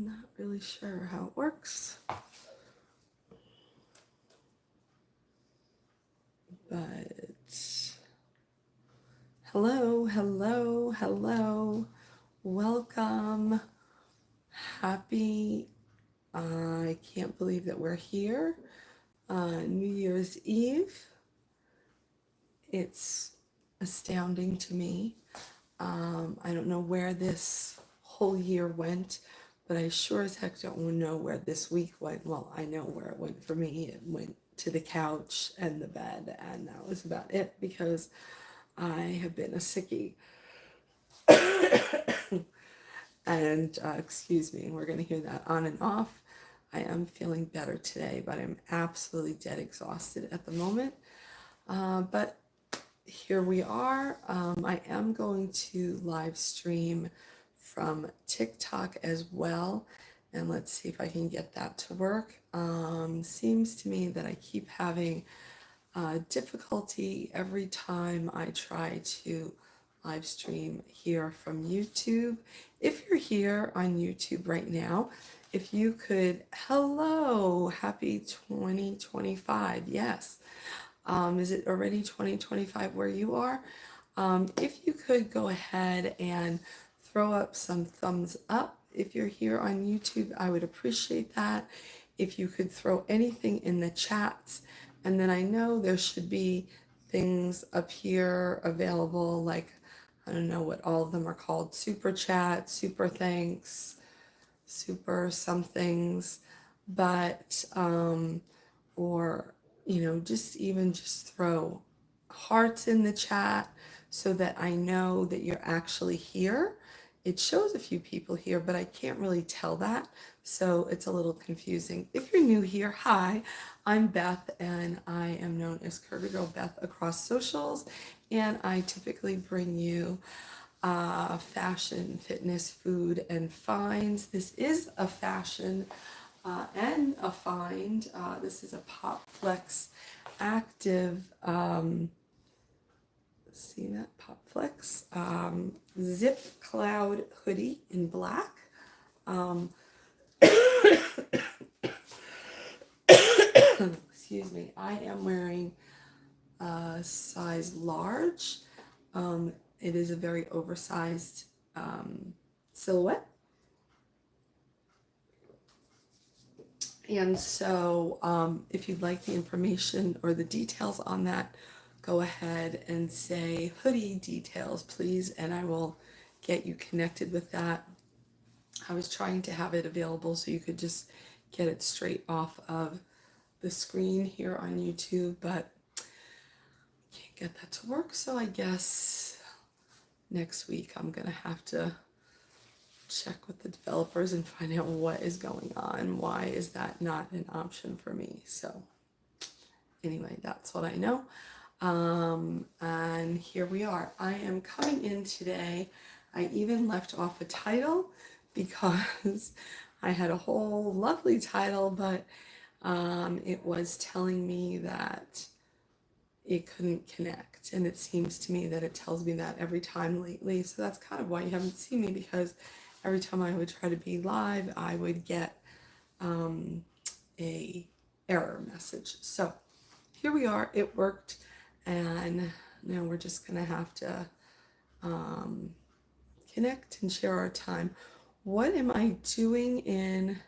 Not really sure how it works, but hello, hello, hello. Welcome. Happy, I can't believe that we're here. New Year's Eve. It's astounding to me. I don't know where this whole year went, but I sure as heck don't know where this week went. Well, I know where it went for me. It went to the couch and the bed, and that was about it because I have been a sickie. And excuse me, we're going to hear that on and off. I am feeling better today, but I'm absolutely dead exhausted at the moment. But here we are. I am going to live stream from TikTok as well. And let's see if I can get that to work. Seems to me that I keep having difficulty every time I try to live stream here from YouTube. If you're here on YouTube right now, if you could, hello, happy 2025, yes. Is it already 2025 where you are? If you could go ahead and throw up some thumbs up if you're here on YouTube, I would appreciate that. If you could throw anything in the chats, and then I know there should be things up here available, like, I don't know what all of them are called, super chat, super thanks, super somethings, but, or, just throw hearts in the chat so that I know that you're actually here. It shows a few people here, but I can't really tell that, so it's a little confusing. If you're new here, hi, I'm Beth, and I am known as Curvygirlbeth across socials, and I typically bring you fashion, fitness, food, and finds. This is a fashion and a find. This is a Pop Flex Active, see that? Pop Flex Zip Cloud hoodie in black. Excuse me, I am wearing a size large. It is a very oversized silhouette. And so if you'd like the information or the details on that, go ahead and say hoodie details, please, and I will get you connected with that. I was trying to have it available so you could just get it straight off of the screen here on YouTube, but can't get that to work, so I guess next week I'm gonna have to check with the developers and find out what is going on. Why is that not an option for me? So anyway, that's what I know. And here we are. I am coming in today. I even left off a title because I had a whole lovely title, but it was telling me that it couldn't connect, and it seems to me that it tells me that every time lately. So that's kind of why you haven't seen me, because every time I would try to be live, I would get a error message. So here we are. It worked, and now we're just gonna have to connect and share our time. What am I doing in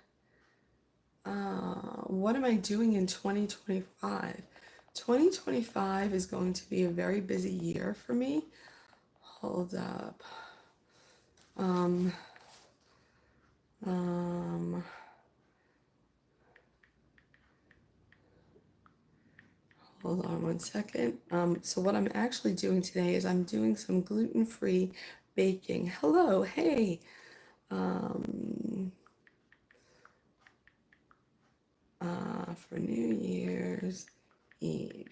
2025? 2025 is going to be a very busy year for me. Hold up. Hold on one second. So what I'm actually doing today is I'm doing some gluten-free baking. Hello, hey. For New Year's Eve.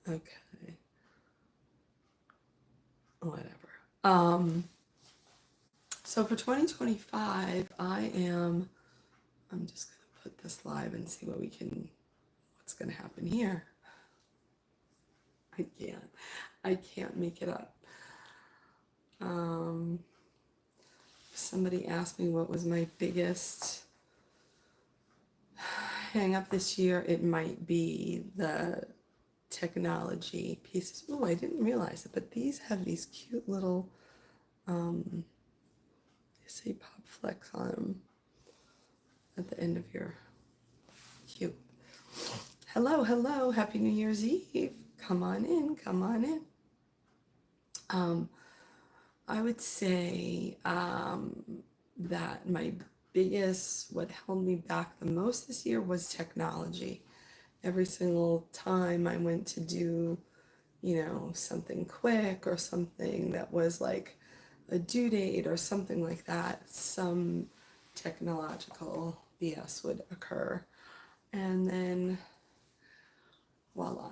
Okay. Whatever. So for 2025, I'm just gonna put this live and see what's gonna happen here. I can't make it up. Somebody asked me what was my biggest hang up this year. It might be the technology pieces. Oh, I didn't realize it, but these have these cute little, they say Pop Flex on them at the end of your cute. Hello, hello, Happy New Year's Eve. Come on in, come on in. I would say that my biggest, what held me back the most this year was technology. Every single time I went to do, something quick or something that was like a due date or something like that, some technological BS would occur. And then voila.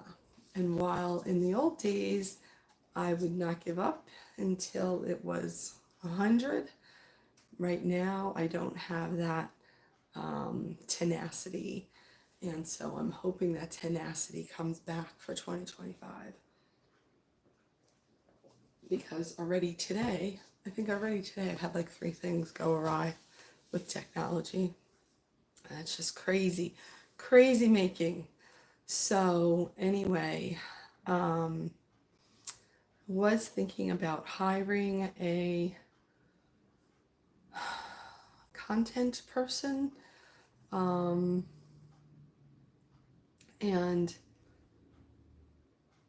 And while in the old days, I would not give up until it was 100. Right now, I don't have that tenacity. And so I'm hoping that tenacity comes back for 2025. Because already today, I've had like 3 things go awry with technology. That's just crazy, crazy making. So anyway, was thinking about hiring a content person, and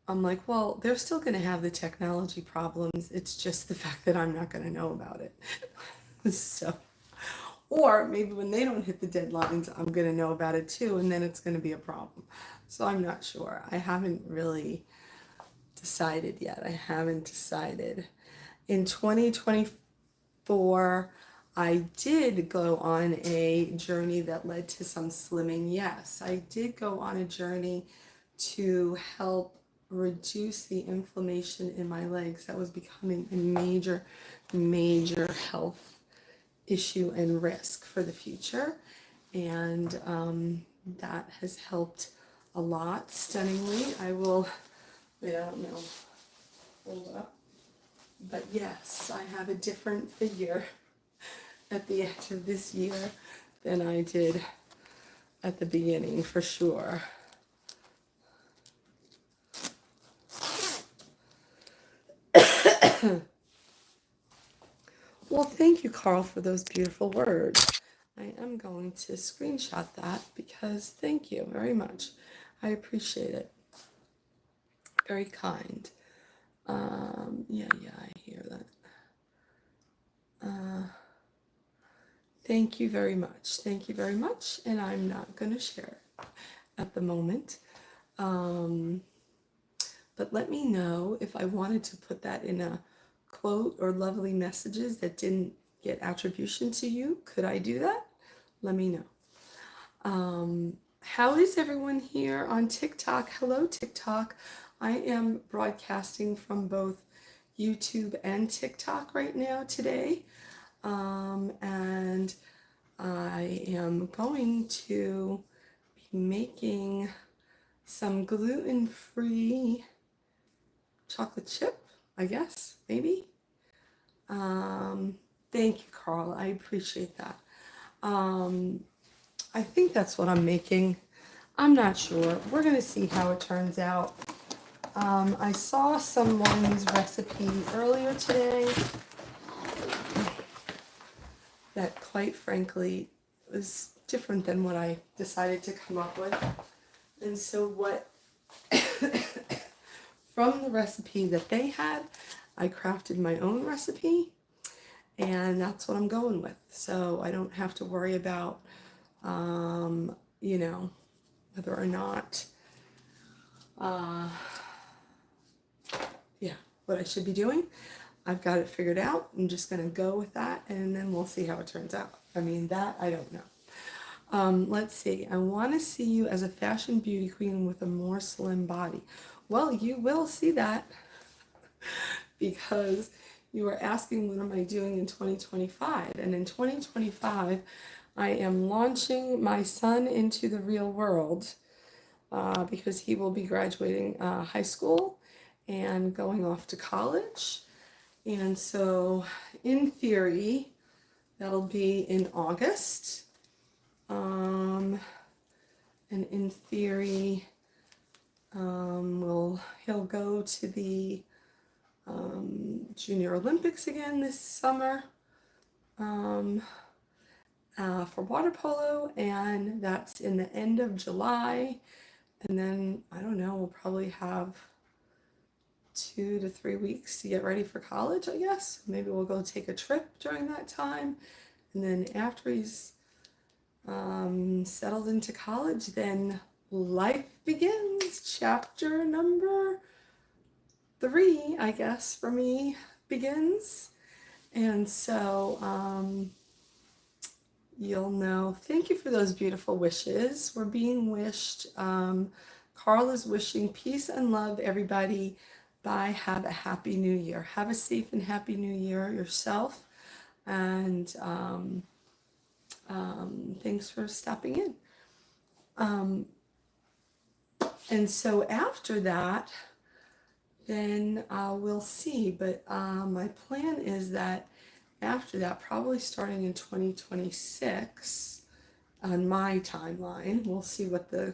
I'm like, well, they're still going to have the technology problems. It's just the fact that I'm not going to know about it. So, or maybe when they don't hit the deadlines, I'm going to know about it too, and then it's going to be a problem. So I'm not sure. I haven't really decided yet. I haven't decided. In 2024, I did go on a journey that led to some slimming. Yes, I did go on a journey to help reduce the inflammation in my legs that was becoming a major, major health issue and risk for the future. And that has helped a lot, stunningly. I don't know, hold up. But yes, I have a different figure at the end of this year than I did at the beginning, for sure. Well, thank you, Carl, for those beautiful words. I am going to screenshot that because thank you very much. I appreciate it. Very kind. Yeah, I hear that. Thank you very much. Thank you very much. And I'm not going to share it at the moment. But let me know if I wanted to put that in a quote or lovely messages that didn't get attribution to you. Could I do that? Let me know. How is everyone here on TikTok? Hello, TikTok. I am broadcasting from both YouTube and TikTok right now today. And I am going to be making some gluten-free chocolate chip, I guess, maybe. Thank you, Carl. I appreciate that. I think that's what I'm making. I'm not sure. We're going to see how it turns out. I saw someone's recipe earlier today that, quite frankly, was different than what I decided to come up with. And so from the recipe that they had, I crafted my own recipe, and that's what I'm going with. So I don't have to worry about, whether or not, what I should be doing. I've got it figured out. I'm just going to go with that, and then we'll see how it turns out. I mean, that I don't know. Let's see. I want to see you as a fashion beauty queen with a more slim body. Well, you will see that because you were asking what am I doing in 2025. And in 2025, I am launching my son into the real world because he will be graduating high school and going off to college. And so in theory, that'll be in August. And in theory, he'll go to the Junior Olympics again this summer for water polo, and that's in the end of July. And then, I don't know, we'll probably have 2 to 3 weeks to get ready for college, I guess. Maybe we'll go take a trip during that time. And then after he's settled into college, then life begins. Chapter number 3, I guess, for me begins. And so you'll know. Thank you for those beautiful wishes. We're being wished. Carl is wishing peace and love, everybody. Bye. Have a happy new year. Have a safe and happy new year yourself. And thanks for stopping in. And so after that, then we'll see. But my plan is that after that, probably starting in 2026, on my timeline, we'll see what the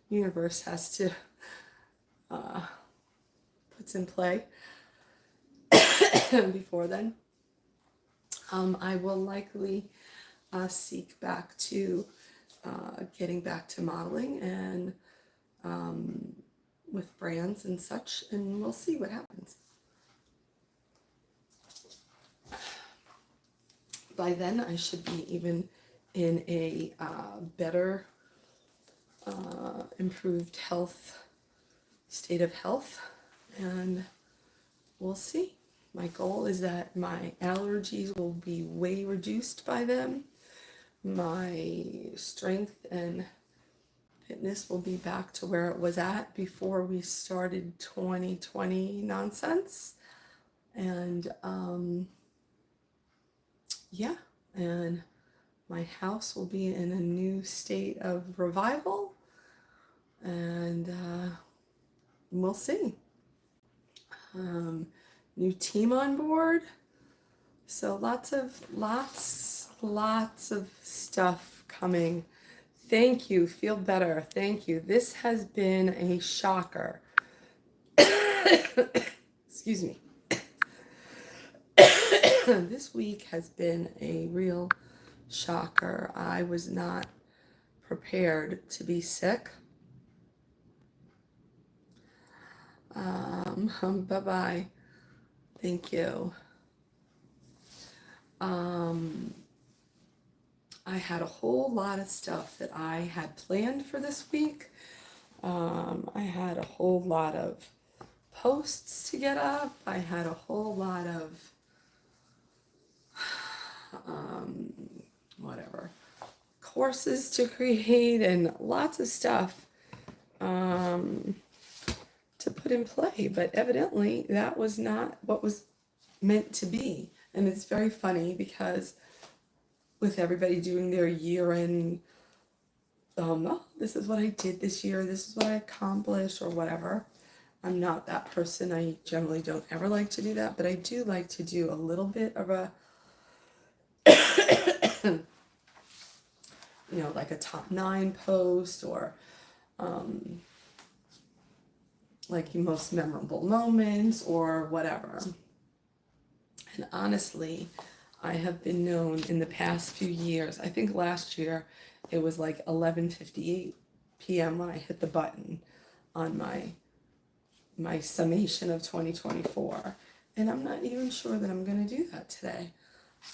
universe has to puts in play before then. I will likely seek back to getting back to modeling and with brands and such, and we'll see what happens. By then, I should be even in a better, improved state of health, and we'll see. My goal is that my allergies will be way reduced by then. My strength and fitness will be back to where it was at before we started 2020 nonsense. And yeah, and my house will be in a new state of revival, and we'll see. New team on board, so lots of stuff coming. Thank you. Feel better. Thank you. This has been a shocker. Excuse me. This week has been a real shocker. I was not prepared to be sick. Bye-bye. Thank you. I had a whole lot of stuff that I had planned for this week. I had a whole lot of posts to get up. I had a whole lot of courses to create, and lots of stuff to put in play, but evidently that was not what was meant to be. And it's very funny because with everybody doing their year-end, oh, this is what I did this year, this is what I accomplished, or whatever. I'm not that person. I generally don't ever like to do that, but I do like to do a little bit of a like a top 9 post, or like your most memorable moments, or whatever. And honestly, I have been known in the past few years, I think last year it was like 11:58 p.m. when I hit the button on my summation of 2024. And I'm not even sure that I'm going to do that today.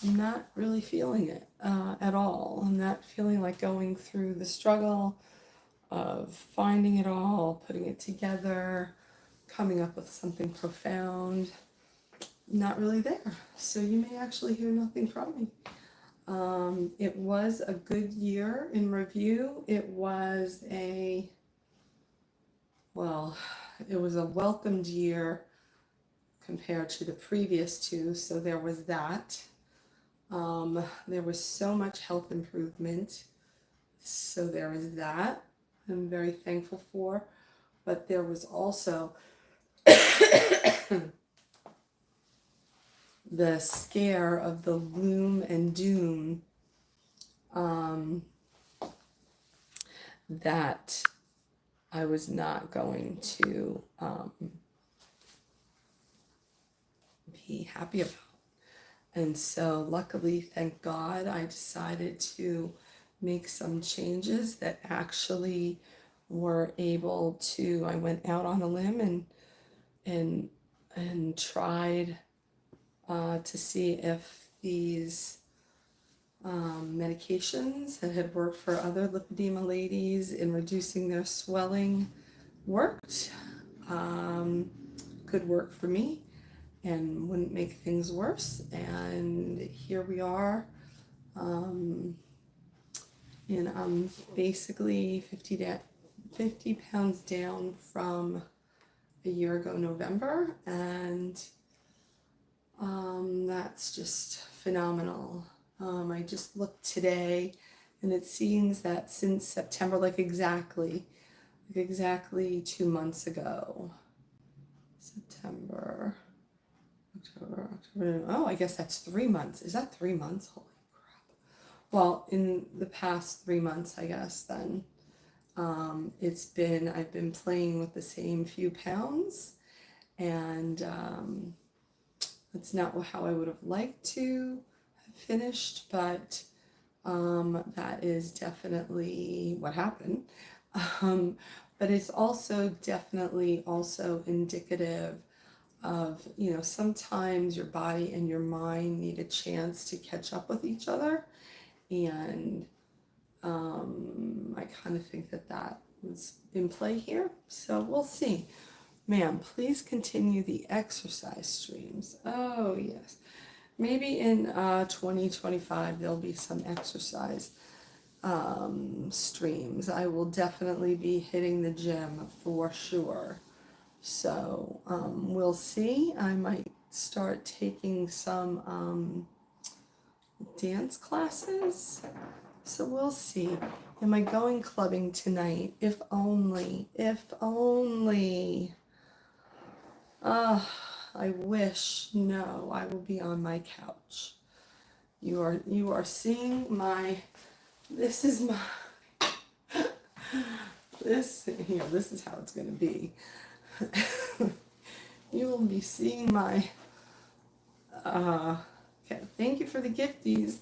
I'm not really feeling it at all. I'm not feeling like going through the struggle of finding it all, putting it together, coming up with something profound. Not really there. So you may actually hear nothing from me. It was a good year in review. It was a welcomed year compared to the previous 2. So there was that. There was so much health improvement. So there is that. I'm very thankful for. But there was also the scare of the gloom and doom that I was not going to be happy about. And so luckily, thank God, I decided to make some changes that actually were able to, I went out on a limb and tried to see if these medications that had worked for other lipedema ladies in reducing their swelling worked, could work for me and wouldn't make things worse. And here we are. And I'm basically 50 pounds down from a year ago November, and that's just phenomenal. I just looked today, and it seems that since September, like exactly 2 months ago, September, October, oh, I guess that's 3 months. Is that 3 months? Holy crap. Well, in the past 3 months, I guess, then, I've been playing with the same few pounds, and that's not how I would have liked to have finished, but that is definitely what happened. But it's also definitely also indicative of, sometimes your body and your mind need a chance to catch up with each other. And I kind of think that was in play here. So we'll see. Ma'am, please continue the exercise streams. Oh, yes. Maybe in 2025 there'll be some exercise streams. I will definitely be hitting the gym for sure. So we'll see. I might start taking some dance classes. So we'll see. Am I going clubbing tonight? If only. I wish. No, I will be on my couch. You are seeing my, this is my, this is how it's going to be. You will be seeing my, okay, thank you for the gifties.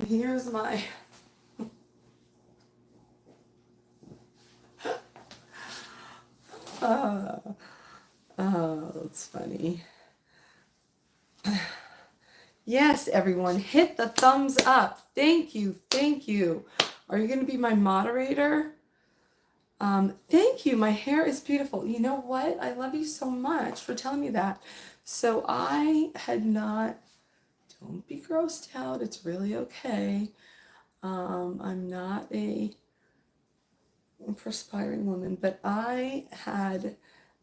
Here's my, oh, that's funny. Yes, everyone, hit the thumbs up. Thank you. Are you going to be my moderator? Thank you. My hair is beautiful. You know what? I love you so much for telling me that. So I had not, don't be grossed out. It's really okay. I'm not a perspiring woman, but I had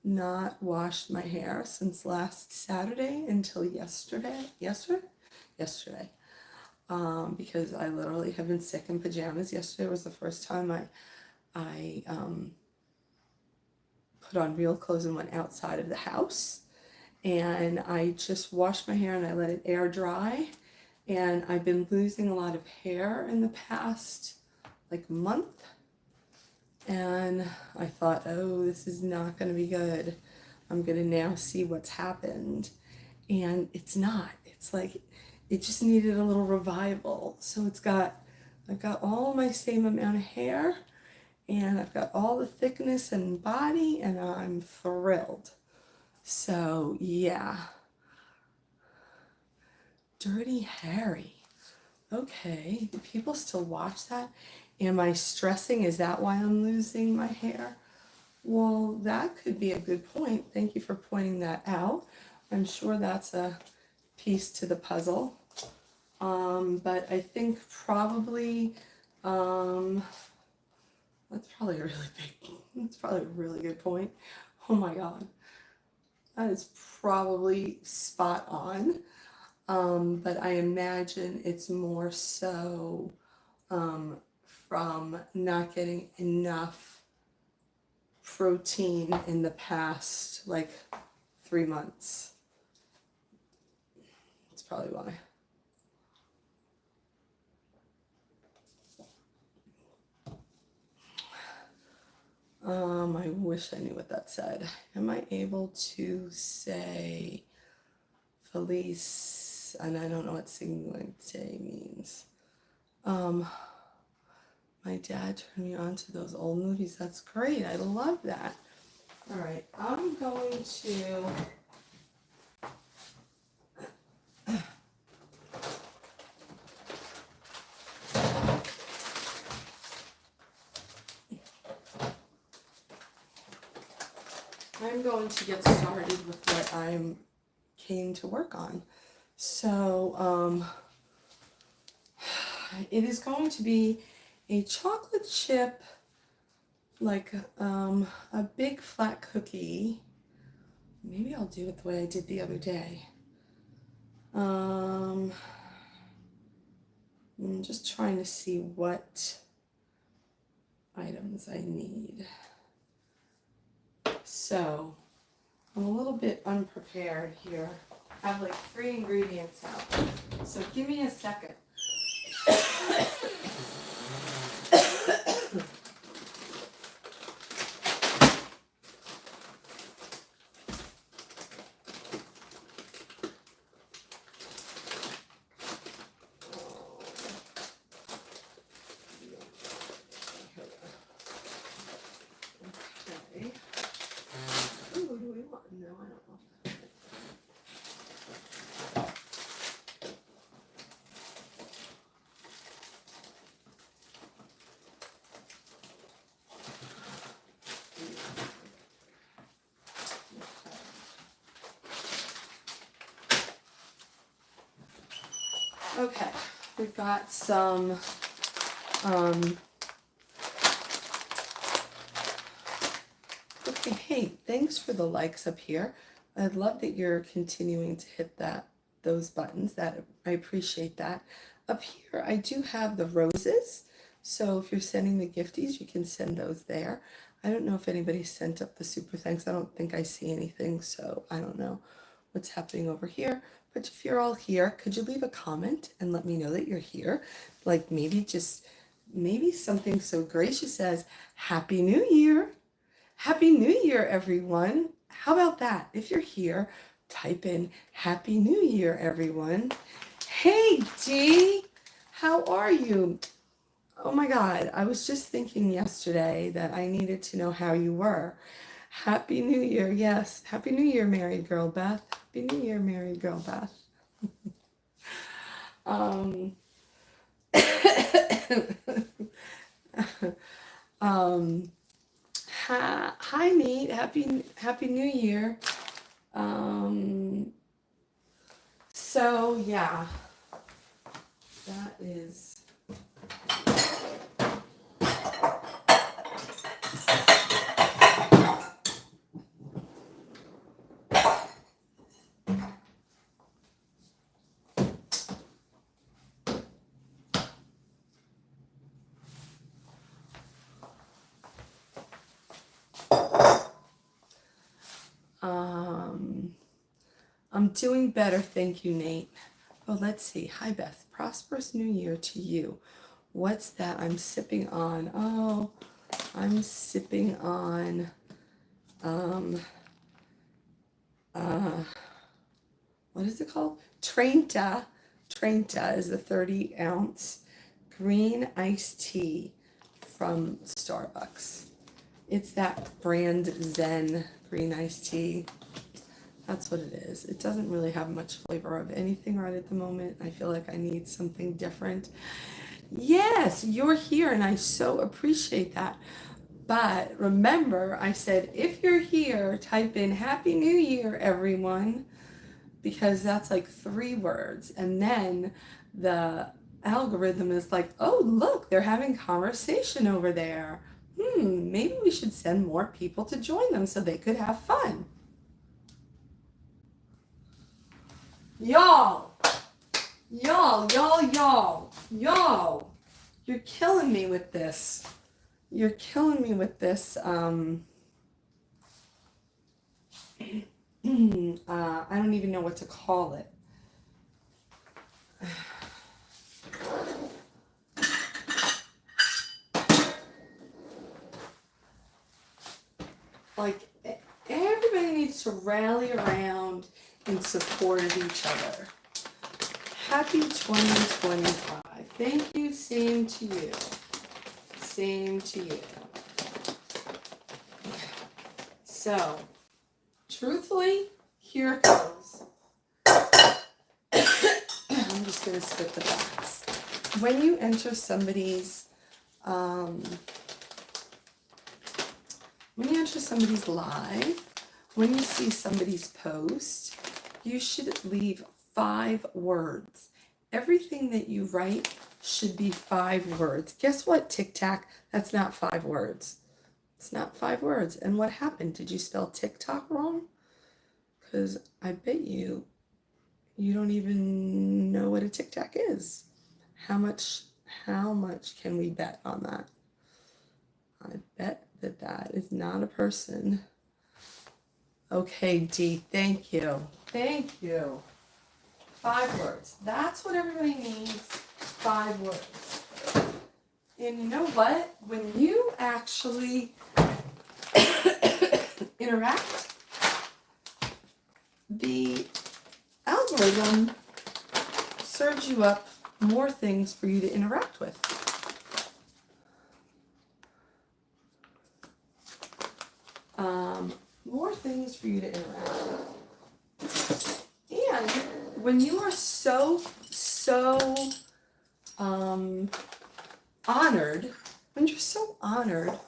not washed my hair since last Saturday until yesterday, because I literally have been sick in pajamas. Yesterday was the first time I put on real clothes and went outside of the house, and I just washed my hair and I let it air dry, and I've been losing a lot of hair in the past like month. And I thought, oh, this is not going to be good. I'm going to now see what's happened. And it's not. It's like, it just needed a little revival. So I've got all my same amount of hair, and I've got all the thickness and body, and I'm thrilled. So, yeah. Dirty Harry. Okay, do people still watch that? Am I stressing? Is that why I'm losing my hair? Well, that could be a good point. Thank you for pointing that out. I'm sure that's a piece to the puzzle. But I think probably, that's probably a really good point. Oh my God. That is probably spot on. But I imagine it's more so from not getting enough protein in the past like 3 months. It's probably why. I wish I knew what that said. Am I able to say Felice? And I don't know what Cinquante means. My dad turned me on to those old movies. That's great. I love that. All right, I'm going to get started with what I came to work on. So it is going to be a chocolate chip, like a big flat cookie. Maybe I'll do it the way I did the other day. I'm just trying to see what items I need. So I'm a little bit unprepared here. I have like 3 ingredients out. So give me a second. Okay, we've got some okay, hey, thanks for the likes up here. I love that you're continuing to hit those buttons. That I appreciate that. Up here I do have the roses. So if you're sending the gifties, you can send those there. I don't know if anybody sent up the super thanks. I don't think I see anything, so I don't know what's happening over here. But if you're all here, could you leave a comment and let me know that you're here? Like maybe something so gracious as Happy New Year. Happy New Year, everyone. How about that? If you're here, type in Happy New Year, everyone. Hey, Dee, how are you? Oh my God, I was just thinking yesterday that I needed to know how you were. Happy New Year, yes. Happy New Year, married girl Beth. Happy New Year, married girl Beth. Hi Nate, happy New Year. So yeah, that is. I'm doing better, thank you, Nate. Oh, let's see. Hi, Beth. Prosperous New Year to you. What's that I'm sipping on? Oh, I'm sipping on, what is it called? Trenta. Trenta is a 30-ounce green iced tea from Starbucks. It's that brand Zen green iced tea. That's what it is. It doesn't really have much flavor of anything right at the moment. I feel like I need something different. Yes, you're here and I so appreciate that. But remember, I said, if you're here, type in Happy New Year, everyone, because that's like 3 words. And then the algorithm is like, oh, look, they're having conversation over there. Maybe we should send more people to join them so they could have fun. Y'all, you're killing me with this. You're killing me with this. I don't even know what to call it. Like, everybody needs to rally around in support of each other. Happy 2025. Thank you. Same to you. Same to you. So, truthfully, here it goes. I'm just going to spit the facts. When you enter somebody's live, when you see somebody's post, you should leave 5 words. Everything that you write should be 5 words. Guess what, Tic Tac? That's not 5 words. It's not 5 words. And what happened? Did you spell TikTok wrong? Because I bet you don't even know what a Tic Tac is. How much can we bet on that? I bet that is not a person. Okay, D, thank you. Thank you. 5 words. That's what everybody needs. 5 words. And you know what? When you actually interact, the algorithm serves you up more things for you to interact with. More things for you to interact with. And when you are so honored, when you're so honored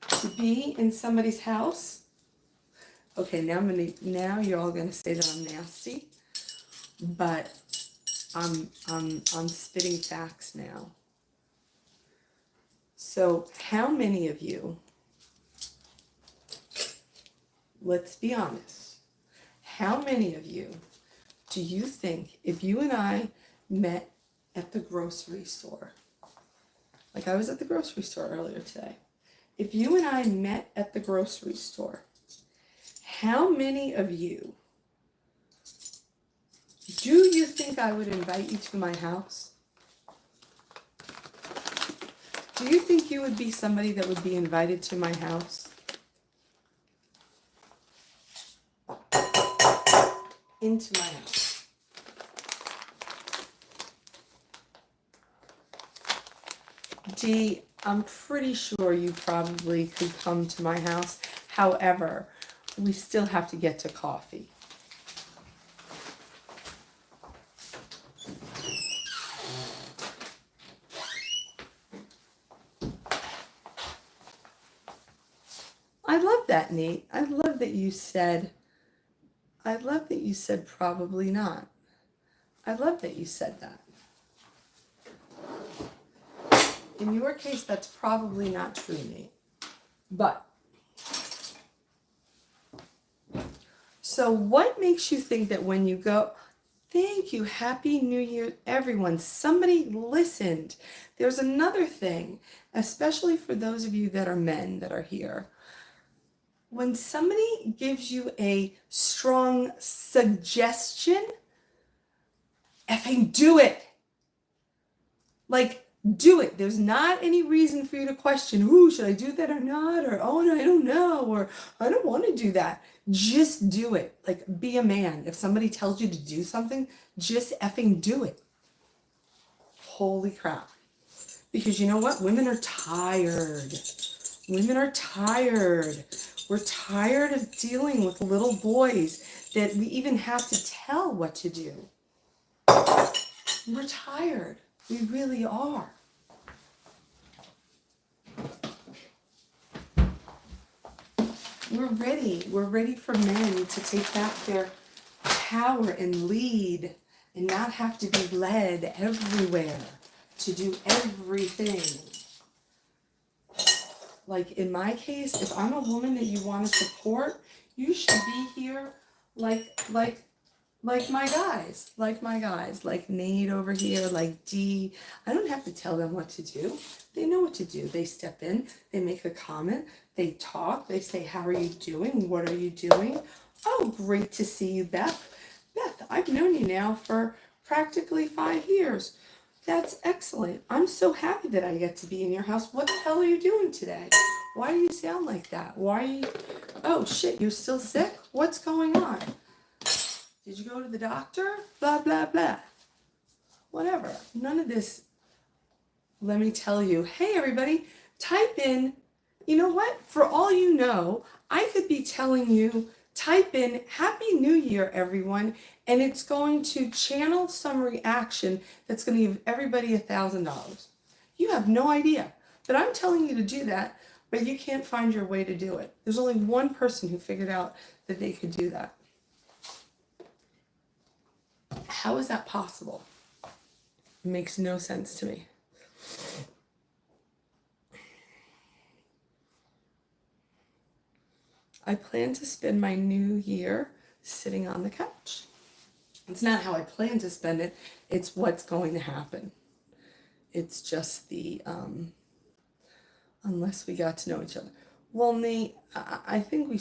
to be in somebody's house, okay, now you're all gonna say that I'm nasty, but I'm spitting facts now. So how many of you, let's be honest, how many of you do you think if you and I met at the grocery store, like I was at the grocery store earlier today, if you and I met at the grocery store, how many of you do you think I would invite you to my house? Do you think you would be somebody that would be invited to my house? Into my house. D, I'm pretty sure you probably could come to my house. However, we still have to get to coffee. I love that, Nate. I love that you said probably not. I love that you said that. In your case, that's probably not true, Nate. But, so what makes you think that when you go, thank you, Happy New Year, everyone, somebody listened. There's another thing, especially for those of you that are men that are here. When somebody gives you a strong suggestion, effing do it. Like, do it. There's not any reason for you to question, ooh, should I do that or not? Or, oh, no, I don't know. Or, I don't want to do that. Just do it. Like, be a man. If somebody tells you to do something, just effing do it. Holy crap. Because you know what? Women are tired. Women are tired. We're tired of dealing with little boys that we even have to tell what to do. We're tired. We really are. We're ready. We're ready for men to take back their power and lead and not have to be led everywhere to do everything. Like in my case, if I'm a woman that you want to support, you should be here like my guys, like Nate over here, like D. I don't have to tell them what to do. They know what to do. They step in, they make a comment, they talk, they say, how are you doing? What are you doing? Oh, great to see you, Beth. Beth, I've known you now for practically 5 years. That's excellent. I'm so happy that I get to be in your house. What the hell are you doing today? Why do you sound like that? Why are you, oh shit, you're still sick? What's going on? Did you go to the doctor? Blah, blah, blah. Whatever. None of this. Let me tell you, hey everybody, type in, you know what? For all you know, I could be telling you, type in Happy New Year, everyone, and it's going to channel some reaction that's going to give everybody $1,000. You have no idea. But I'm telling you to do that, but you can't find your way to do it. There's only one person who figured out that they could do that. How is that possible? It makes no sense to me. I plan to spend my new year sitting on the couch. It's not how I plan to spend it, it's what's going to happen. It's just the, unless we got to know each other. Well, Nate, I think we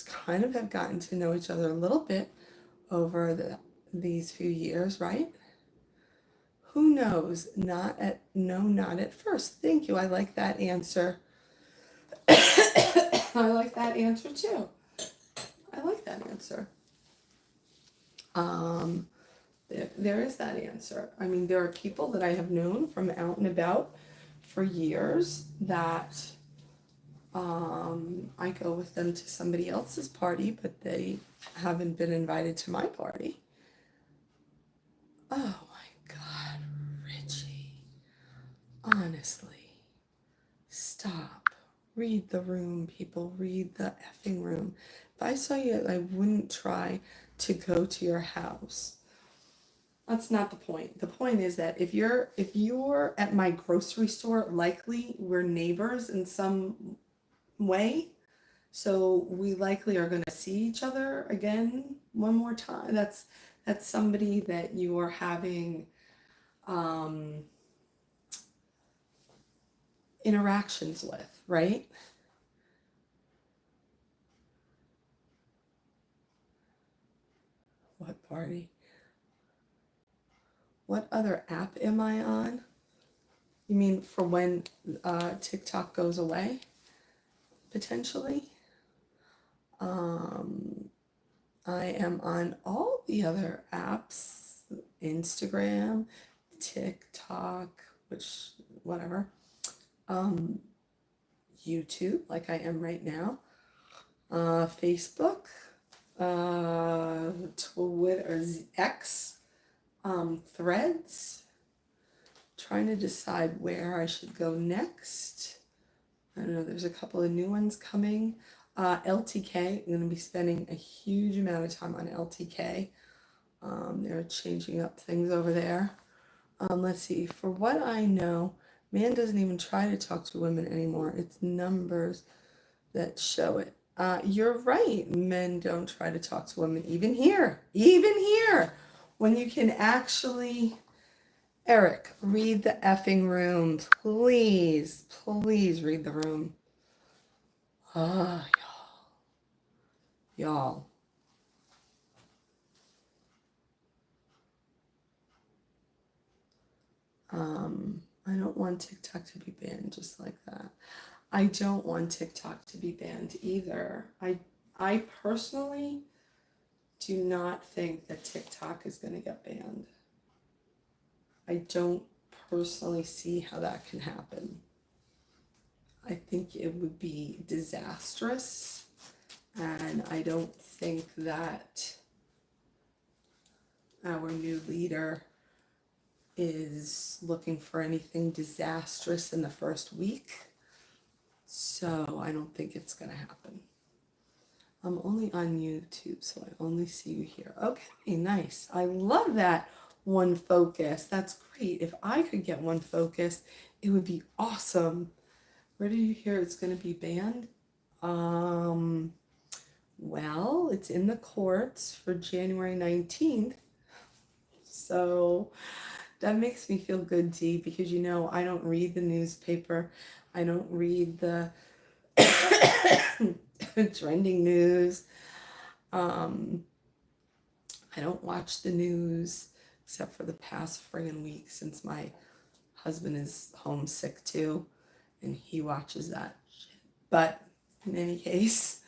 kind of have gotten to know each other a little bit over these few years, right? Who knows? Not at first. Thank you. I like that answer. I like that answer too. I like that answer. There is that answer. I mean, there are people that I have known from out and about for years that I go with them to somebody else's party, but they haven't been invited to my party. Oh my God, Richie. Honestly, stop. Read the room, people. Read the effing room. If I saw you, I wouldn't try to go to your house. That's not the point. The point is that if you're at my grocery store, likely we're neighbors in some way. So we likely are going to see each other again one more time. That's somebody that you are having interactions with, right? What party? What other app am I on? You mean for when TikTok goes away? Potentially. I am on all the other apps, Instagram, TikTok, which, whatever, YouTube, like I am right now, Facebook, Twitter, X, Threads, trying to decide where I should go next. I don't know, there's a couple of new ones coming. LTK, I'm going to be spending a huge amount of time on LTK. They're changing up things over there. Let's see, for what I know, man doesn't even try to talk to women anymore. It's numbers that show it. You're right, men don't try to talk to women, even here, when you can actually... Eric, read the effing room, please, please read the room. Y'all. I don't want TikTok to be banned just like that. I don't want TikTok to be banned either. I personally do not think that TikTok is going to get banned. I don't personally see how that can happen. I think it would be disastrous, and I don't think that our new leader is looking for anything disastrous in the first week. So I don't think it's going to happen. I'm only on YouTube, so I only see you here. Okay, nice. I love that one focus. That's great. If I could get one focus, it would be awesome. Where did you hear it's going to be banned? Well, it's in the courts for January 19th. So that makes me feel good, Dee, because you know I don't read the newspaper. I don't read the trending news. I don't watch the news except for the past friggin' week since my husband is homesick too, and he watches that shit But in any case,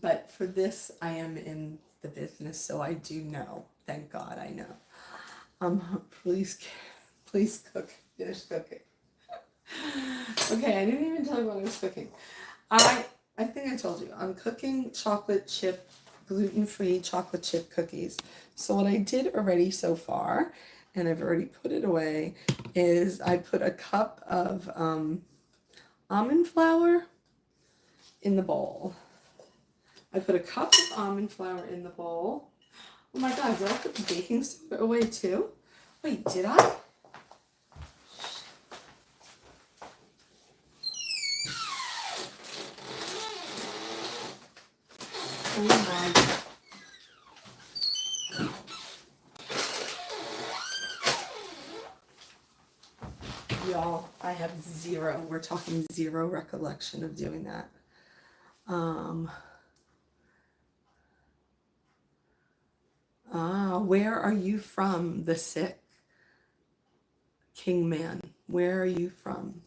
but for this, I am in the business, so I do know. Thank God I know. Please, please finish cooking. Okay, I didn't even tell you what I was cooking. I think I told you, I'm cooking chocolate chip, gluten-free chocolate chip cookies. So what I did already so far, and I've already put it away, is I put a cup of almond flour in the bowl. I put a cup of almond flour in the bowl. Oh my God, did I put the baking soda away too? Wait, did I? Oh my. Y'all, I have zero, we're talking zero recollection of doing that. Where are you from, the sick king man? Where are you from?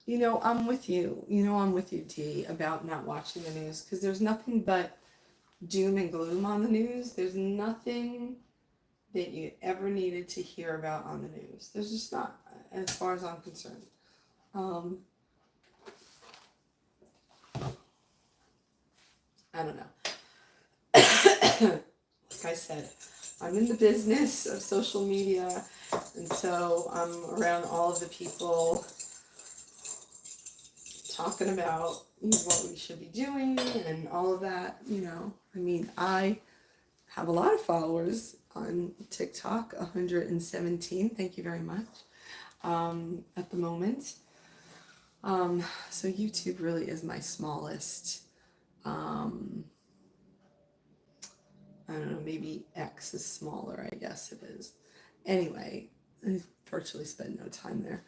You know, I'm with you. You know, I'm with you, T, about not watching the news because there's nothing but doom and gloom on the news. There's nothing that you ever needed to hear about on the news. There's just not, as far as I'm concerned. I don't know. Like I said, I'm in the business of social media, and so I'm around all of the people talking about what we should be doing and all of that, you know. I mean, I have a lot of followers on TikTok, 117, thank you very much, at the moment. So YouTube really is my smallest. I don't know, maybe X is smaller, I guess it is. Anyway, I virtually spend no time there.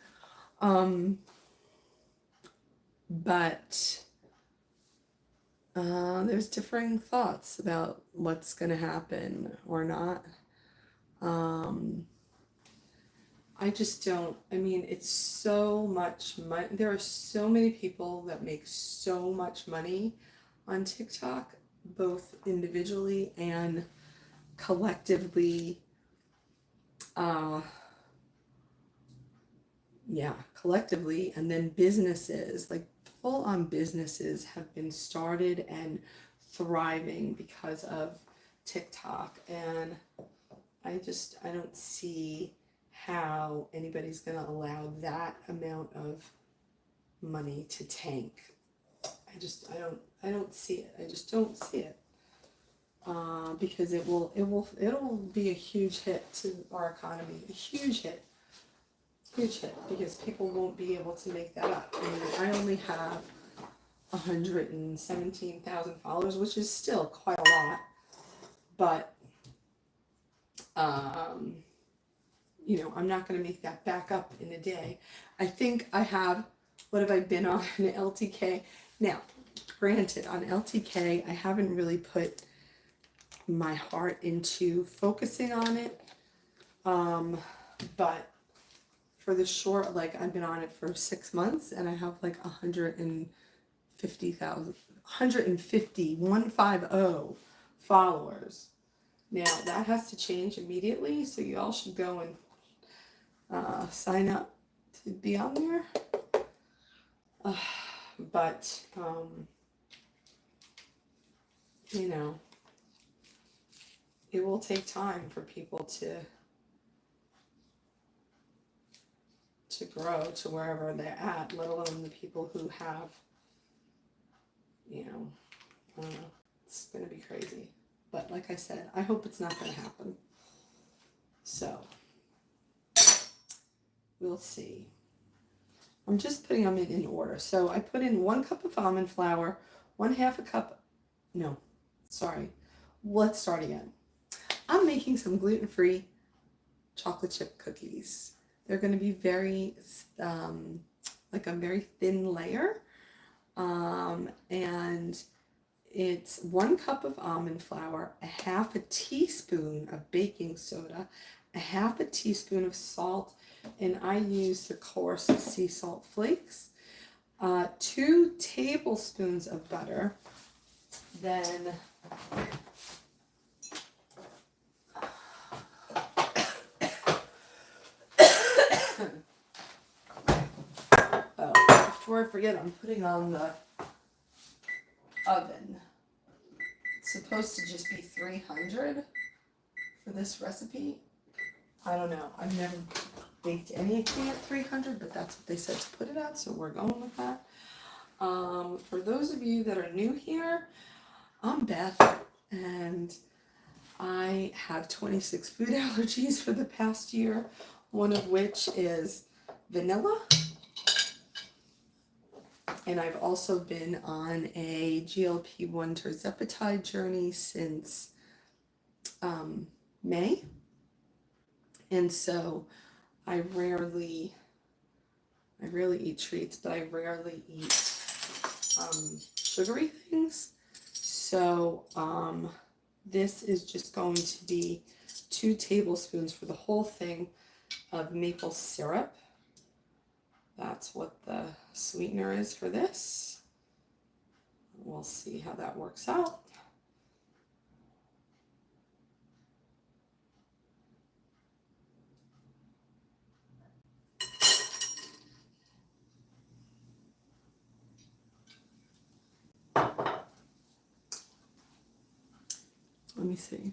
But there's differing thoughts about what's going to happen or not. I just don't, I mean, it's so much money. There are so many people that make so much money on TikTok, both individually and collectively. Collectively, and then businesses, like full on businesses, have been started and thriving because of TikTok. And I don't see how anybody's going to allow that amount of money to tank. I don't see it. I just don't see it. Because it'll be a huge hit to our economy, a huge hit, because people won't be able to make that up. I mean, I only have 117,000 followers, which is still quite a lot, but you know, I'm not going to make that back up in a day. I think I have, what have I been on LTK? Now, granted, on LTK, I haven't really put my heart into focusing on it, but for the short, like, I've been on it for 6 months, and I have like 150 followers. Now, that has to change immediately, so you all should go and sign up to be on there. But, you know, it will take time for people to grow to wherever they're at, let alone the people who have, you know, I don't know, it's going to be crazy. But like I said, I hope it's not going to happen. So, we'll see. I'm just putting them in order. So I put in 1 cup of almond flour, 1/2 a cup, no, sorry, let's start again. I'm making some gluten-free chocolate chip cookies. They're going to be very, like a very thin layer. And it's 1 cup of almond flour, a half a teaspoon of baking soda, a half a teaspoon of salt, and I use the coarse sea salt flakes, 2 tablespoons of butter, then before I forget, I'm putting on the oven. It's supposed to just be 300 for this recipe. I don't know. I've never baked anything at 300, but that's what they said to put it at, so we're going with that. For those of you that are new here, I'm Beth, and I have 26 food allergies for the past year, one of which is vanilla. And I've also been on a GLP-1 tirzepatide journey since May. And so I rarely eat treats, but I rarely eat sugary things. So this is just going to be 2 tablespoons for the whole thing of maple syrup. That's what the sweetener is for this. We'll see how that works out. Let me see.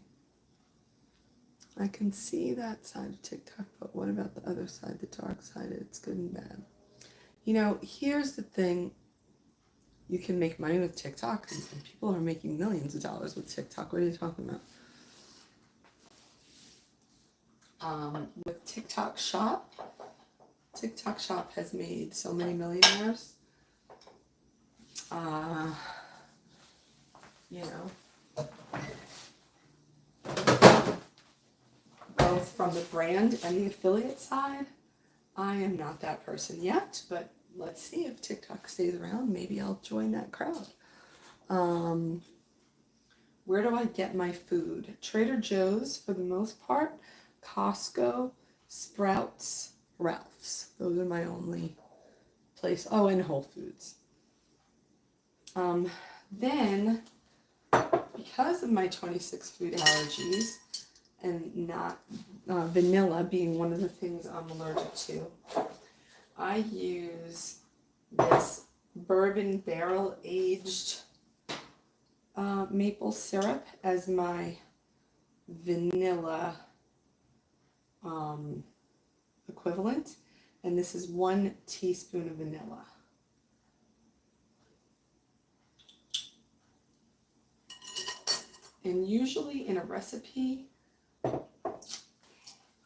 I can see that side of TikTok, but what about the other side, the dark side? It's good and bad. You know, here's the thing. You can make money with TikTok, and people are making millions of dollars with TikTok. What are you talking about? With TikTok Shop has made so many millionaires. You know, both from the brand and the affiliate side. I am not that person yet, but let's see if TikTok stays around. Maybe I'll join that crowd. Where do I get my food? Trader Joe's for the most part, Costco, Sprouts, Ralph's. Those are my only place. Oh, and Whole Foods. Then, because of my 26 food allergies, and not vanilla being one of the things I'm allergic to, I use this bourbon barrel aged maple syrup as my vanilla equivalent, and this is 1 teaspoon of vanilla. And usually in a recipe,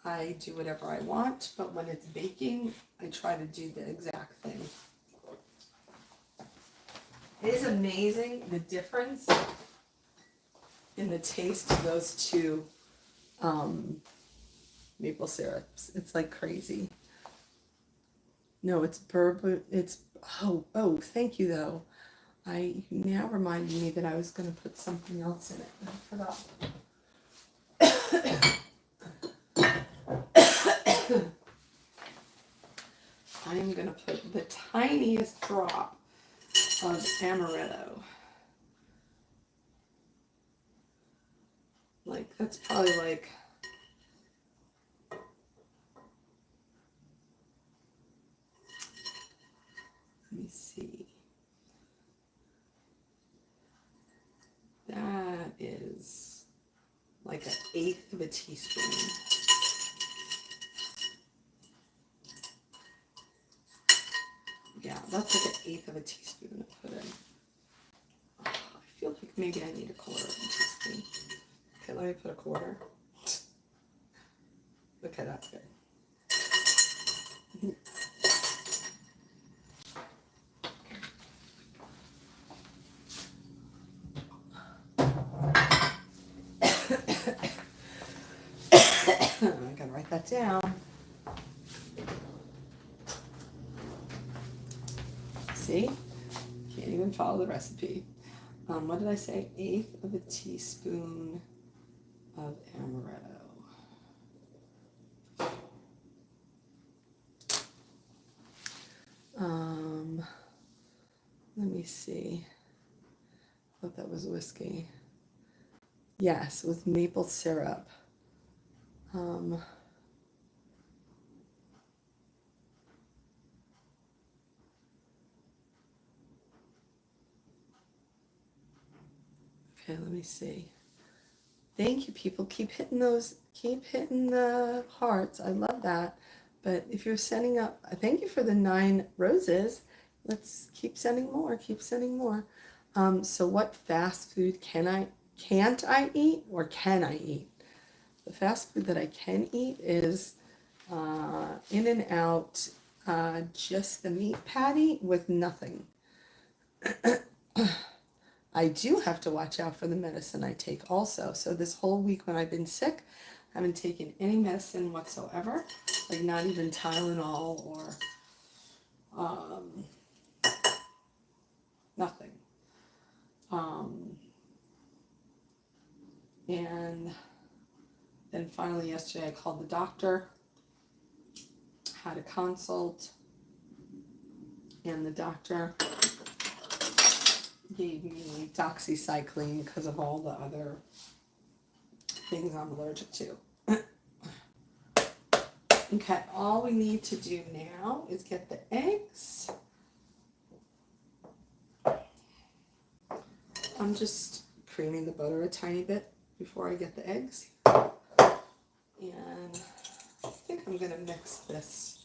I do whatever I want, but when it's baking, I try to do the exact thing. It is amazing the difference in the taste of those 2 maple syrups. It's like crazy. No, it's bourbon. It's, oh, thank you though. You now reminded me that I was going to put something else in it, and I forgot. I am going to put the tiniest drop of amaretto. Like, that's probably like, let me see. That is like 1/8 of a teaspoon. Yeah, that's like 1/8 of a teaspoon to put in. Oh, I feel like maybe I need 1/4 of a teaspoon. Okay, let me put 1/4. Okay, that's good. I gotta write that down. See? Can't even and follow the recipe. What did I say? 1/8 of a teaspoon of amaretto. Let me see. I thought that was whiskey. Yes, with maple syrup. Okay, let me see. Thank you, people. Keep hitting the hearts. I love that. But if you're sending up, thank you for the 9 roses. Let's keep sending more. Keep sending more. So what fast food can't I eat, or can I eat? The fast food that I can eat is In-N-Out, just the meat patty with nothing. I do have to watch out for the medicine I take also. So this whole week when I've been sick, I haven't taken any medicine whatsoever, like not even Tylenol or nothing. And then finally yesterday I called the doctor, had a consult, and the doctor gave me doxycycline because of all the other things I'm allergic to. Okay, all we need to do now is get the eggs. I'm just creaming the butter a tiny bit before I get the eggs. And I think I'm going to mix this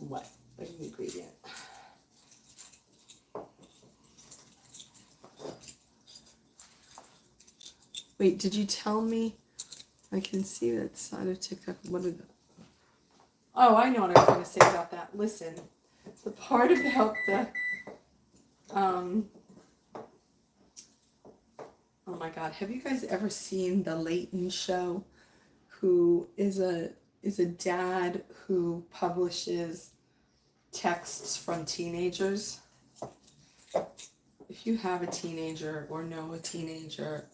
wet ingredient. Wait, did you tell me? I can see that side of TikTok. What are the... Oh, I know what I was going to say about that. Listen, the part about the... oh my God, have you guys ever seen the Leighton Show? Who is a dad who publishes texts from teenagers? If you have a teenager or know a teenager,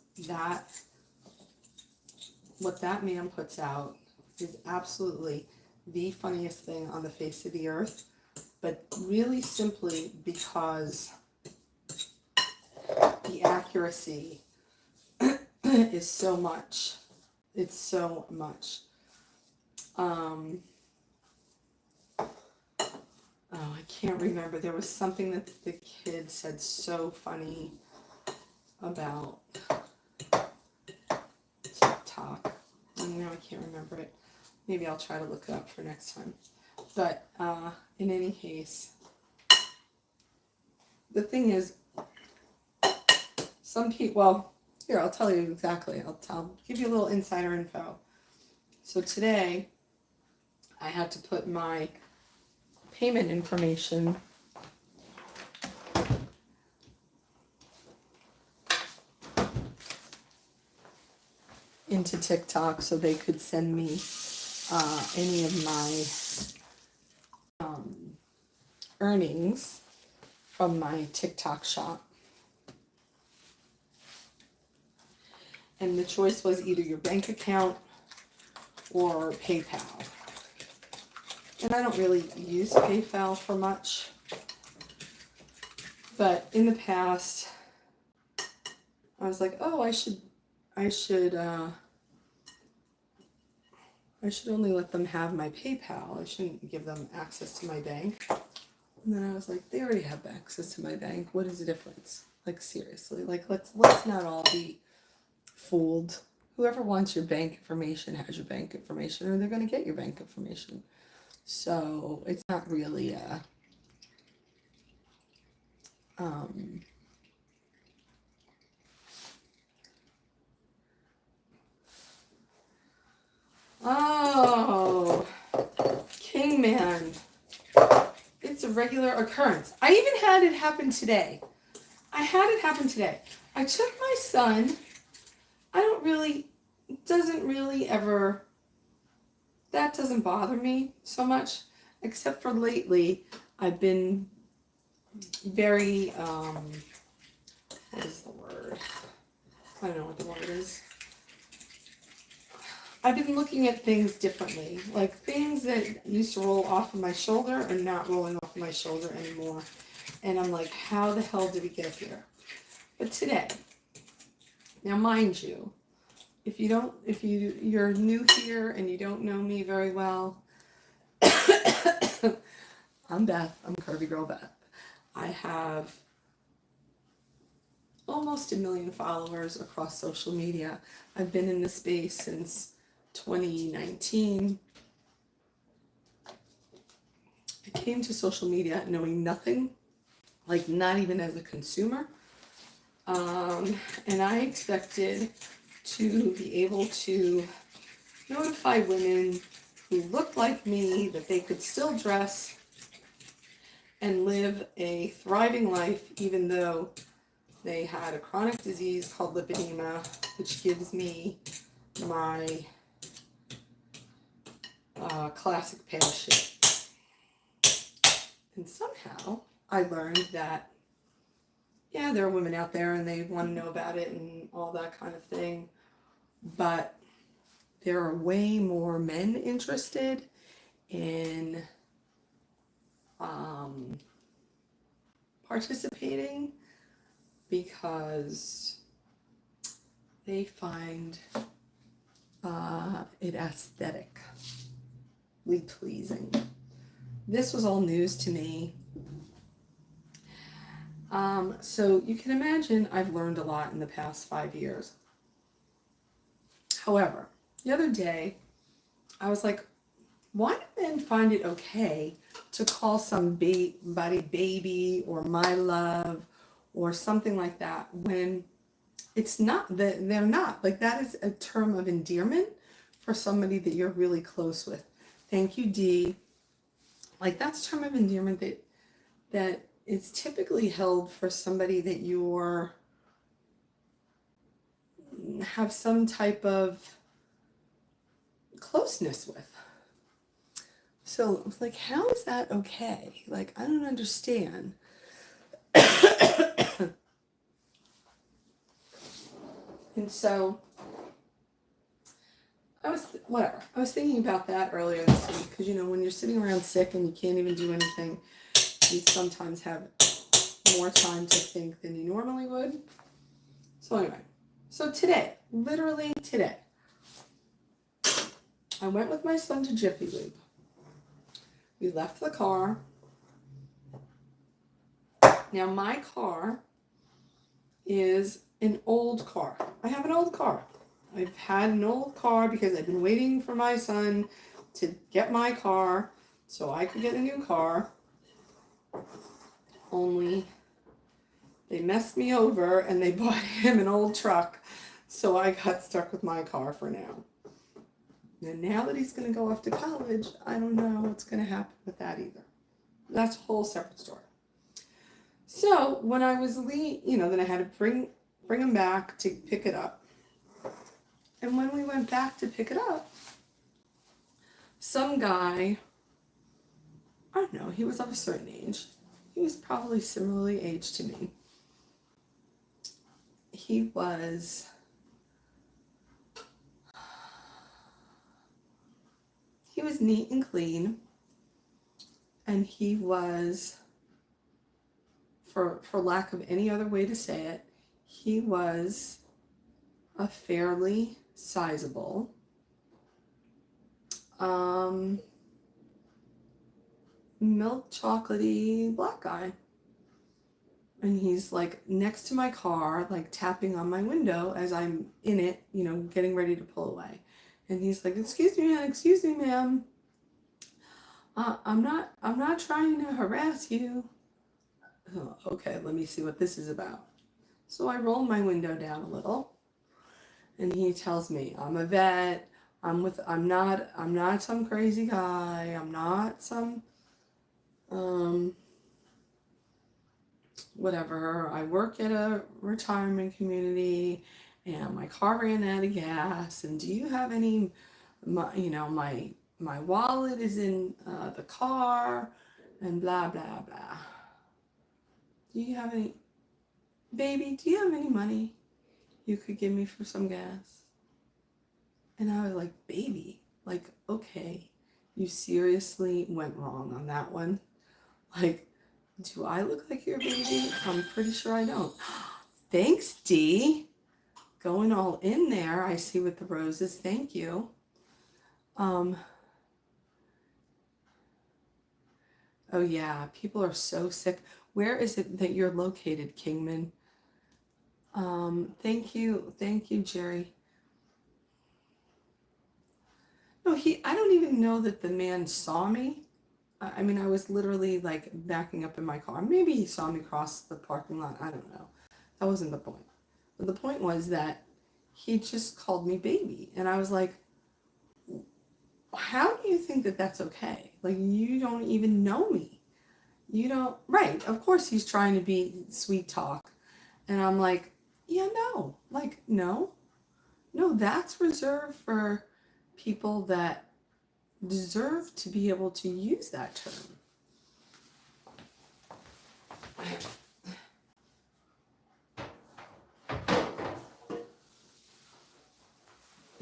what that man puts out is absolutely the funniest thing on the face of the earth, but really simply because the accuracy is so much. It's so much. Oh, I can't remember. There was something that the kid said so funny about TikTok. And now I can't remember it. Maybe I'll try to look it up for next time. But in any case, the thing is, some people, well, here, I'll tell you exactly. I'll give you a little insider info. So today, I had to put my payment information into TikTok so they could send me any of my earnings from my TikTok shop. And the choice was either your bank account or PayPal. And I don't really use PayPal for much. But in the past, I was like, oh, I should only let them have my PayPal. I shouldn't give them access to my bank. And then I was like, they already have access to my bank. What is the difference? Like, seriously, like let's not all be fooled. Whoever wants your bank information has your bank information, or they're going to get your bank information. So it's not really a oh, Kingman. It's a regular occurrence. I even had it happen today. I took my son. That doesn't bother me so much, except for lately, I've been very, what is the word? I don't know what the word is. I've been looking at things differently. Like things that used to roll off of my shoulder are not rolling off of my shoulder anymore. And I'm like, how the hell did we get here? But today, now mind you, you're new here and you don't know me very well, I'm Beth. I'm Curvygirlbeth. I have almost 1 million followers across social media. I've been in this space since 2019. I came to social media knowing nothing, like not even as a consumer. And I expected to be able to notify women who looked like me that they could still dress and live a thriving life even though they had a chronic disease called lipedema, which gives me my classic pale shit. And somehow I learned that, yeah, there are women out there and they want to know about it and all that kind of thing, but there are way more men interested in participating because they find it aesthetically pleasing. This was all news to me. So you can imagine I've learned a lot in the past 5 years. However, the other day, I was like, why do men find it okay to call somebody baby or my love or something like that when it's not, that they're not? Like, that is a term of endearment for somebody that you're really close with. Thank you, Dee. Like, that's a term of endearment that is typically held for somebody that you're have some type of closeness with. So I was like, how is that okay? Like, I don't understand. And so I was thinking about that earlier this week because, you know, when you're sitting around sick and you can't even do anything, you sometimes have more time to think than you normally would. So anyway, so today, literally today, I went with my son to Jiffy Lube. We left the car. Now my car is an old car. I have an old car. I've had an old car because I've been waiting for my son to get my car so I could get a new car. Only they messed me over and they bought him an old truck, so I got stuck with my car for now. And now that he's going to go off to college, I don't know what's going to happen with that either. That's a whole separate story. So when I was then I had to bring him back to pick it up. And when we went back to pick it up, some guy, I don't know, he was of a certain age. He was probably similarly aged to me. He was neat and clean, and he was, for lack of any other way to say it, he was a fairly sizable milk chocolatey black guy. And he's like next to my car, like tapping on my window as I'm in it, you know, getting ready to pull away. And he's like, excuse me, ma'am. I'm not trying to harass you. Oh, okay, let me see what this is about. So I roll my window down a little, and he tells me, I'm a vet. I'm not some crazy guy. I'm not some, whatever. I work at a retirement community, and my car ran out of gas. And do you have any, my wallet is in the car, and blah blah blah. do you have any, baby, do you have any money you could give me for some gas? And I was like, baby, like, okay, you seriously went wrong on that one. Like, do I look like your baby? I'm pretty sure I don't. Thanks, Dee. Going all in there, I see, with the roses. Thank you. Oh yeah, people are so sick. Where is it that you're located, Kingman? Thank you, Jerry. No, I don't even know that the man saw me. I mean, I was literally like backing up in my car. Maybe he saw me cross the parking lot. I don't know. That wasn't the point. But the point was that he just called me baby. And I was like, how do you think that that's okay? Like, you don't even know me. You don't, right. Of course, he's trying to be sweet talk. And I'm like, yeah, no. Like, no, that's reserved for people that deserve to be able to use that term.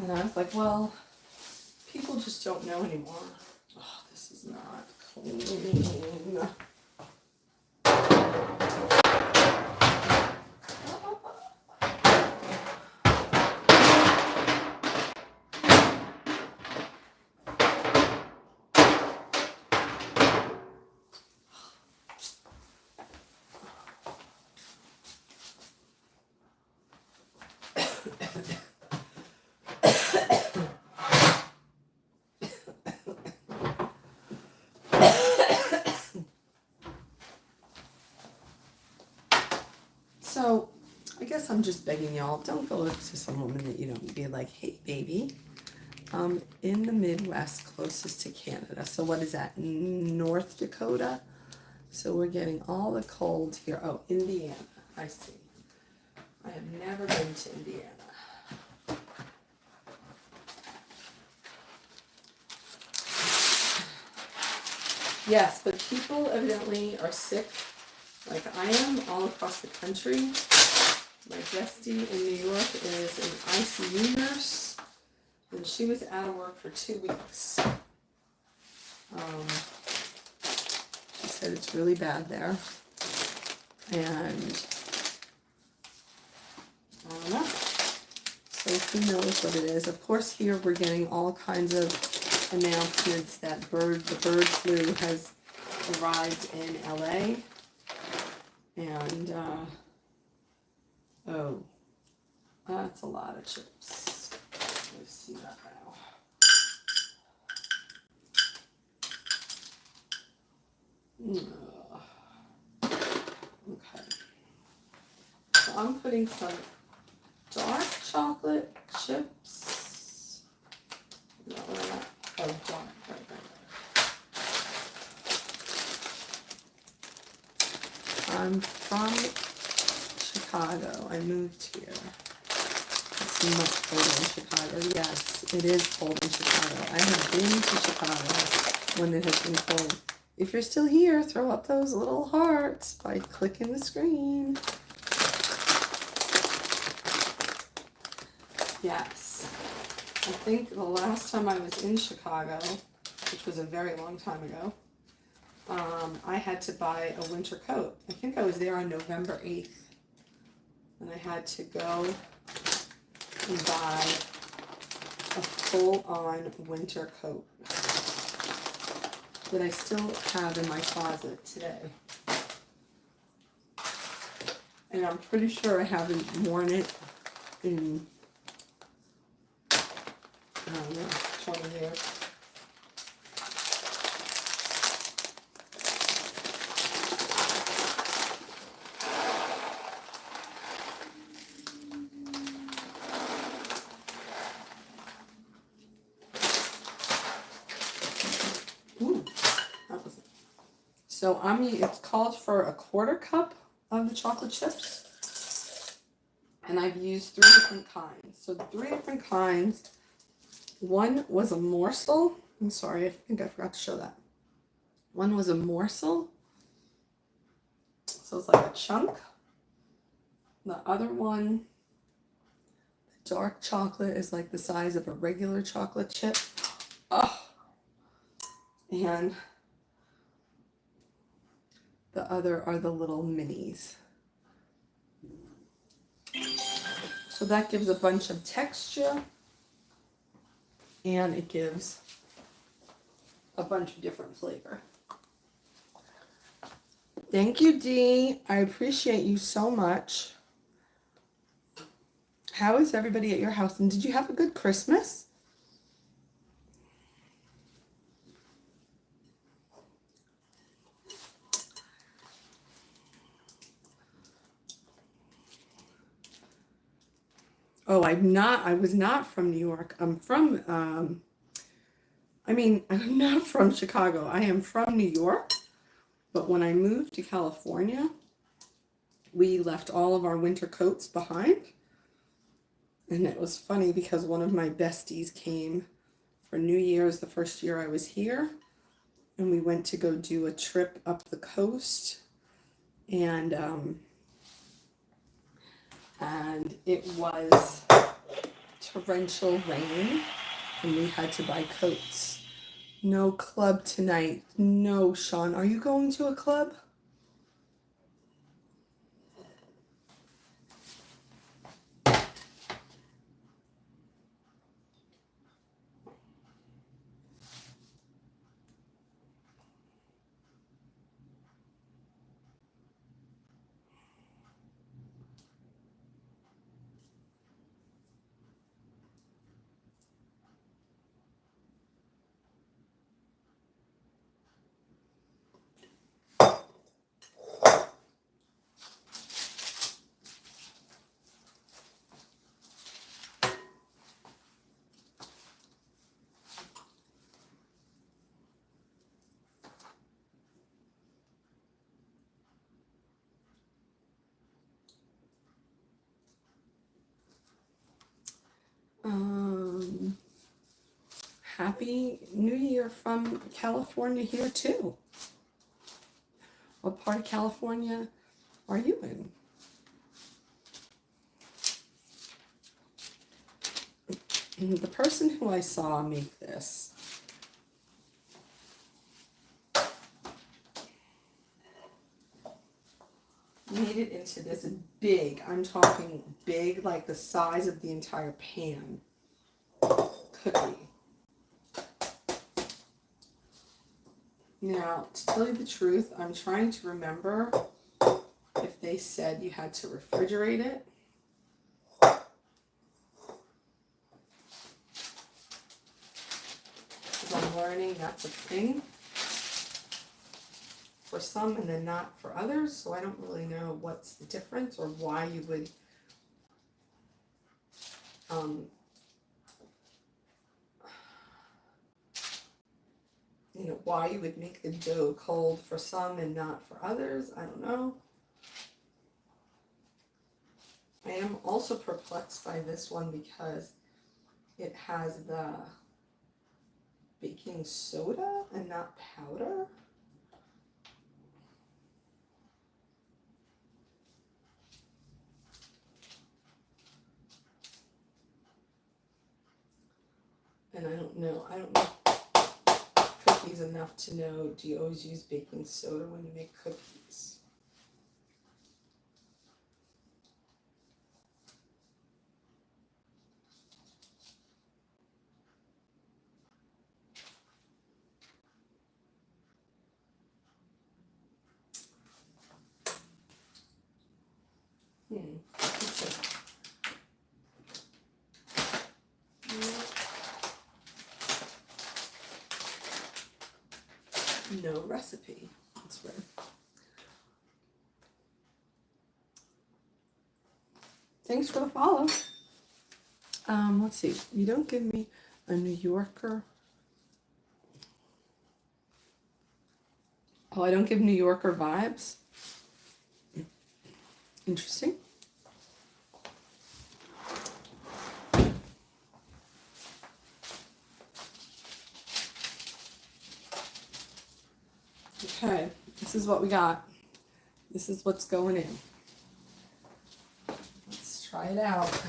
And I was like, well, people just don't know anymore. Oh, this is not clean. So, I guess I'm just begging y'all, don't go up to some woman that you don't be like, hey, baby. In the Midwest, closest to Canada. So what is that? North Dakota? So we're getting all the cold here. Oh, Indiana. I see. I have never been to Indiana. Yes, but people evidently are sick like I am all across the country. My bestie in New York is an ICU nurse, and she was out of work for 2 weeks. She said it's really bad there, and I don't know. So who knows what it is? Of course, here we're getting all kinds of announcements that the bird flu has arrived in LA, and oh, that's a lot of chips. Let's see that now. Okay, so I'm putting some dark chocolate chips. No, not. Oh, dark. Right. I'm from Chicago. I moved here. It's much colder in Chicago. Yes, it is cold in Chicago. I have been to Chicago when it has been cold. If you're still here, throw up those little hearts by clicking the screen. Yes. I think the last time I was in Chicago, which was a very long time ago, I had to buy a winter coat. I think I was there on November 8th. And I had to go and buy a full-on winter coat that I still have in my closet today. And I'm pretty sure I haven't worn it in, I don't know, 20 years. Ooh, that was it. So it's called for a 1/4 cup of the chocolate chips. And I've used 3 different kinds. So 3 different kinds. One was a morsel. I'm sorry, I think I forgot to show that. One was a morsel. So it's like a chunk. The other one, the dark chocolate, is like the size of a regular chocolate chip. Oh. And the other are the little minis. So that gives a bunch of texture, and it gives a bunch of different flavor. Thank you, Dee. I appreciate you so much. How is everybody at your house? And did you have a good Christmas? Oh, I was not from New York. I'm not from Chicago. I am from New York. But when I moved to California, we left all of our winter coats behind. And it was funny because one of my besties came for New Year's the first year I was here. And we went to go do a trip up the coast. And it was torrential rain. And we had to buy coats. No club tonight. No, Sean. Are you going to a club? Happy New Year from California here too. What part of California are you in? The person who I saw make this made it into this big, I'm talking big, like the size of the entire pan cookie. Now, to tell you the truth, I'm trying to remember if they said you had to refrigerate it. Because I'm learning that's a thing for some and then not for others, so I don't really know what's the difference or why you would why you would make the dough cold for some and not for others. I don't know. I am also perplexed by this one because it has the baking soda and not powder. And I don't know cookies enough to know, do you always use baking soda when you make cookies? No recipe. That's weird. Thanks for the follow. Let's see. You don't give me a New Yorker. Oh, I don't give New Yorker vibes. Interesting. Okay, this is what we got. This is what's going in. Let's try it out.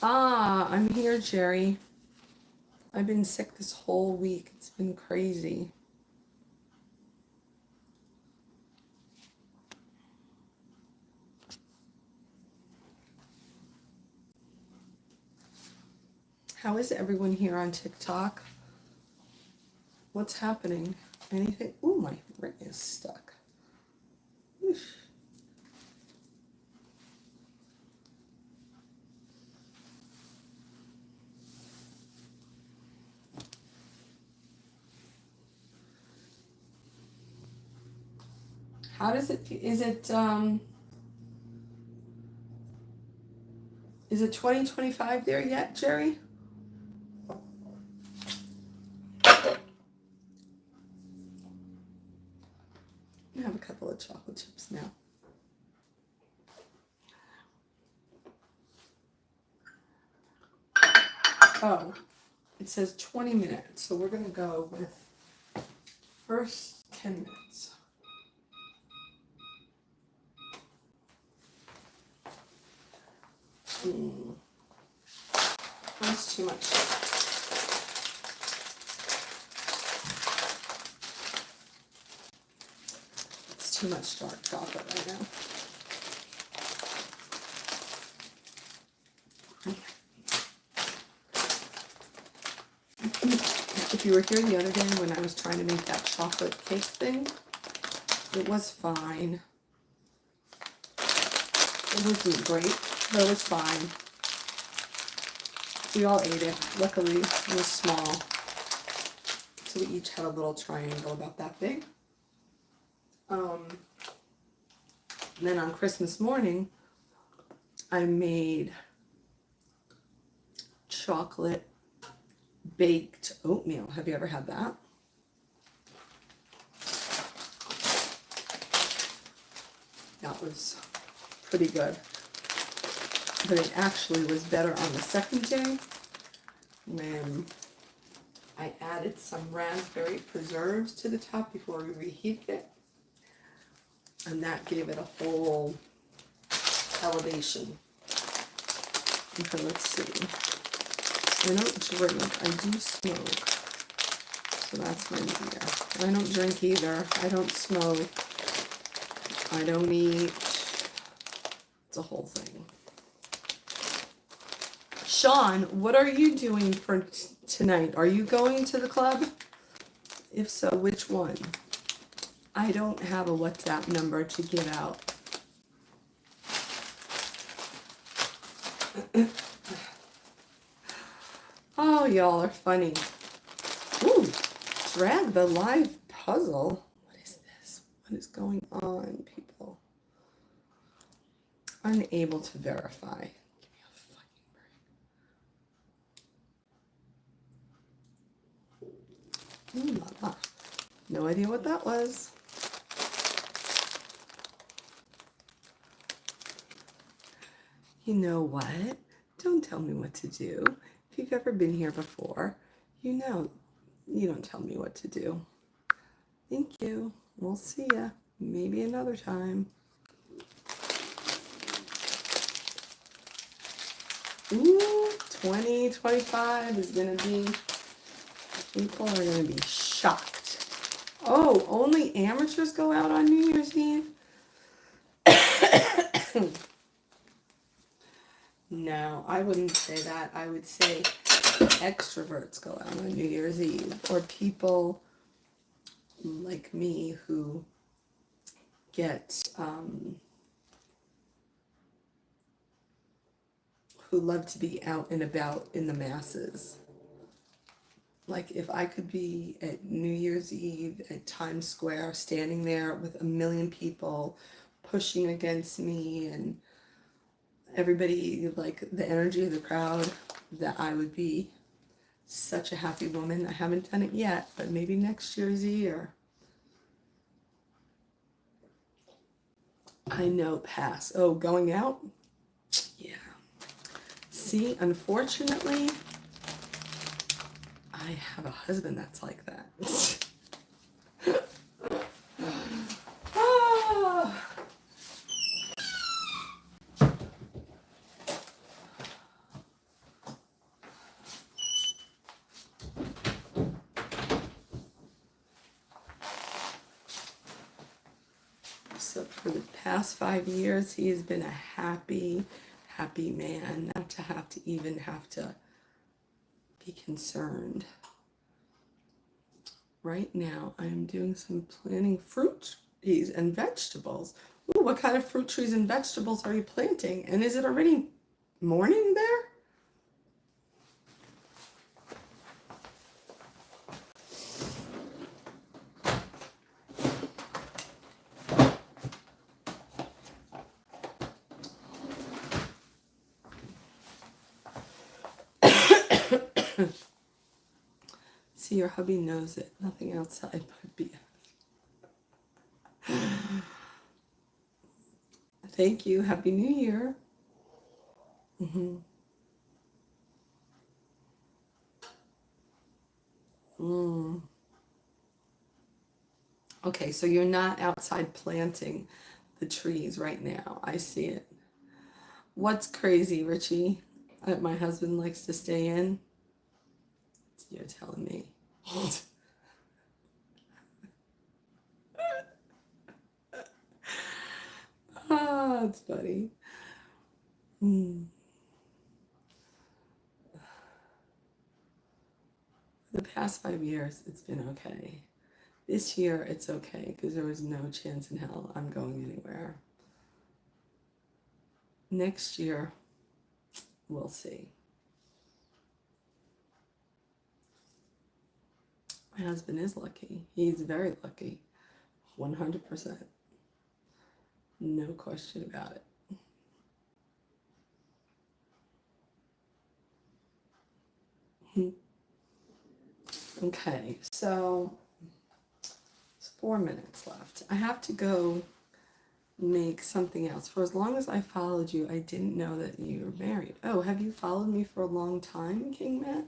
Ah, I'm here, Jerry. I've been sick this whole week. It's been crazy. How is everyone here on TikTok? What's happening? Anything? Ooh, my ring is stuck. Oof. How does it feel? Is it 2025 there yet, Jerry? I have a couple of chocolate chips now. Oh, it says 20 minutes, so we're gonna go with first 10 minutes. That's too much. It's too much dark chocolate right now. If you were here the other day when I was trying to make that chocolate cake thing, it was fine. It wasn't great, but it was fine. We all ate it. Luckily, it was small. So we each had a little triangle about that big. And then on Christmas morning, I made chocolate baked oatmeal. Have you ever had that? That was pretty good. But it actually was better on the second day when I added some raspberry preserves to the top before we reheated it. And that gave it a whole elevation. Okay, let's see. I don't drink, I do smoke. So that's my media. I don't drink either. I don't smoke. I don't eat. It's a whole thing. Sean, what are you doing for tonight? Are you going to the club? If so, which one? I don't have a WhatsApp number to give out. Oh, y'all are funny. Ooh, drag the live puzzle. What is this? What is going on, people? Unable to verify. Give me a fucking break. Ooh la la. No idea what that was. You know what? Don't tell me what to do. If you've ever been here before, you know you don't tell me what to do. Thank you. We'll see ya. Maybe another time. Ooh, 2025 is going to be, people are going to be shocked. Oh, only amateurs go out on New Year's Eve? No, I wouldn't say that. I would say extroverts go out on New Year's Eve, or people like me who get, who love to be out and about in the masses. Like if I could be at New Year's Eve at Times Square, standing there with a million people pushing against me and everybody, like the energy of the crowd, that I would be Such a happy woman. I haven't done it yet, but maybe next year's the year. I know, pass. Oh, going out? Yeah. See, unfortunately, I have a husband that's like that. Ah. So for the past 5 years, he has been a happy, happy man, not to have to even have to be concerned. Right now, I'm doing some planting fruit trees and vegetables. Ooh, what kind of fruit trees and vegetables are you planting? And is it already morning there? See, your hubby knows it. Nothing outside but BS. Thank you. Happy New Year. Mm-hmm. Mm. Okay, so you're not outside planting the trees right now. I see it. What's crazy, Richie? My husband likes to stay in. You're telling me. Ah, it's funny. Mm. The past 5 years, it's been okay. This year, it's okay because there was no chance in hell I'm going anywhere. Next year, we'll see. My husband is lucky. He's very lucky. 100%. No question about it. Okay, so it's 4 minutes left. I have to go make something else. For as long as I followed you, I didn't know that you were married. Oh, have you followed me for a long time, King Matt?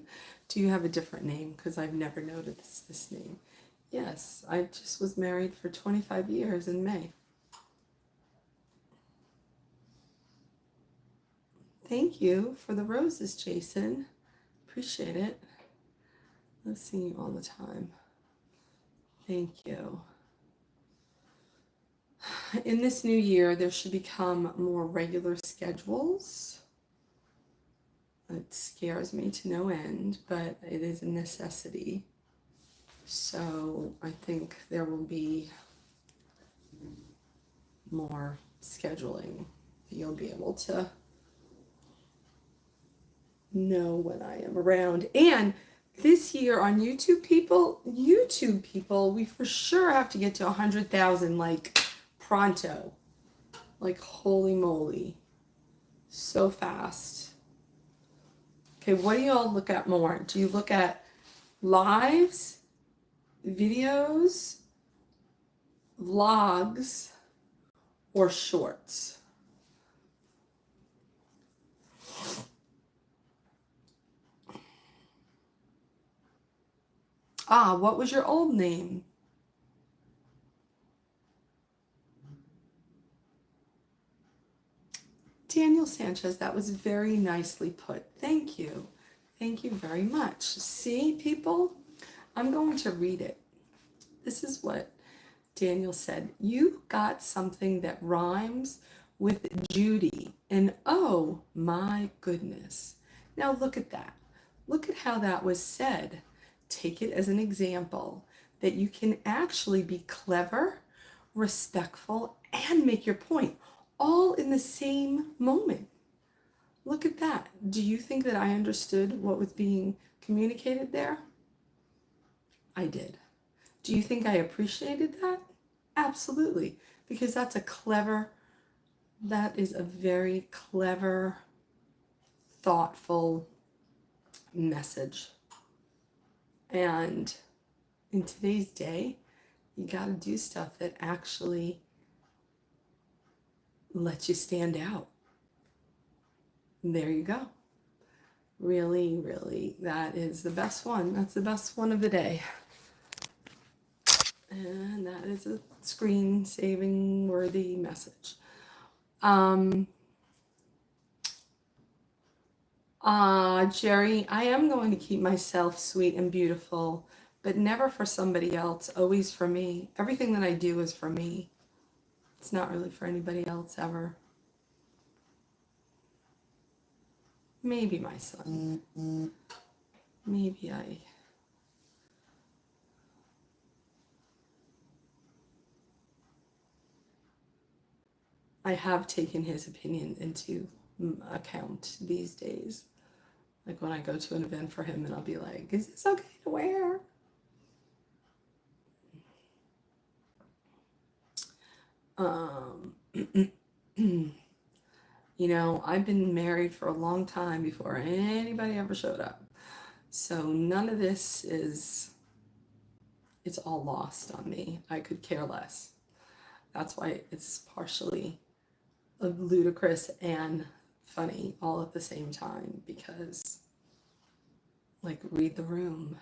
Do you have a different name? Because I've never noticed this name. Yes, I just was married for 25 years in May. Thank you for the roses, Jason. Appreciate it. Love seeing you all the time. Thank you. In this new year, there should become more regular schedules. It scares me to no end, but it is a necessity. So I think there will be more scheduling. You'll be able to know when I am around. And this year on YouTube people, we for sure have to get to 100,000 like pronto. Like holy moly. So fast. Okay, what do y'all look at more? Do you look at lives, videos, vlogs, or shorts? Ah, what was your old name? Daniel Sanchez, that was very nicely put. Thank you. Thank you very much. See, people, I'm going to read it. This is what Daniel said. You got something that rhymes with Judy. And oh my goodness. Now look at that. Look at how that was said. Take it as an example that you can actually be clever, respectful, and make your point all in the same moment. Look at that. Do you think that I understood what was being communicated there? I did. Do you think I appreciated that? Absolutely. Because that is a very clever, thoughtful message. And in today's day, you got to do stuff that actually lets you stand out. And there you go. Really, really, that is the best one. That's the best one of the day. And that is a screen saving worthy message. Jerry, I am going to keep myself sweet and beautiful, but never for somebody else, always for me. Everything that I do is for me. It's not really for anybody else ever. Maybe my son. Maybe I have taken his opinion into account these days. Like when I go to an event for him and I'll be like, is this okay to wear? You know, I've been married for a long time before anybody ever showed up. So none of this is, it's all lost on me. I could care less. That's why it's partially ludicrous and funny all at the same time, because like read the room.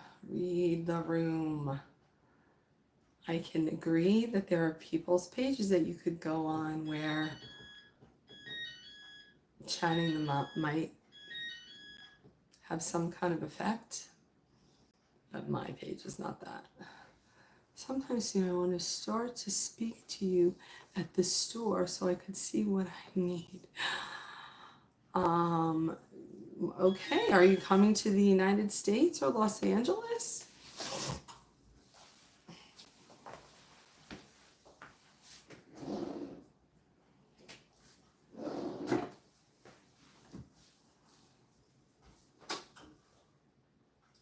I can agree that there are people's pages that you could go on where chatting them up might have some kind of effect, but my page is not that. Sometimes, you know, I want to start to speak to you at the store so I could see what I need. Okay, are you coming to the United States or Los Angeles?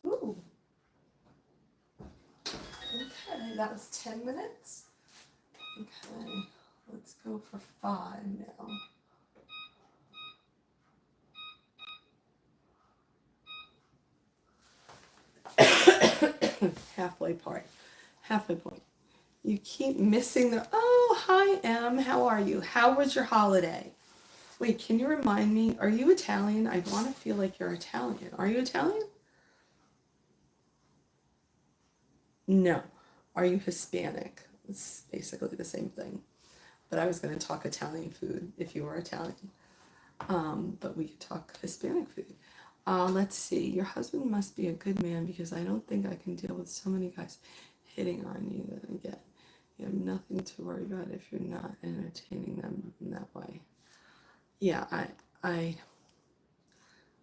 Ooh. Okay, that was 10 minutes. Okay, let's go for 5 now. Halfway point. You keep missing the, oh, hi, Em, how are you? How was your holiday? Wait, can you remind me, are you Italian? I want to feel like you're Italian. Are you Italian? No. Are you Hispanic? It's basically the same thing. But I was going to talk Italian food if you were Italian. But we could talk Hispanic food. Let's see. Your husband must be a good man because I don't think I can deal with so many guys hitting on you that again. You have nothing to worry about if you're not entertaining them in that way. Yeah, I'm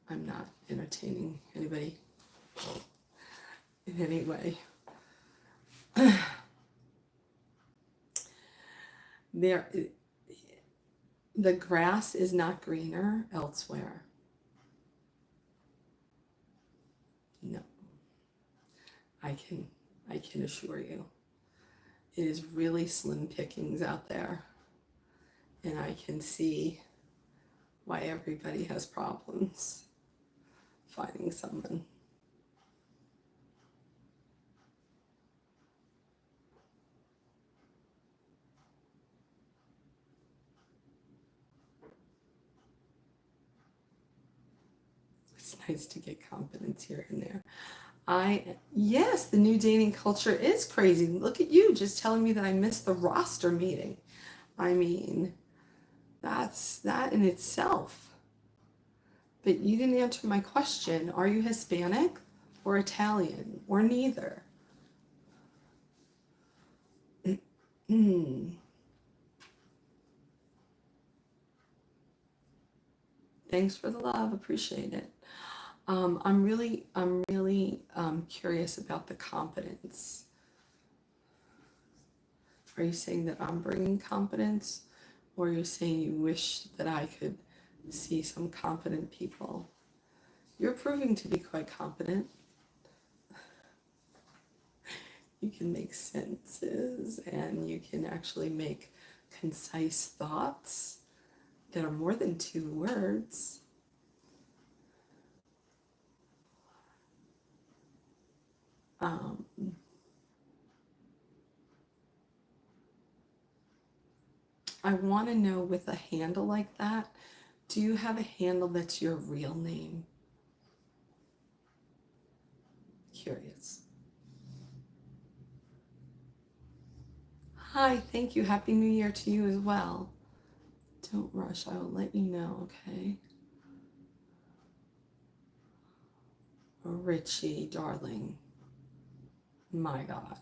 not entertaining anybody in any way. The grass is not greener elsewhere. No, I can assure you, it is really slim pickings out there, and I can see why everybody has problems finding someone. It's nice to get confidence here and there. Yes, the new dating culture is crazy. Look at you just telling me that I missed the roster meeting. I mean, that's that in itself. But you didn't answer my question. Are you Hispanic or Italian or neither? Thanks for the love. Appreciate it. I'm really curious about the confidence. Are you saying that I'm bringing confidence, or are you saying you wish that I could see some confident people? You're proving to be quite confident. You can make sentences and you can actually make concise thoughts that are more than 2 words. Um, I want to know, with a handle like that, do you have a handle that's your real name? Curious. Hi, thank you. Happy New Year to you as well. Don't rush. I will let you know, okay? Richie, darling. My God.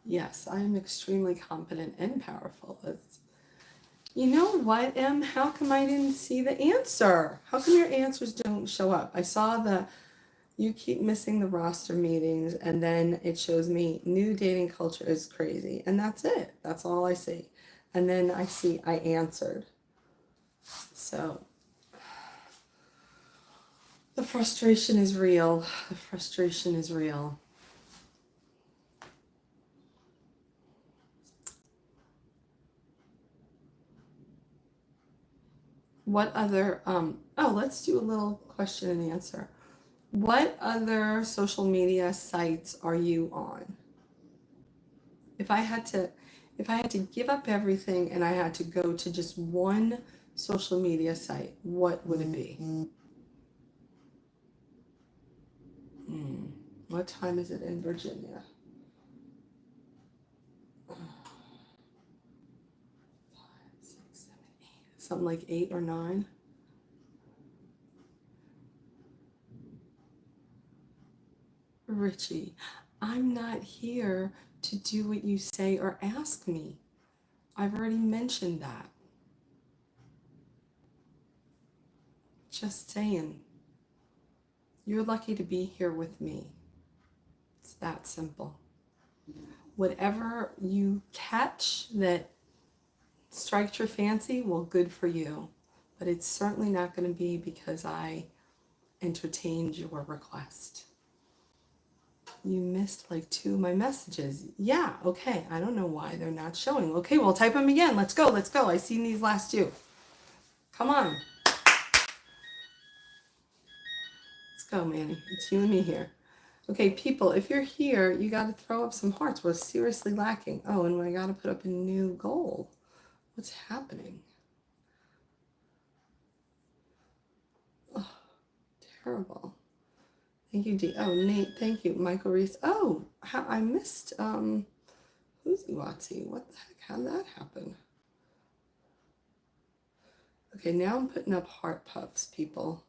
Yes, I am extremely competent and powerful. You know what, Em? How come I didn't see the answer? How come your answers don't show up? I saw you keep missing the roster meetings, and then it shows me new dating culture is crazy. And that's it. That's all I see. And then I see I answered. So the frustration is real. The frustration is real. What other, let's do a little question and answer. What other social media sites are you on? If I had to give up everything and I had to go to just one social media site, what would it be? What time is it in Virginia? 5, 6, 7, 8. Something like 8 or 9. Richie, I'm not here to do what you say or ask me. I've already mentioned that. Just saying. You're lucky to be here with me. It's that simple. Whatever you catch that strikes your fancy, well, good for you. But it's certainly not going to be because I entertained your request. You missed like 2 of my messages. Yeah, okay. I don't know why they're not showing. Okay, well, type them again. Let's go. I seen these last 2. Come on. Let's go, Manny. It's you and me here. Okay, people, if you're here, you got to throw up some hearts. We're seriously lacking. Oh, and I got to put up a new goal. What's happening? Oh, terrible. Thank you, D. Oh, Nate, thank you. Michael Reese. Oh, I missed, who's Iwatsi? What the heck? How'd that happen? Okay, now I'm putting up heart puffs, people.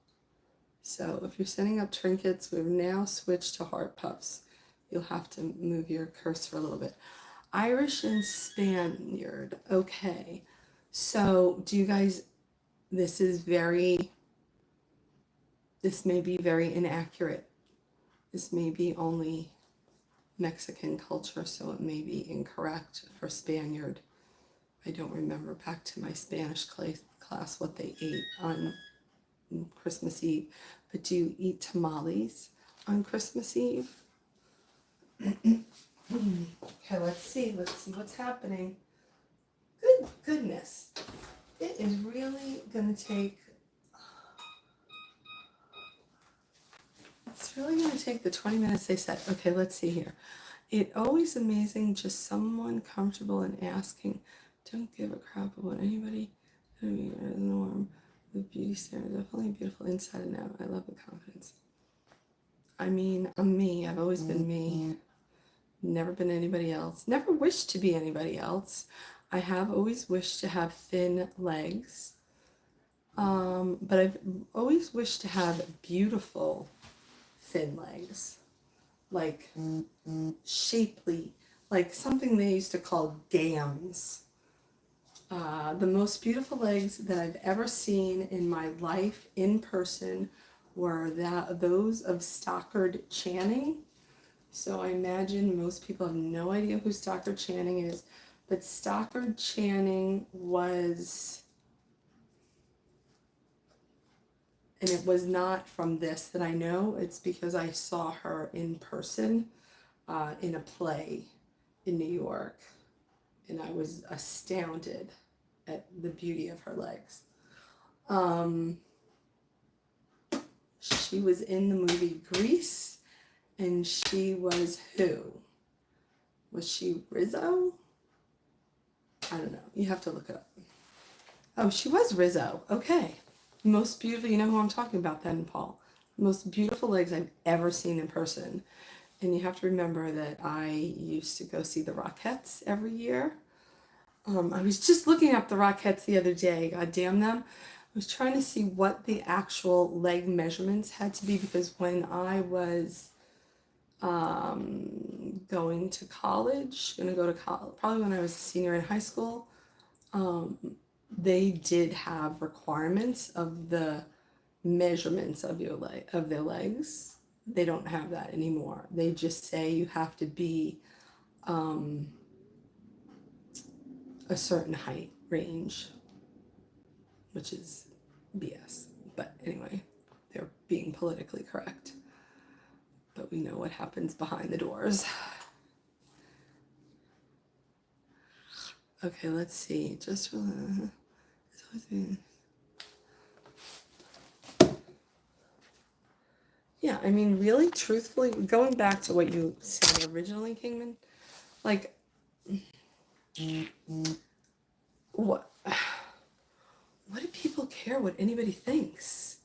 So if you're setting up trinkets, we've now switched to heart puffs. You'll have to move your cursor a little bit. Irish and Spaniard. Okay. So do you guys, this may be very inaccurate. This may be only Mexican culture, so it may be incorrect for Spaniard. I don't remember back to my Spanish class what they ate on Christmas Eve. But do you eat tamales on Christmas Eve? Okay, let's see what's happening. Good goodness. It is really going to take, it's really going to take the 20 minutes they said. Okay, let's see here. It always amazing, just someone comfortable in asking. Don't give a crap about anybody. The norm. The beauty standard, definitely beautiful inside and out. I love the confidence. I mean, I'm me. I've always been me. Never been anybody else. Never wished to be anybody else. I have always wished to have thin legs. But I've always wished to have beautiful thin legs. Like shapely, like something they used to call dams. The most beautiful legs that I've ever seen in my life in person were those of Stockard Channing. So I imagine most people have no idea who Stockard Channing is, but Stockard Channing was, and it was not from this that I know, it's because I saw her in person in a play in New York, and I was astounded at the beauty of her legs. She was in the movie Grease, and she was who? Was she Rizzo? I don't know. You have to look it up. Oh, she was Rizzo. Okay. Most beautiful. You know who I'm talking about then, Paul. Most beautiful legs I've ever seen in person. And you have to remember that I used to go see the Rockettes every year. I was just looking up the Rockettes the other day. God damn them. I was trying to see what the actual leg measurements had to be, because when I was going to college, probably when I was a senior in high school, they did have requirements of the measurements of their legs. They don't have that anymore. They just say you have to be a certain height range, which is BS. But anyway, they're being politically correct. But we know what happens behind the doors. Okay, let's see. Yeah, I mean, really, truthfully, going back to what you said originally, Kingman, like, what do people care what anybody thinks?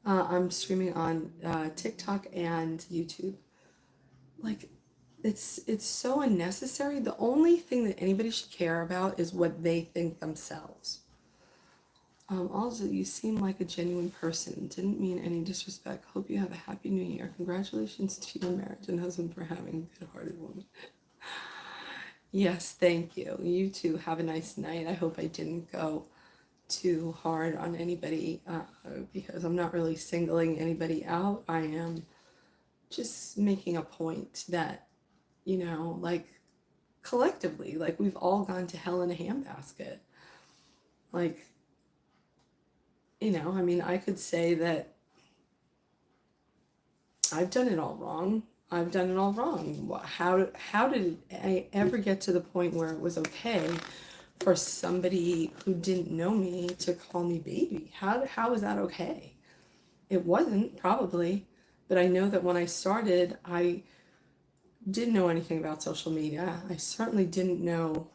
I'm streaming on TikTok and YouTube. Like, it's so unnecessary. The only thing that anybody should care about is what they think themselves. Also, you seem like a genuine person. Didn't mean any disrespect. Hope you have a happy new year. Congratulations to your marriage and husband for having a good-hearted woman. Yes, thank you. You too. Have a nice night. I hope I didn't go too hard on anybody because I'm not really singling anybody out. I am just making a point that, you know, like, collectively, like, we've all gone to hell in a handbasket. Like, you know, I mean, I could say that I've done it all wrong. I've done it all wrong. How did I ever get to the point where it was okay for somebody who didn't know me to call me baby? How is that okay? It wasn't, probably, but I know that when I started, I didn't know anything about social media. I certainly didn't know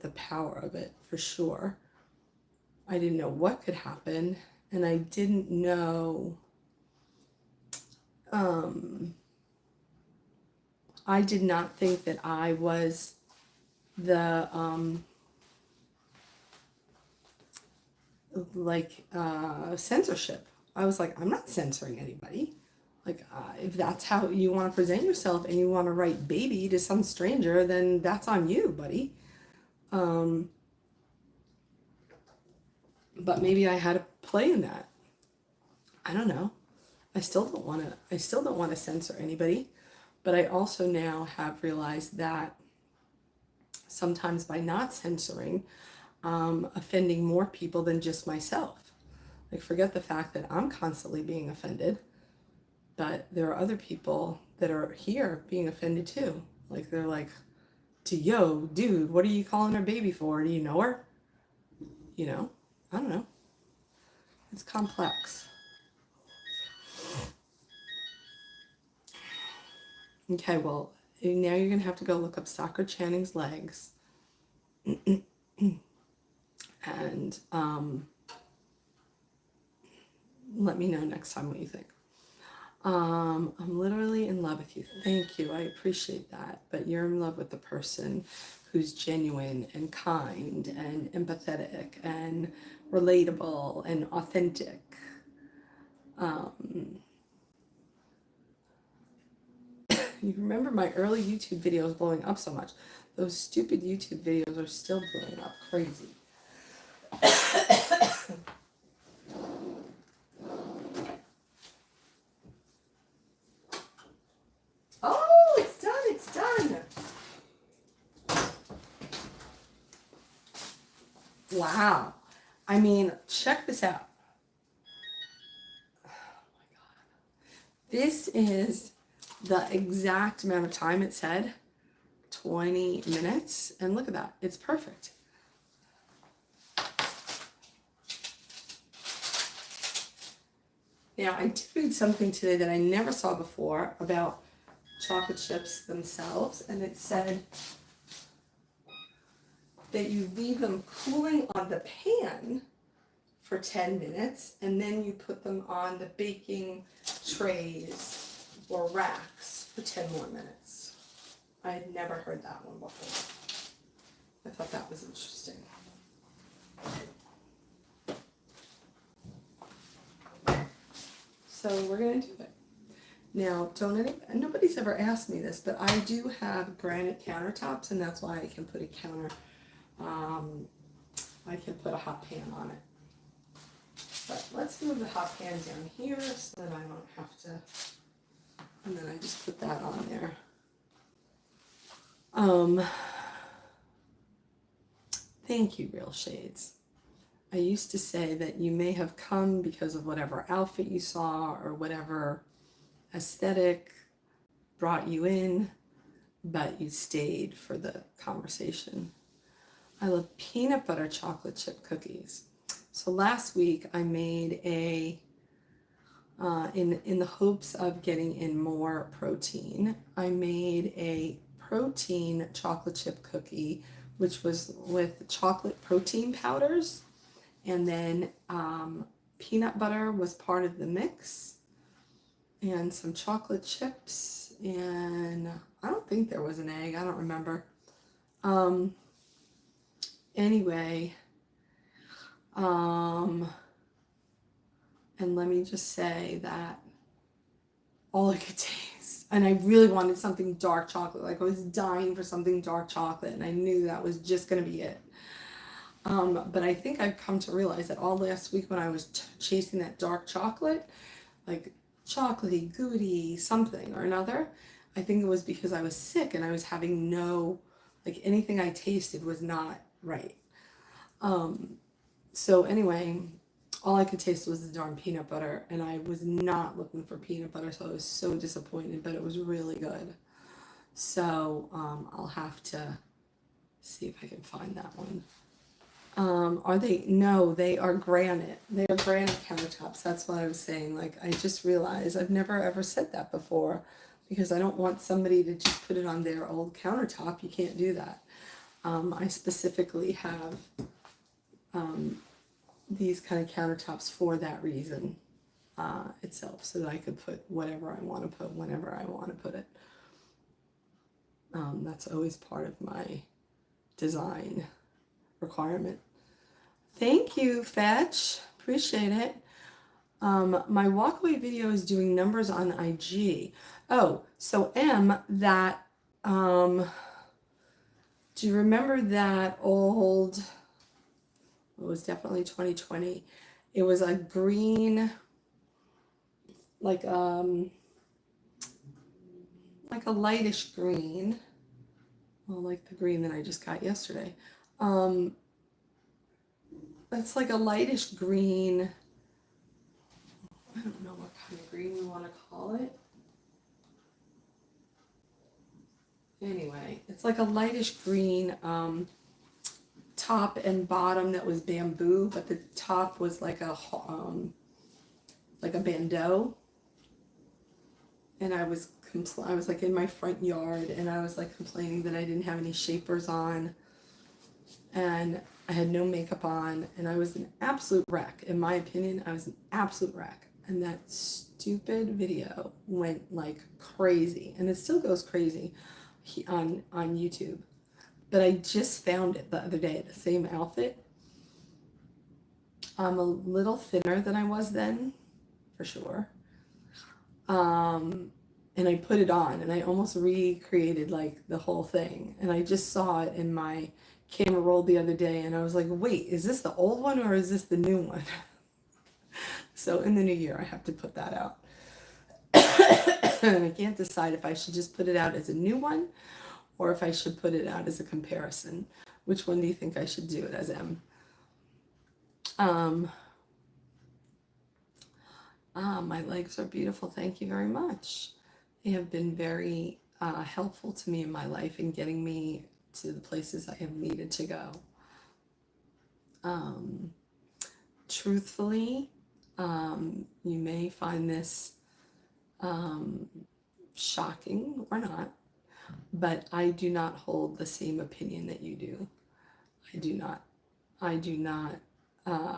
the power of it, for sure. I didn't know what could happen, and I didn't know, I did not think that I was the, censorship. I was like, I'm not censoring anybody. Like, if that's how you want to present yourself and you want to write baby to some stranger, then that's on you, buddy. But maybe I had a play in that. I don't know. I still don't want to censor anybody, but I also now have realized that sometimes by not censoring, offending more people than just myself. Like, forget the fact that I'm constantly being offended, but there are other people that are here being offended too. Like, they're like, yo, dude, what are you calling her baby for? Do you know her? You know? I don't know. It's complex. Okay, well, now you're going to have to go look up Soccer Channing's legs. And let me know next time what you think. I'm literally in love with you. Thank you. I appreciate that. But you're in love with the person who's genuine and kind and empathetic and relatable and authentic. You remember my early YouTube videos blowing up so much. Those stupid YouTube videos are still blowing up crazy. Oh, it's done, it's done. Wow. I mean, check this out. Oh my God. This is the exact amount of time it said, 20 minutes. And look at that, it's perfect. Now, I did read something today that I never saw before about chocolate chips themselves, and it said that you leave them cooling on the pan for 10 minutes, and then you put them on the baking trays or racks for 10 more minutes. I had never heard that one before. I thought that was interesting. So we're going to do it. Now, nobody's ever asked me this, but I do have granite countertops, and that's why I can put I can put a hot pan on it. But let's move the hot pan down here so that I don't have to, and then I just put that on there. Thank you, Real Shades. I used to say that you may have come because of whatever outfit you saw or whatever aesthetic brought you in, but you stayed for the conversation. I love peanut butter chocolate chip cookies. So last week I made in the hopes of getting in more protein, I made a protein chocolate chip cookie, which was with chocolate protein powders, and then peanut butter was part of the mix, and some chocolate chips, and I don't think there was an egg, I don't remember. Anyway, and let me just say that all I could taste, and I really wanted something dark chocolate, like I was dying for something dark chocolate, and I knew that was just going to be it. But I think I've come to realize that all last week when I was chasing that dark chocolate, like chocolatey, goody, something or another, I think it was because I was sick and I was having like anything I tasted was not right. So anyway, all I could taste was the darn peanut butter, and I was not looking for peanut butter, so I was so disappointed, but it was really good. So I'll have to see if I can find that one. Are they? No, they are granite. They are granite countertops. That's what I was saying. Like, I just realized I've never ever said that before, because I don't want somebody to just put it on their old countertop. You can't do that. I specifically have these kind of countertops for that reason itself, so that I could put whatever I want to put whenever I want to put it. That's always part of my design requirement. Thank you, Fetch. Appreciate it. My walkaway video is doing numbers on IG. Oh, so that do you remember that old, it was definitely 2020. It was a green, like a lightish green. Well, like the green that I just got yesterday. It's like a lightish green. I don't know what kind of green we want to call it. Anyway, it's like a lightish green top and bottom that was bamboo, but the top was like a bandeau. And I was like in my front yard, and I was like complaining that I didn't have any shapers on, and I had no makeup on, and I was an absolute wreck. In my opinion, I was an absolute wreck. And that stupid video went like crazy, and it still goes crazy on YouTube. But I just found it the other day, the same outfit. I'm a little thinner than I was then, for sure. And I put it on, and I almost recreated like the whole thing. And I just saw it in my camera roll the other day, and I was like, wait, is this the old one or is this the new one? So in the new year, I have to put that out. And I can't decide if I should just put it out as a new one or if I should put it out as a comparison. Which one do you think I should do it as, M? My legs are beautiful. Thank you very much. They have been very helpful to me in my life in getting me to the places I have needed to go. Truthfully, You may find this shocking or not, but I do not hold the same opinion that you do. I do not. I do not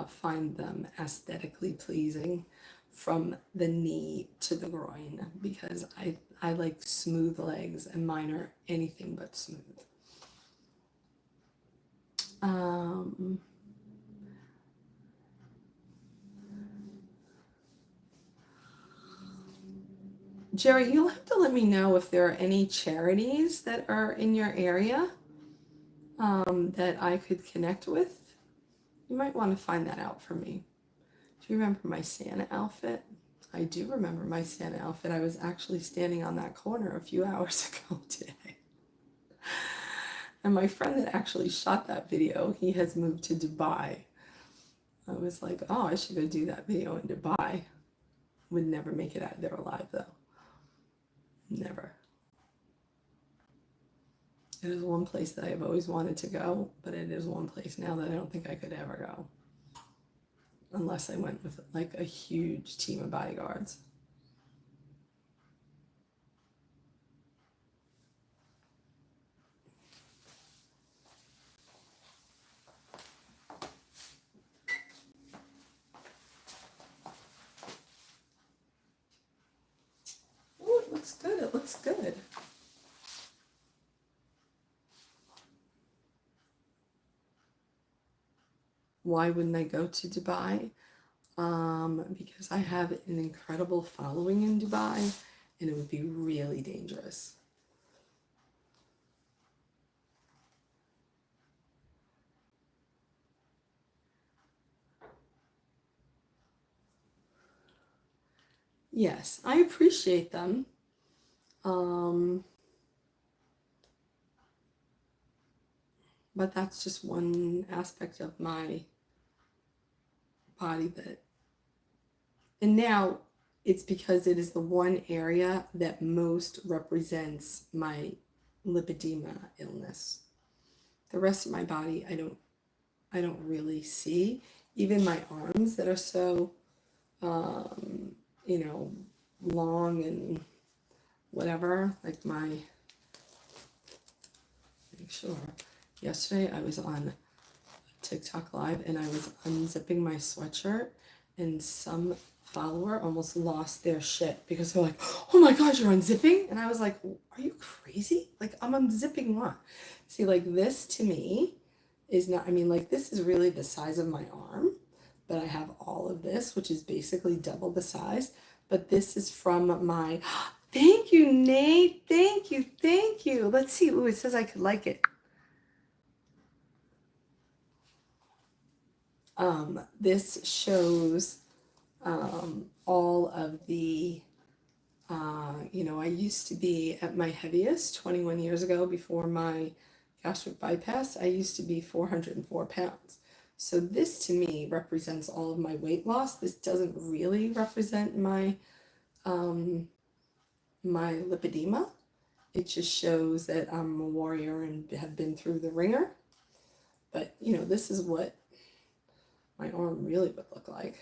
find them aesthetically pleasing from the knee to the groin, because I like smooth legs, and mine are anything but smooth. Jerry, you'll have to let me know if there are any charities that are in your area that I could connect with. You might want to find that out for me. Do you remember my Santa outfit? I do remember my Santa outfit. I was actually standing on that corner a few hours ago today. And my friend that actually shot that video, he has moved to Dubai. I was like, oh, I should go do that video in Dubai. Would never make it out of there alive, though. Never. It is one place that I've always wanted to go, but it is one place now that I don't think I could ever go. Unless I went with like a huge team of bodyguards. Oh, it looks good. It looks good. Why wouldn't I go to Dubai? Because I have an incredible following in Dubai, and it would be really dangerous. Yes, I appreciate them. But that's just one aspect of my body that, and now it's because it is the one area that most represents my lipedema illness. The rest of my body, I don't really see. Even my arms that are so, long and whatever, like make sure. Yesterday I was on TikTok live and I was unzipping my sweatshirt, and some follower almost lost their shit because they're like, oh my god, you're unzipping? And I was like, are you crazy? Like, I'm unzipping what? See, like, this to me is not, like, this is really the size of my arm, but I have all of this, which is basically double the size. But this is from my, thank you, Nate. Thank you. Let's see. Ooh, it says I could like it. This shows all of the, I used to be at my heaviest 21 years ago before my gastric bypass. I used to be 404 pounds. So this to me represents all of my weight loss. This doesn't really represent my my lipedema. It just shows that I'm a warrior and have been through the ringer. But this is what my arm really would look like.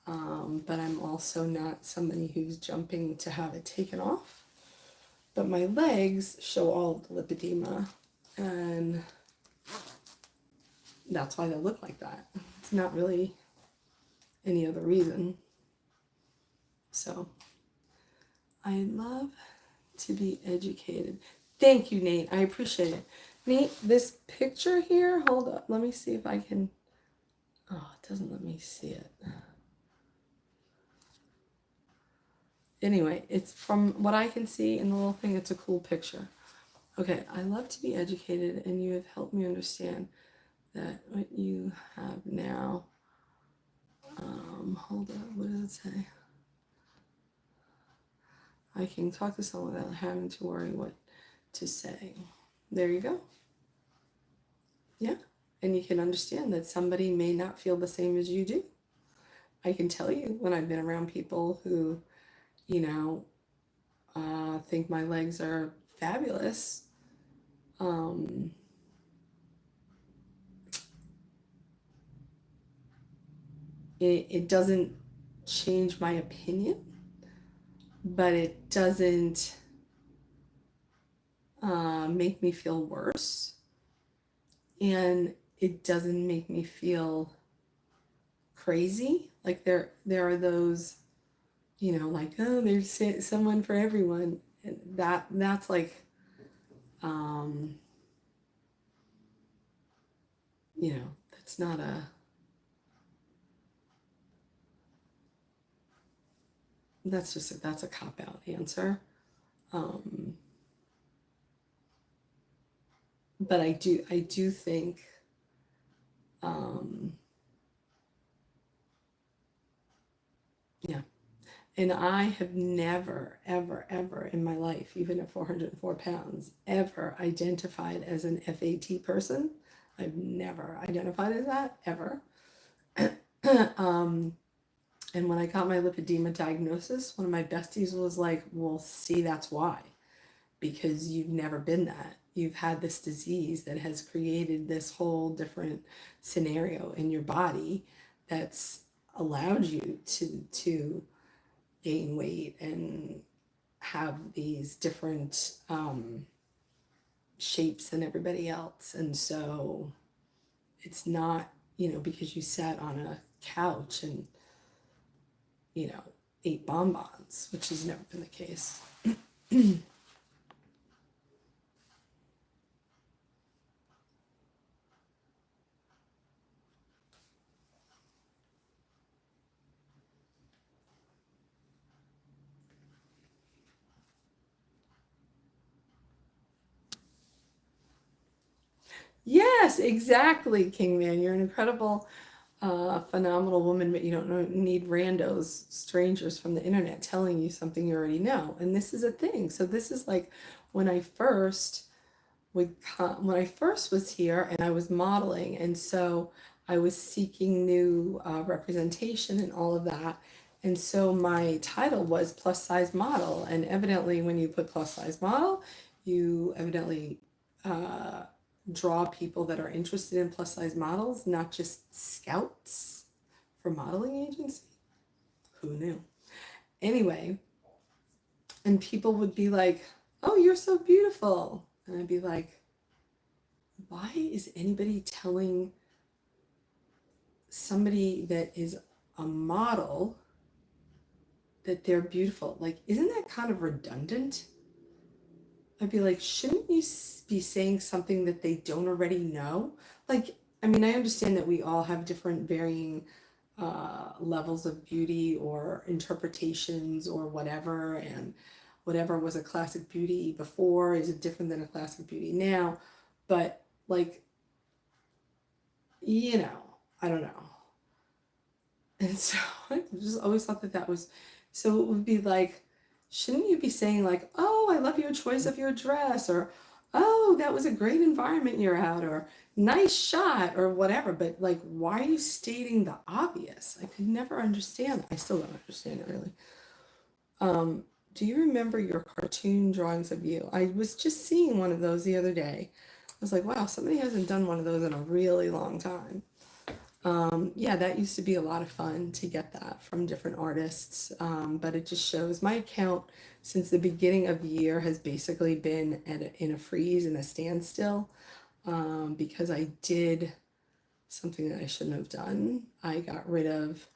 But I'm also not somebody who's jumping to have it taken off. But my legs show all of the lipedema, and that's why they look like that. It's not really any other reason. So I love to be educated. Thank you, Nate. I appreciate it. Nate, this picture here, hold up. Let me see if I can. Oh, it doesn't let me see it. Anyway, it's from what I can see in the little thing, it's a cool picture. Okay, I love to be educated, and you have helped me understand that what you have now. Hold up, what does it say? I can talk to someone without having to worry what to say. There you go. Yeah, and you can understand that somebody may not feel the same as you do. I can tell you when I've been around people who, think my legs are fabulous. it doesn't change my opinion, but it doesn't make me feel worse, and it doesn't make me feel crazy. Like there are those, like, oh, there's someone for everyone. And that's like, that's not that's a cop out answer. But I do think, yeah. And I have never, ever, ever in my life, even at 404 pounds, ever identified as an FAT person. I've never identified as that, ever. And when I got my lipedema diagnosis, one of my besties was like, well, see, that's why. Because you've never been that. You've had this disease that has created this whole different scenario in your body that's allowed you to gain weight and have these different shapes than everybody else. And so it's not, because you sat on a couch and, ate bonbons, which has never been the case. Yes, exactly, Kingman. You're an incredible, phenomenal woman, but you don't need randos, strangers from the internet telling you something you already know. And this is a thing. So this is like when I first when I first was here and I was modeling, and so I was seeking new representation and all of that. And so my title was plus size model. And evidently, when you put plus size model, you evidently draw people that are interested in plus size models, not just scouts for modeling agency. Who knew? Anyway, and people would be like, oh, you're so beautiful. And I'd be like, why is anybody telling somebody that is a model that they're beautiful? Like, isn't that kind of redundant? I'd be like, shouldn't you be saying something that they don't already know? Like, I mean, I understand that we all have different varying levels of beauty or interpretations or whatever, and whatever was a classic beauty before is different than a classic beauty now. But like, I don't know. And so I just always thought that was, so it would be like, shouldn't you be saying like, oh, I love your choice of your dress, or, oh, that was a great environment you're at, or nice shot, or whatever. But like, why are you stating the obvious? I could never understand. I still don't understand it really. Do you remember your cartoon drawings of you? I was just seeing one of those the other day. I was like, wow, somebody hasn't done one of those in a really long time. Yeah, that used to be a lot of fun to get that from different artists. But it just shows my account since the beginning of the year has basically been in a freeze and a standstill, because I did something that I shouldn't have done. I got rid of,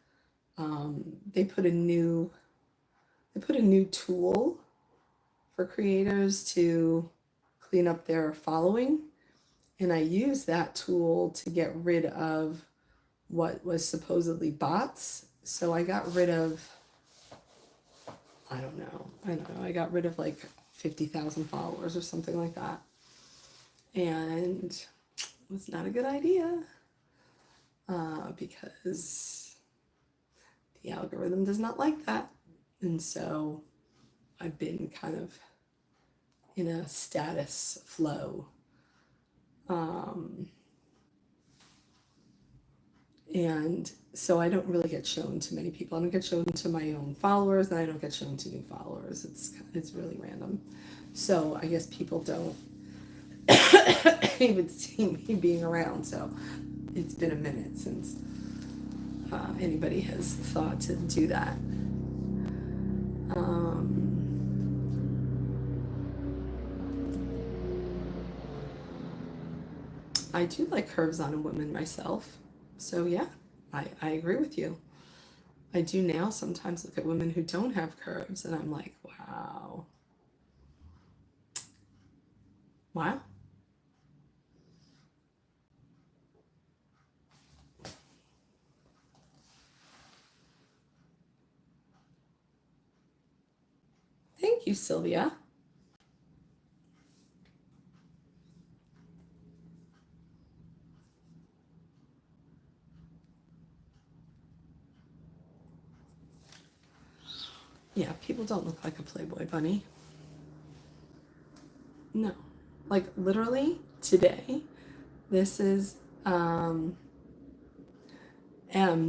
they put a new tool for creators to clean up their following. And I used that tool to get rid of what was supposedly bots. So I got rid of, I don't know, I got rid of like 50,000 followers or something like that. And it was not a good idea, because the algorithm does not like that. And so I've been kind of in a status flow. And so I don't really get shown to many people. I don't get shown to my own followers, and I don't get shown to new followers. It's really random. So I guess people don't even see me being around. So it's been a minute since anybody has thought to do that. I do like curves on a woman myself. So yeah, I agree with you. I do now sometimes look at women who don't have curves and I'm like, wow. Wow. Thank you, Sylvia. Yeah, people don't look like a Playboy bunny. No. Like literally today, this is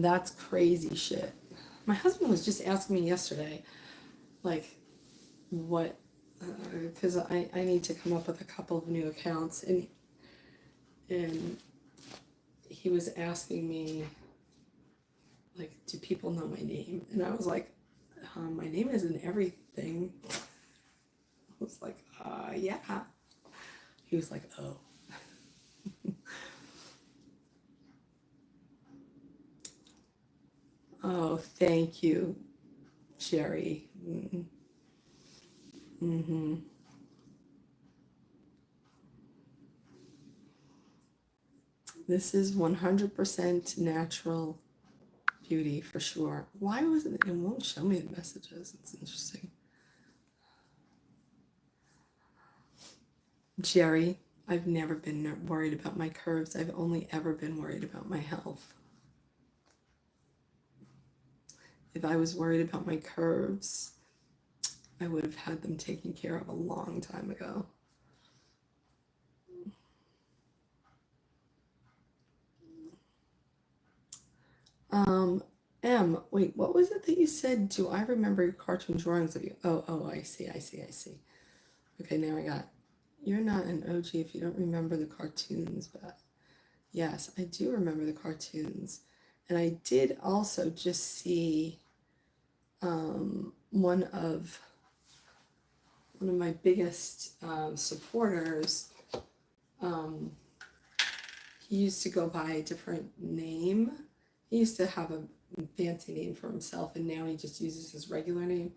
that's crazy shit. My husband was just asking me yesterday, like, what, because I need to come up with a couple of new accounts, and he was asking me, like, do people know my name? And I was like, my name isn't everything. I was like, yeah. He was like, oh. Oh, thank you, Sherry. Mm-hmm. This is 100% natural beauty for sure. Why wasn't it? It won't show me the messages. It's interesting. Jerry, I've never been worried about my curves. I've only ever been worried about my health. If I was worried about my curves, I would have had them taken care of a long time ago. Wait, what was it that you said? Do I remember your cartoon drawings of you? Oh, I see. Okay, now I got. You're not an OG if you don't remember the cartoons, but yes, I do remember the cartoons. And I did also just see one of my biggest supporters. He used to go by a different name. He used to have a fancy name for himself, and now he just uses his regular name.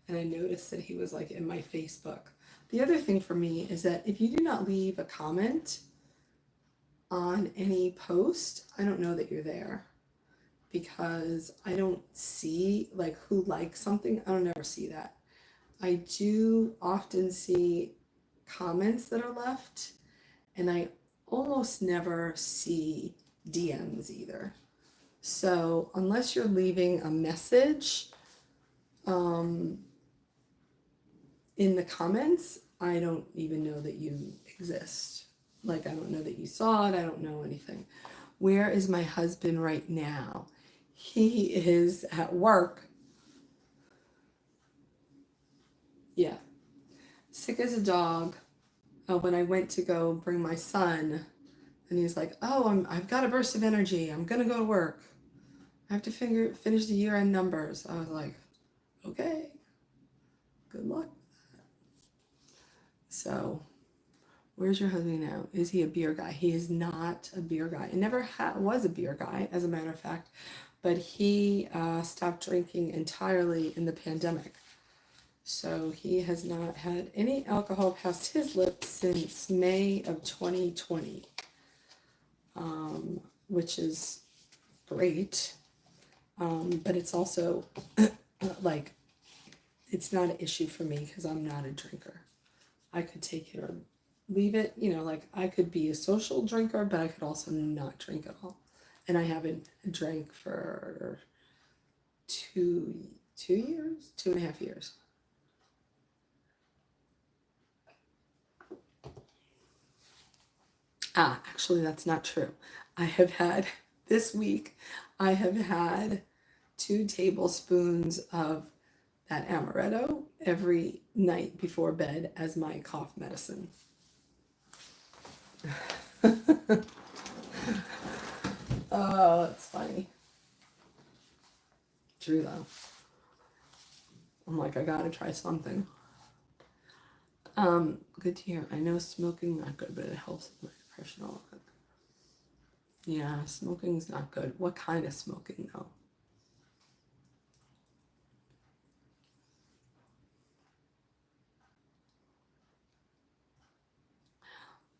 And I noticed that he was like in my Facebook. The other thing for me is that if you do not leave a comment on any post, I don't know that you're there, because I don't see like who likes something. I don't ever see that. I do often see comments that are left, and I almost never see DMs either. So unless you're leaving a message in the comments, I don't even know that you exist. Like, I don't know that you saw it. I don't know anything. Where is my husband right now? He is at work. Yeah. Sick as a dog. When I went to go bring my son, and he's like, oh, I've got a burst of energy. I'm going to go to work. I have to finish the year-end numbers. I was like, okay, good luck. So, where's your husband now? Is he a beer guy? He is not a beer guy. He never was a beer guy, as a matter of fact, but he stopped drinking entirely in the pandemic. So he has not had any alcohol past his lips since May of 2020, which is great. But it's also like, it's not an issue for me because I'm not a drinker. I could take it or leave it, like I could be a social drinker, but I could also not drink at all. And I haven't drank for 2 years, 2.5 years. Actually, that's not true. This week, I have had 2 tablespoons of that amaretto every night before bed as my cough medicine. Oh, that's funny. true though. I'm like, I gotta try something. Good to hear. I know smoking not good, but it helps with my depression a lot. Yeah, smoking's not good. What kind of smoking though?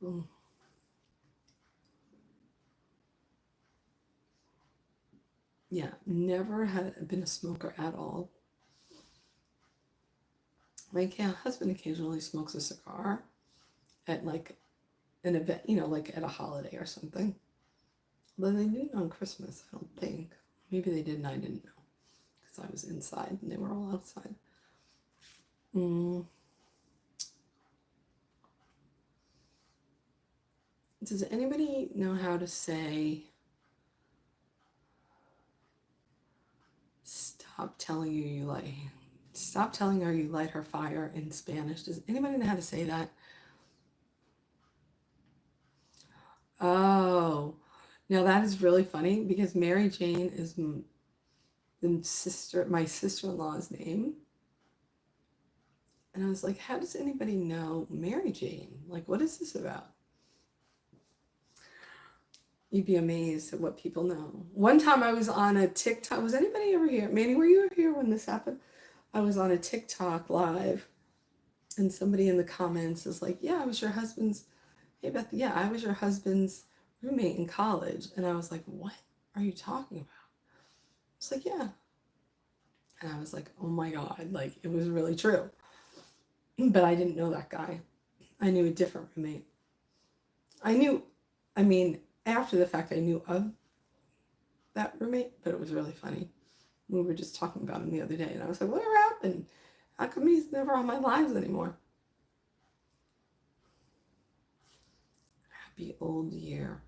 Mm. Yeah, never had been a smoker at all. My husband occasionally smokes a cigar at like an event, like at a holiday or something. Although they didn't on Christmas, I don't think. Maybe they did and I didn't know because I was inside and they were all outside. Does anybody know how to say stop telling her you light her fire in Spanish? Does anybody know how to say that? Oh, now that is really funny because Mary Jane is my sister-in-law's name. And I was like, how does anybody know Mary Jane? Like, what is this about? You'd be amazed at what people know. One time I was on a TikTok. Was anybody ever here? Manny, were you ever here when this happened? I was on a TikTok live and somebody in the comments is like, yeah, I was your husband's, hey Beth, yeah, I was your husband's roommate in college. And I was like, what are you talking about? It's like, yeah. And I was like, oh my God, like it was really true. But I didn't know that guy. I knew a different roommate. After the fact I knew of that roommate, but it was really funny. We were just talking about him the other day and I was like, whatever happened? How come he's never on my lives anymore? Happy old year.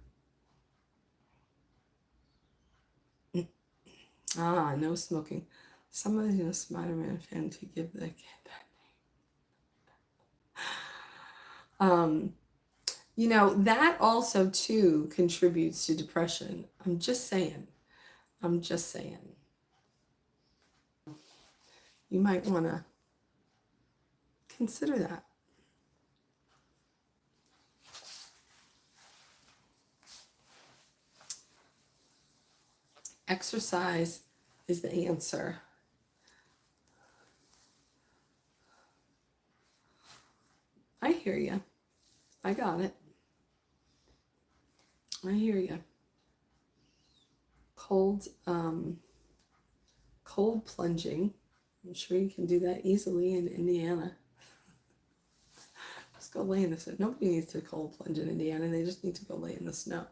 No smoking. Somebody's a Spider-Man fan to give the kid that name. That also too contributes to depression. I'm just saying. You might want to consider that. Exercise is the answer. I hear you. I got it. I hear you. Cold plunging. I'm sure you can do that easily in Indiana. Just go lay in the snow. Nobody needs to cold plunge in Indiana. They just need to go lay in the snow.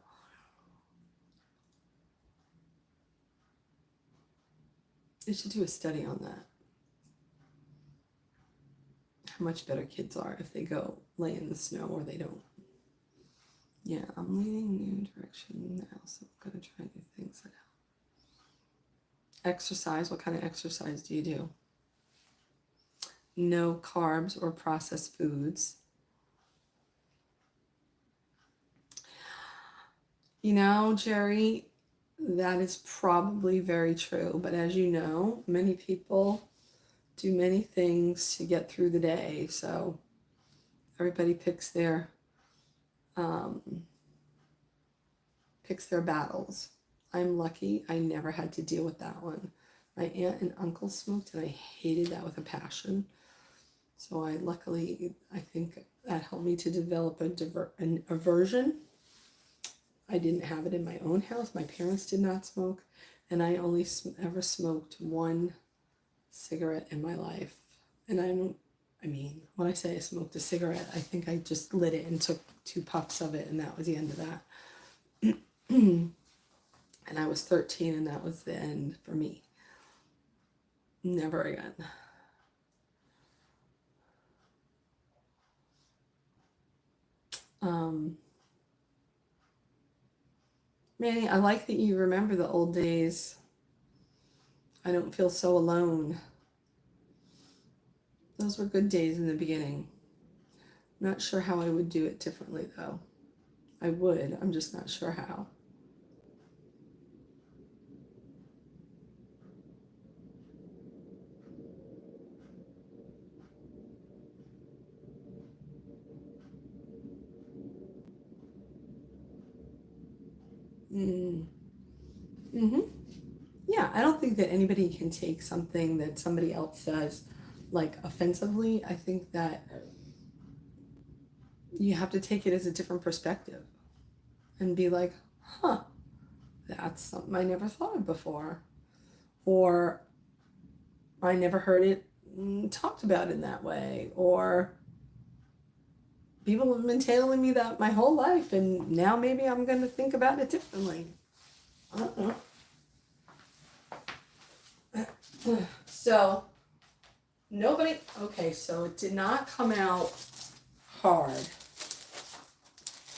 They should do a study on that. How much better kids are if they go lay in the snow or they don't. Yeah, I'm leaning new direction now, so I'm going to try new things that help. Exercise. What kind of exercise do you do? No carbs or processed foods. Jerry, that is probably very true. But as you know, many people do many things to get through the day. So everybody picks their battles. I'm lucky I never had to deal with that one. My aunt and uncle smoked and I hated that with a passion. So I think that helped me to develop an aversion. I didn't have it in my own house. My parents did not smoke. And I only ever smoked one cigarette in my life. And when I say I smoked a cigarette, I think I just lit it and took 2 puffs of it and that was the end of that. And I was 13 and that was the end for me. Never again. Manny, I like that you remember the old days. I don't feel so alone. Those were good days in the beginning. Not sure how I would do it differently though. I would, I'm just not sure how. Mm. Mm-hmm. Yeah, I don't think that anybody can take something that somebody else says like offensively. I think that you have to take it as a different perspective and be like, huh, that's something I never thought of before. Or I never heard it talked about in that way. Or people have been telling me that my whole life, and now maybe I'm going to think about it differently. I don't know. So, nobody, okay, so it did not come out hard.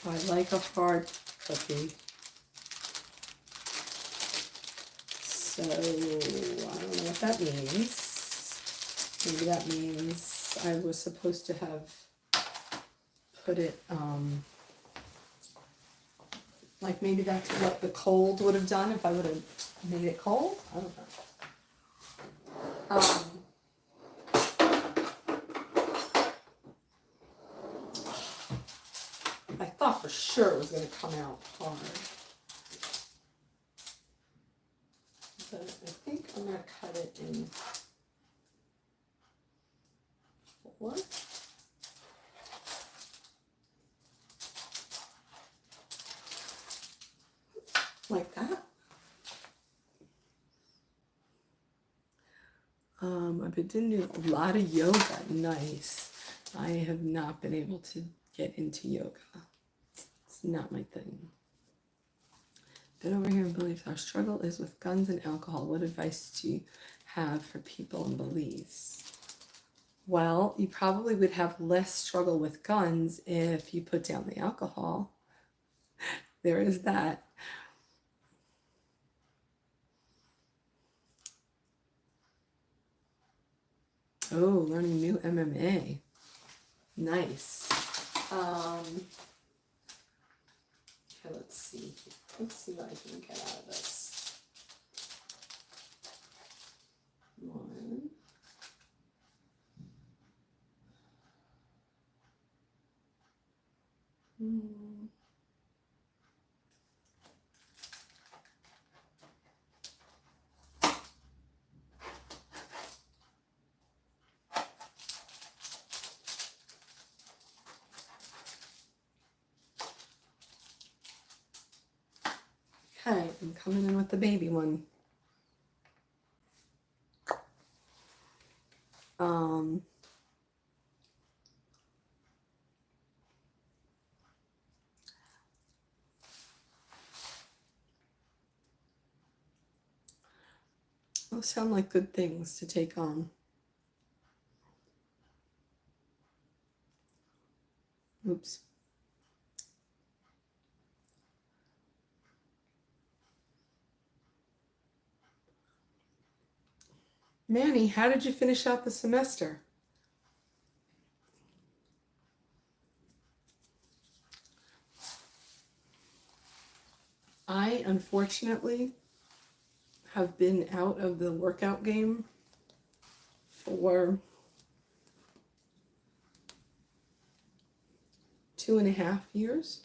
I like a hard cookie. So, I don't know what that means. Maybe that means I was supposed to have put it, like maybe that's what the cold would have done if I would have made it cold. I don't know. I thought for sure it was going to come out hard. But I think I'm going to cut it in four. Like that. I've been doing a lot of yoga. Nice. I have not been able to get into yoga. It's not my thing. Been over here and Belize. Our struggle is with guns and alcohol. What advice do you have for people in Belize? Well, you probably would have less struggle with guns if you put down the alcohol. There is that. Oh, learning new MMA. Nice. Okay, let's see. Let's see what I can get out of this. One. Okay, I'm coming in with the baby one. Those sound like good things to take on. Oops. Manny, how did you finish out the semester? I, unfortunately, have been out of the workout game for 2.5 years.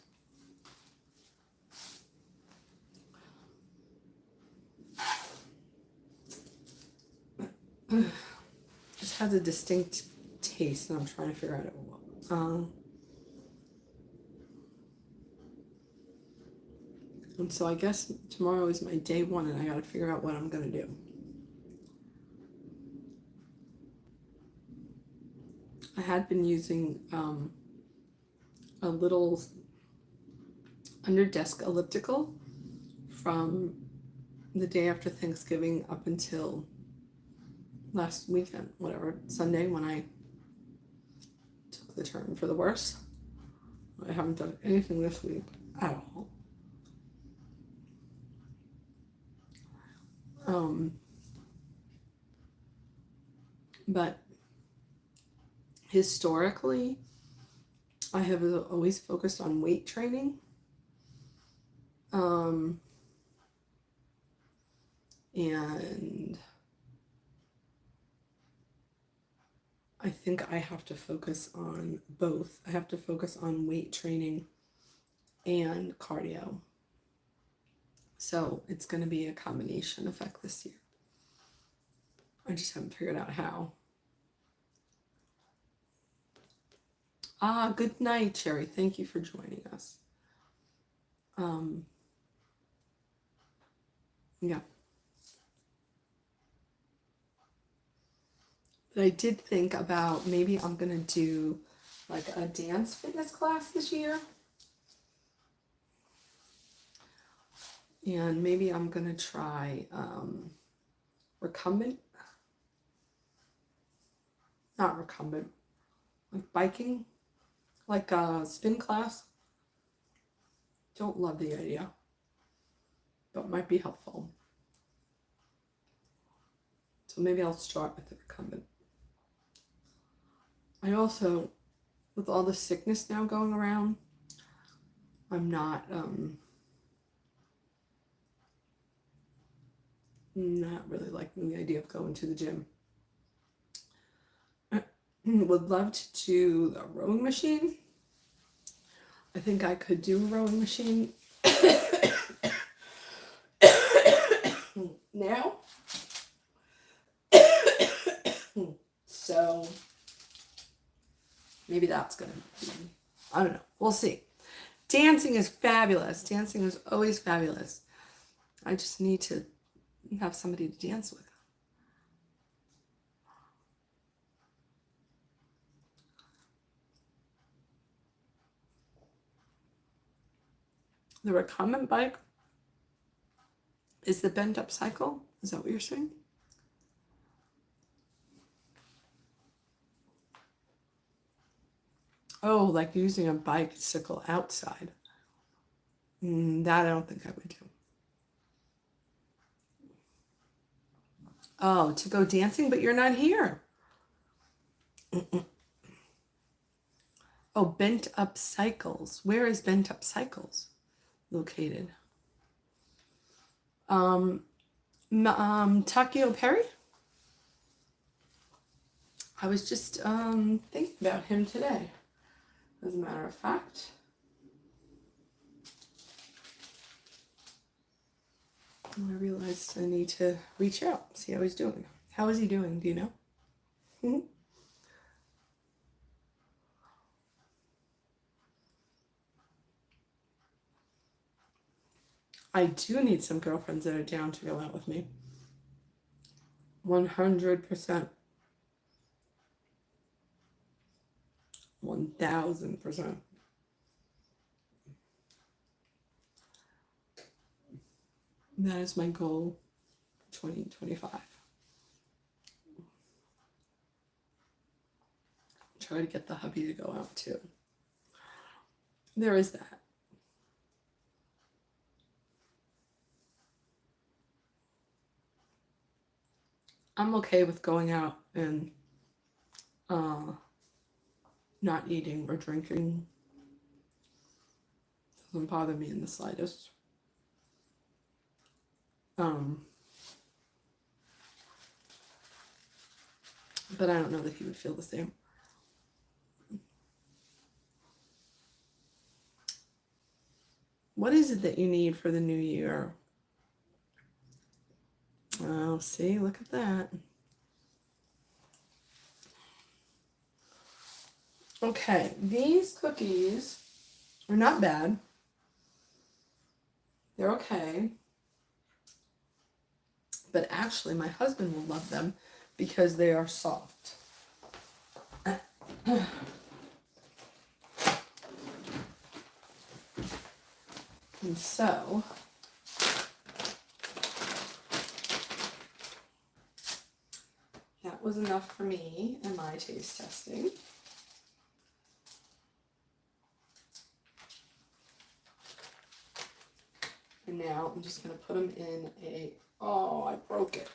Just has a distinct taste, and I'm trying to figure out it. And so I guess tomorrow is my day one, and I got to figure out what I'm going to do. I had been using a little under desk elliptical from the day after Thanksgiving up until last weekend, whatever, Sunday, when I took the turn for the worse. I haven't done anything this week at all. But historically, I have always focused on weight training. And I think I have to focus on both. I have to focus on weight training and cardio. So it's going to be a combination effect this year. I just haven't figured out how. Good night, Cherry. Thank you for joining us. Yeah. But I did think about maybe I'm going to do like a dance fitness class this year. And maybe I'm going to try recumbent. Not recumbent. Like biking. Like a spin class. Don't love the idea. But might be helpful. So maybe I'll start with the recumbent. I also, with all the sickness now going around, I'm not really liking the idea of going to the gym. Would love to do a rowing machine. I think I could do a rowing machine now. So maybe that's going to be, I don't know. We'll see. Dancing is fabulous. Dancing is always fabulous. I just need to have somebody to dance with. The recumbent bike is the bent up cycle. Is that what you're saying? Oh, like using a bicycle outside. That I don't think I would do. Oh, to go dancing, but you're not here. Oh, Bent Up Cycles. Where is Bent Up Cycles located? Takio Perry? I was just thinking about him today, as a matter of fact. I realized I need to reach out, see how he's doing. How is he doing? Do you know? I do need some girlfriends that are down to go out with me. 100%. 1000%. That is my goal for 2025. Try to get the hubby to go out too. There is that. I'm okay with going out and not eating or drinking. Doesn't bother me in the slightest. But I don't know that he would feel the same. What is it that you need for the new year? Oh, see, look at that. Okay, these cookies are not bad. They're okay. But actually, my husband will love them because they are soft. And so, that was enough for me and my taste testing. And now I'm just going to put them in oh, I broke it.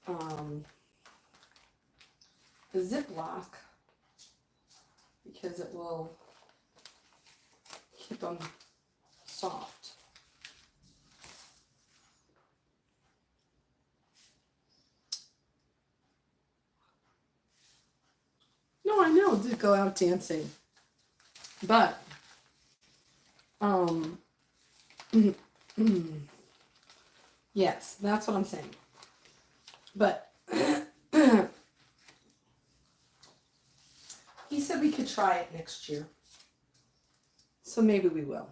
A Ziploc, because it will keep them soft. No, I know to go out dancing, but Yes, that's what I'm saying. But he said we could try it next year. So maybe we will.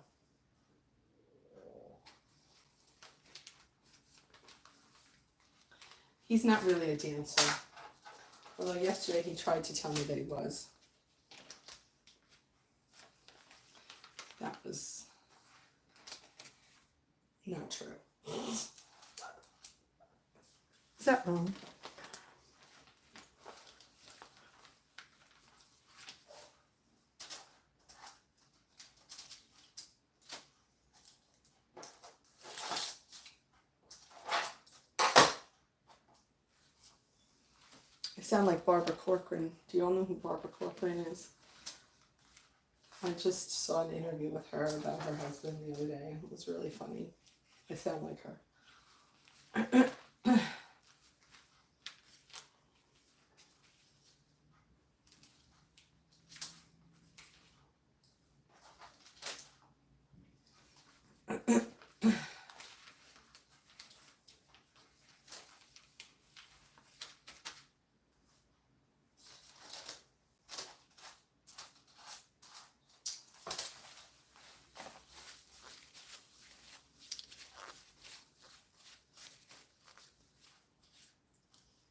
He's not really a dancer. Although yesterday he tried to tell me that he was. That was not true. Is that wrong? I sound like Barbara Corcoran. Do you all know who Barbara Corcoran is? I just saw an interview with her about her husband the other day. It was really funny. I sound like her.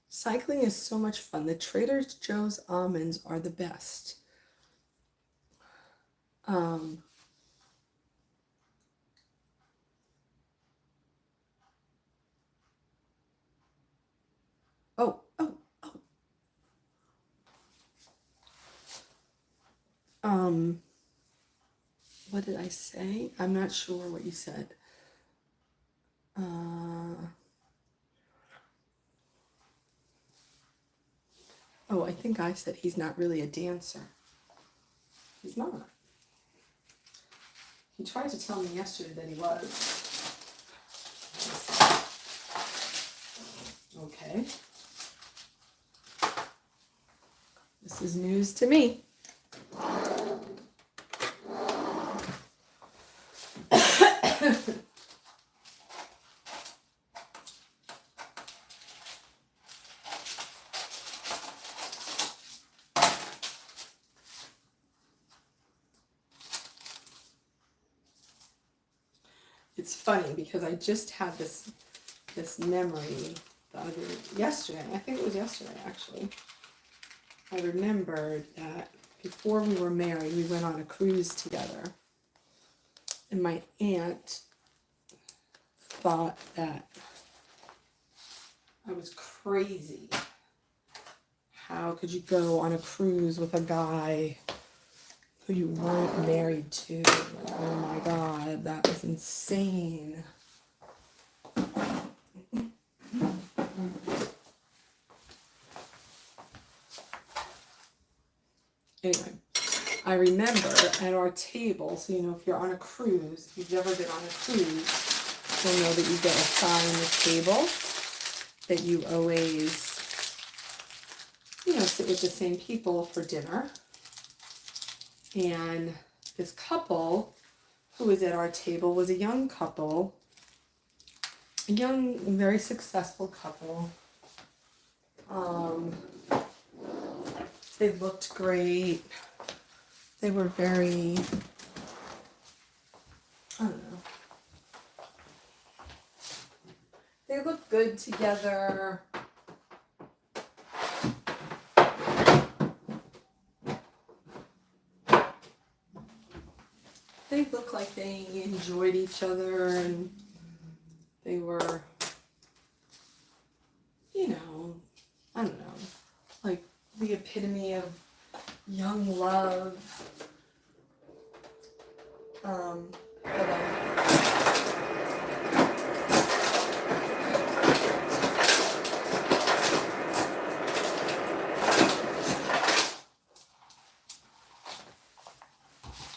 Cycling is so much fun. The Trader Joe's almonds are the best. Oh, oh, oh. What did I say? I'm not sure what you said. Oh, I think I said he's not really a dancer. He's not. He tried to tell me yesterday that he was. Okay. This is news to me. It's funny because I just had this memory yesterday. I think it was yesterday actually. I remembered that before we were married, we went on a cruise together, and my aunt thought that I was crazy. How could you go on a cruise with a guy who you weren't married to? Oh my God, that was insane. Anyway, I remember at our table, so you know, if you're on a cruise, if you've ever been on a cruise, you'll know that you get assigned the table, that you always, you know, sit with the same people for dinner. And this couple who was at our table was a young couple, a young, very successful couple. They looked great. They were very, I don't know. They looked good together. They looked like they enjoyed each other, and they were, you know, I don't know, like the epitome of young love.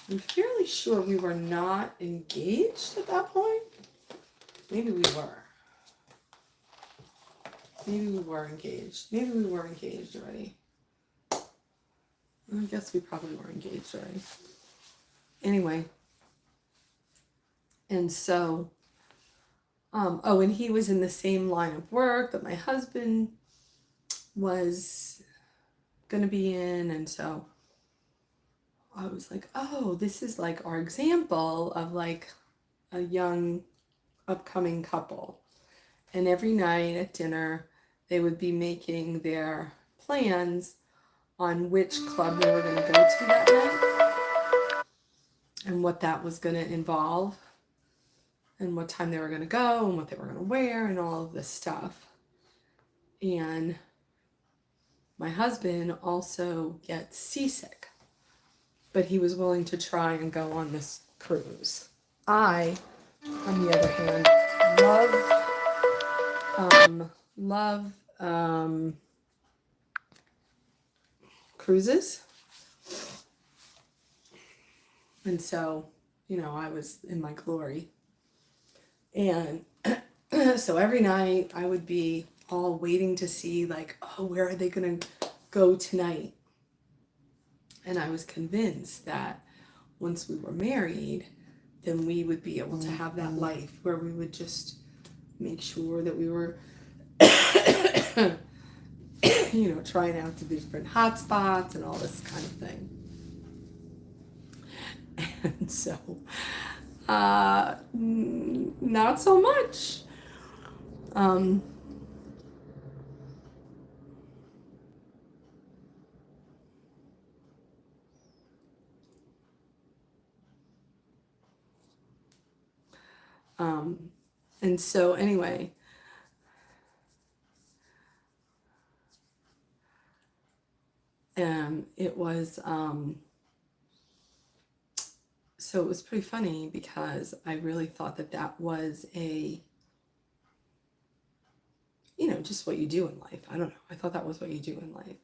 I'm fairly sure we were not engaged at that point. Maybe we were. Maybe we were engaged. Maybe we were engaged already. I guess we probably were engaged already. Anyway, And so, oh, and he was in the same line of work that my husband was going to be in. And so I was like, oh, this is like our example of like a young upcoming couple. And every night at dinner, they would be making their plans on which club they were going to go to that night and what that was going to involve and what time they were going to go and what they were going to wear and all of this stuff. And my husband also gets seasick, but he was willing to try and go on this cruise. I, on the other hand, love cruises. And so, I was in my glory. And so every night I would be all waiting to see, like, oh, where are they going to go tonight? And I was convinced that once we were married, then we would be able to have that life where we would just make sure that we were, trying out the different hot spots and all this kind of thing. And so, not so much. And so anyway, it was, so it was pretty funny because I really thought that that was just what you do in life. I don't know. I thought that was what you do in life.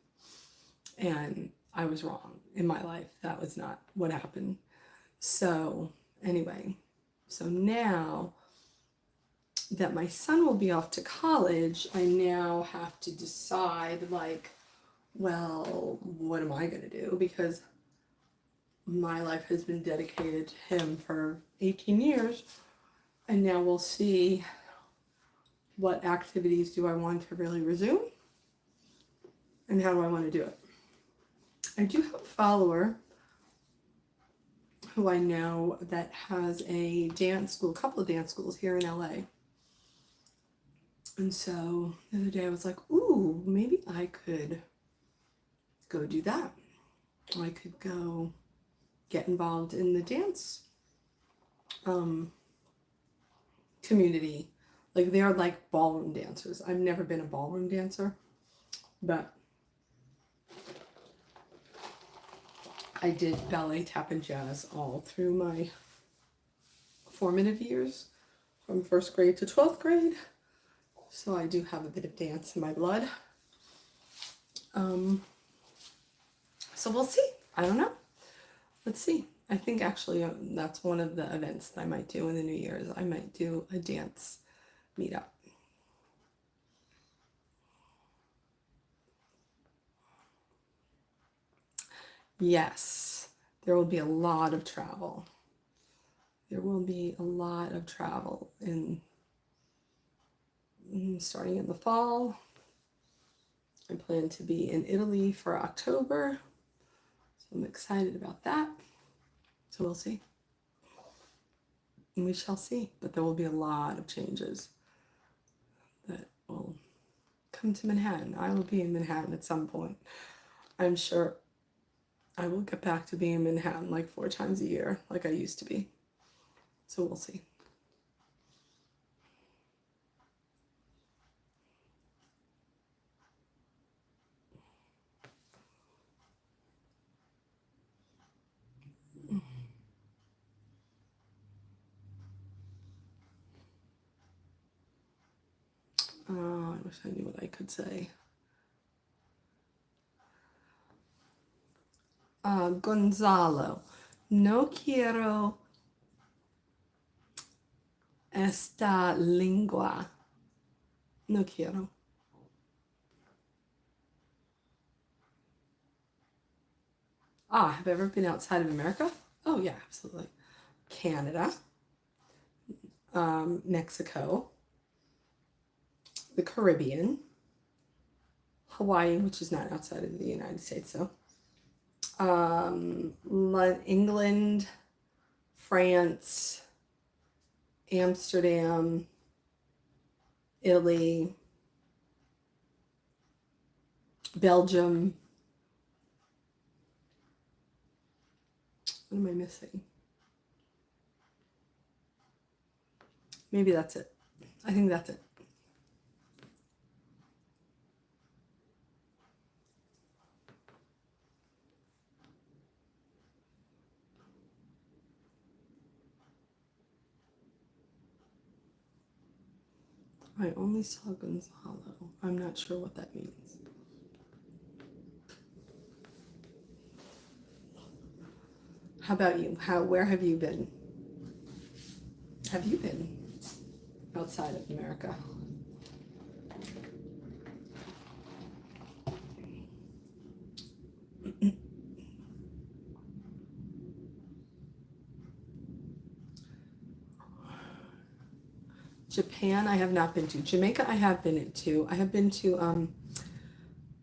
And I was wrong in my life. That was not what happened. So anyway, so now that my son will be off to college, I now have to decide, like, well, what am I going to do? Because my life has been dedicated to him for 18 years. And now we'll see what activities do I want to really resume and how do I want to do it. I do have a follower who I know that has a dance school, a couple of dance schools here in LA. And so the other day I was like, ooh, maybe I could go do that. I could go get involved in the dance community. Like, they're like ballroom dancers. I've never been a ballroom dancer, but I did ballet, tap, and jazz all through my formative years, from 1st grade to 12th grade. So I do have a bit of dance in my blood. So we'll see. I don't know. Let's see. I think actually that's one of the events that I might do in the New Year's. I might do a dance meetup. Yes, there will be a lot of travel. There will be a lot of travel starting in the fall. I plan to be in Italy for October, so I'm excited about that. So we'll see. And we shall see. But there will be a lot of changes that will come to Manhattan. I will be in Manhattan at some point. I'm sure I will get back to being in Manhattan like 4 times a year, like I used to be. So we'll see. Oh, I wish I knew what I could say. Gonzalo, no quiero esta lengua. No quiero. Have I ever been outside of America? Oh, yeah, absolutely. Canada, Mexico, the Caribbean, Hawaii, which is not outside of the United States, so England, France, Amsterdam, Italy, Belgium. What am I missing? Maybe that's it. I think that's it. I only saw Gonzalo. I'm not sure what that means. How about you? Where have you been? Have you been outside of America? Japan, I have not been to. Jamaica, I have been to. I have been to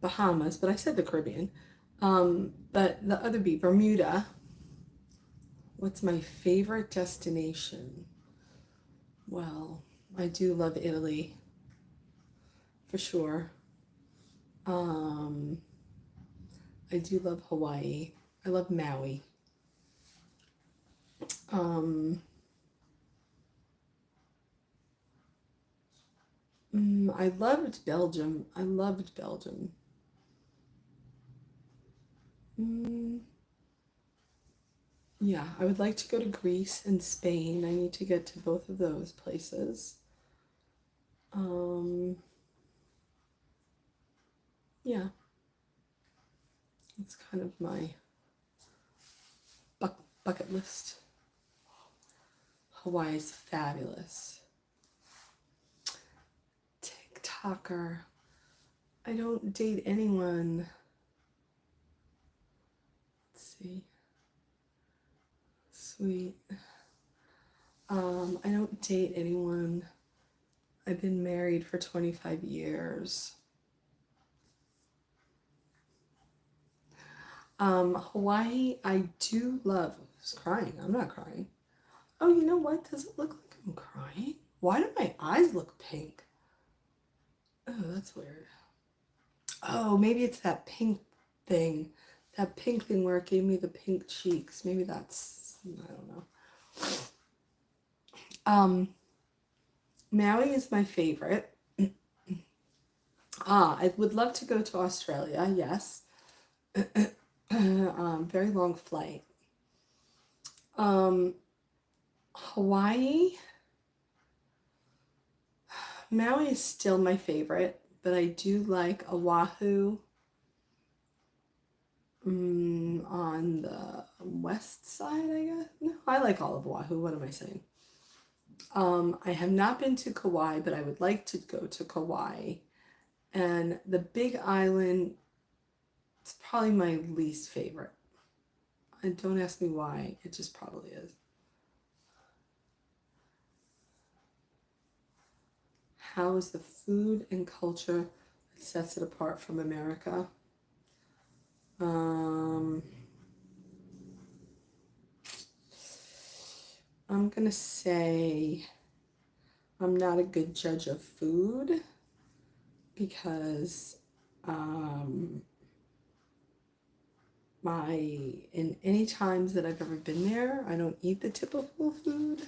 Bahamas, but I said the Caribbean. But the other beach, Bermuda. What's my favorite destination? Well, I do love Italy, for sure. I do love Hawaii. I love Maui. I loved Belgium. I loved Belgium. Yeah, I would like to go to Greece and Spain. I need to get to both of those places. Yeah, it's kind of my bucket list. Hawaii's fabulous. TikToker. I don't date anyone. Let's see. Sweet. I don't date anyone. I've been married for 25 years. Hawaii, I do love. Who's crying? I'm not crying. Oh, you know what? Does it look like I'm crying? Why do my eyes look pink? Oh, that's weird. Oh, maybe it's that pink thing. That pink thing where it gave me the pink cheeks. Maybe that's, I don't know. Maui is my favorite. I would love to go to Australia, yes. Very long flight. Hawaii. Maui is still my favorite, but I do like Oahu on the west side, I guess. No, I like all of Oahu. What am I saying? I have not been to Kauai, but I would like to go to Kauai. And the Big Island is probably my least favorite. And don't ask me why, it just probably is. How is the food and culture that sets it apart from America? I'm gonna say I'm not a good judge of food because in any times that I've ever been there, I don't eat the typical food.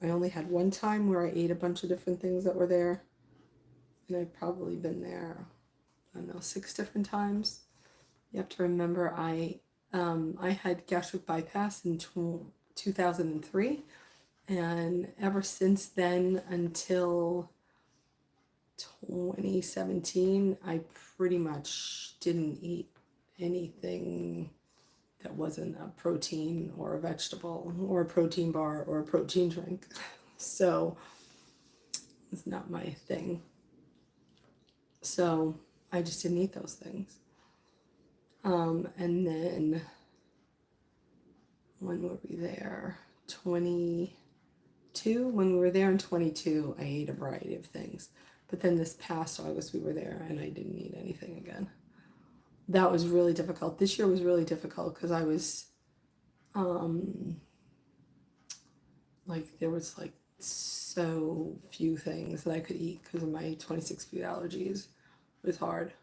I only had one time where I ate a bunch of different things that were there, and I've probably been there, I don't know, 6 different times. You have to remember I had gastric bypass in 2003, and ever since then until 2017, I pretty much didn't eat anything that wasn't a protein or a vegetable or a protein bar or a protein drink. So it's not my thing. So I just didn't eat those things. And then when were we there? 22. When we were there in 22, I ate a variety of things. But then this past August, we were there and I didn't eat anything again. That was really difficult. This year was really difficult because I was, like, there was like so few things that I could eat because of my 26 food allergies. It was hard.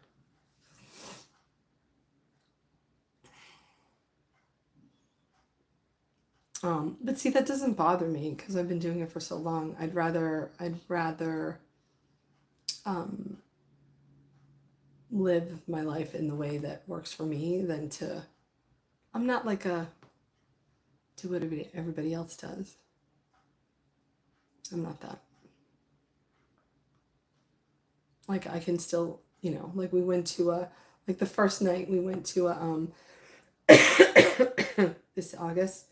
But see, that doesn't bother me because I've been doing it for so long. I'd rather live my life in the way that works for me than to. I'm not like a do what everybody else does. I'm not that. Like I can still, like we went to like the first night we went to a this August,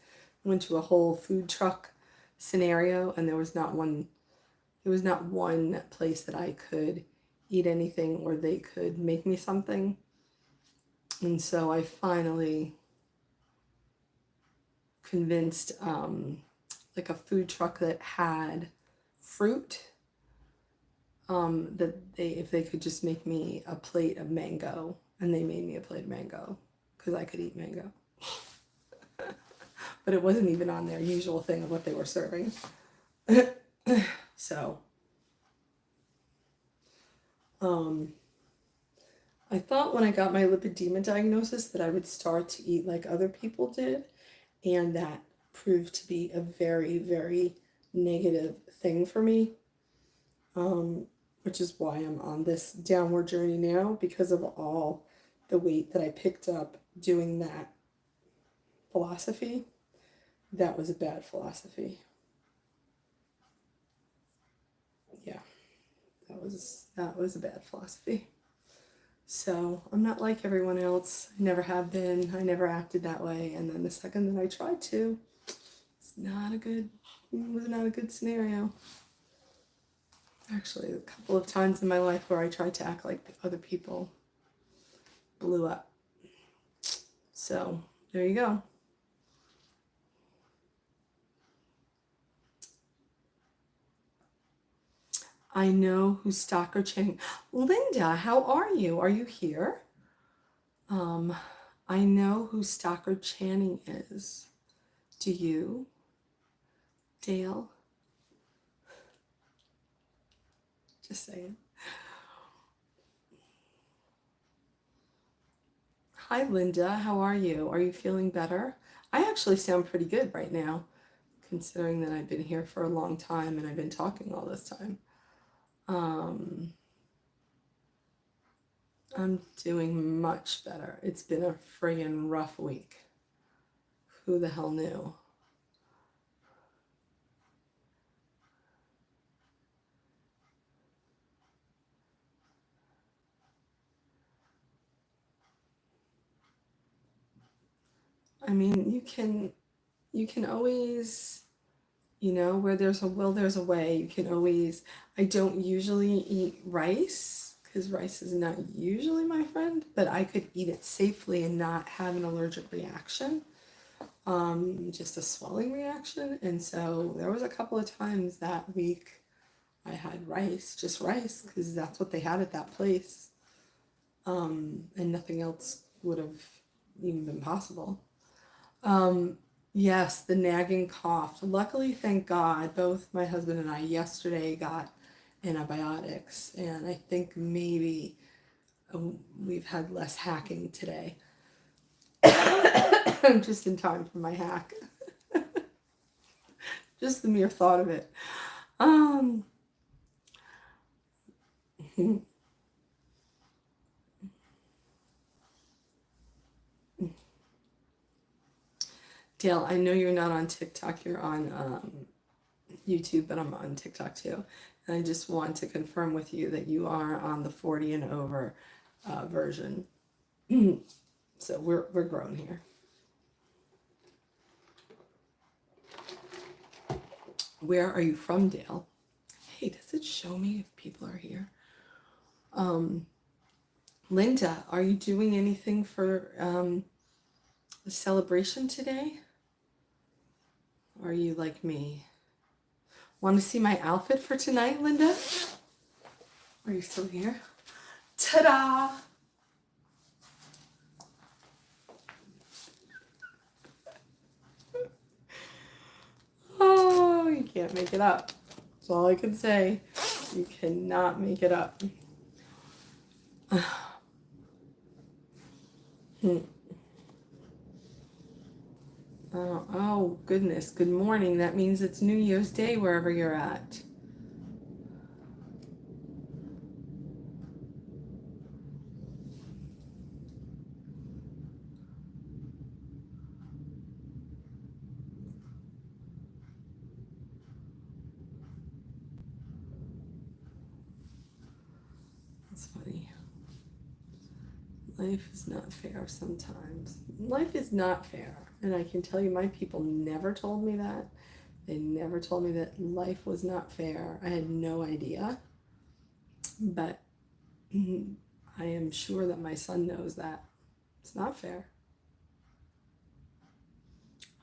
went to a whole food truck scenario, and there was not one place that I could eat anything or they could make me something. And so I finally convinced like a food truck that had fruit, that if they could just make me a plate of mango, and they made me a plate of mango because I could eat mango. But it wasn't even on their usual thing of what they were serving. So I thought when I got my lipedema diagnosis that I would start to eat like other people did, and that proved to be a very, very negative thing for me, which is why I'm on this downward journey now, because of all the weight that I picked up doing that philosophy. That was a bad philosophy. Yeah, that was a bad philosophy. So I'm not like everyone else. I never have been. I never acted that way. And then the second that I tried to, it was not a good scenario. Actually, a couple of times in my life where I tried to act like other people blew up. So there you go. I know who Stalker Channing. Linda, how are you? Are you here? I know who Stalker Channing is. Do you? Dale? Just saying. Hi, Linda. How are you? Are you feeling better? I actually sound pretty good right now, considering that I've been here for a long time and I've been talking all this time. I'm doing much better. It's been a friggin' rough week. Who the hell knew? I mean, you can always, where there's a will, there's a way. You can always, I don't usually eat rice because rice is not usually my friend, but I could eat it safely and not have an allergic reaction, just a swelling reaction. And so there was a couple of times that week I had rice, just rice, because that's what they had at that place. And nothing else would have even been possible. Yes, the nagging cough. Luckily, thank God, both my husband and I yesterday got antibiotics, and I think maybe we've had less hacking today. Just in time for my hack. Just the mere thought of it. Dale, I know you're not on TikTok, you're on YouTube, but I'm on TikTok too. And I just want to confirm with you that you are on the 40 and over version. So we're grown here. Where are you from, Dale? Hey, does it show me if people are here? Linda, are you doing anything for the celebration today? Are you like me? Want to see my outfit for tonight, Linda? Are you still here? Ta-da! Oh, you can't make it up. That's all I can say. You cannot make it up. Oh, goodness. Good morning. That means it's New Year's Day wherever you're at. That's funny. Life is not fair sometimes. Life is not fair. And I can tell you, my people never told me that. They never told me that life was not fair. I had no idea. But I am sure that my son knows that it's not fair.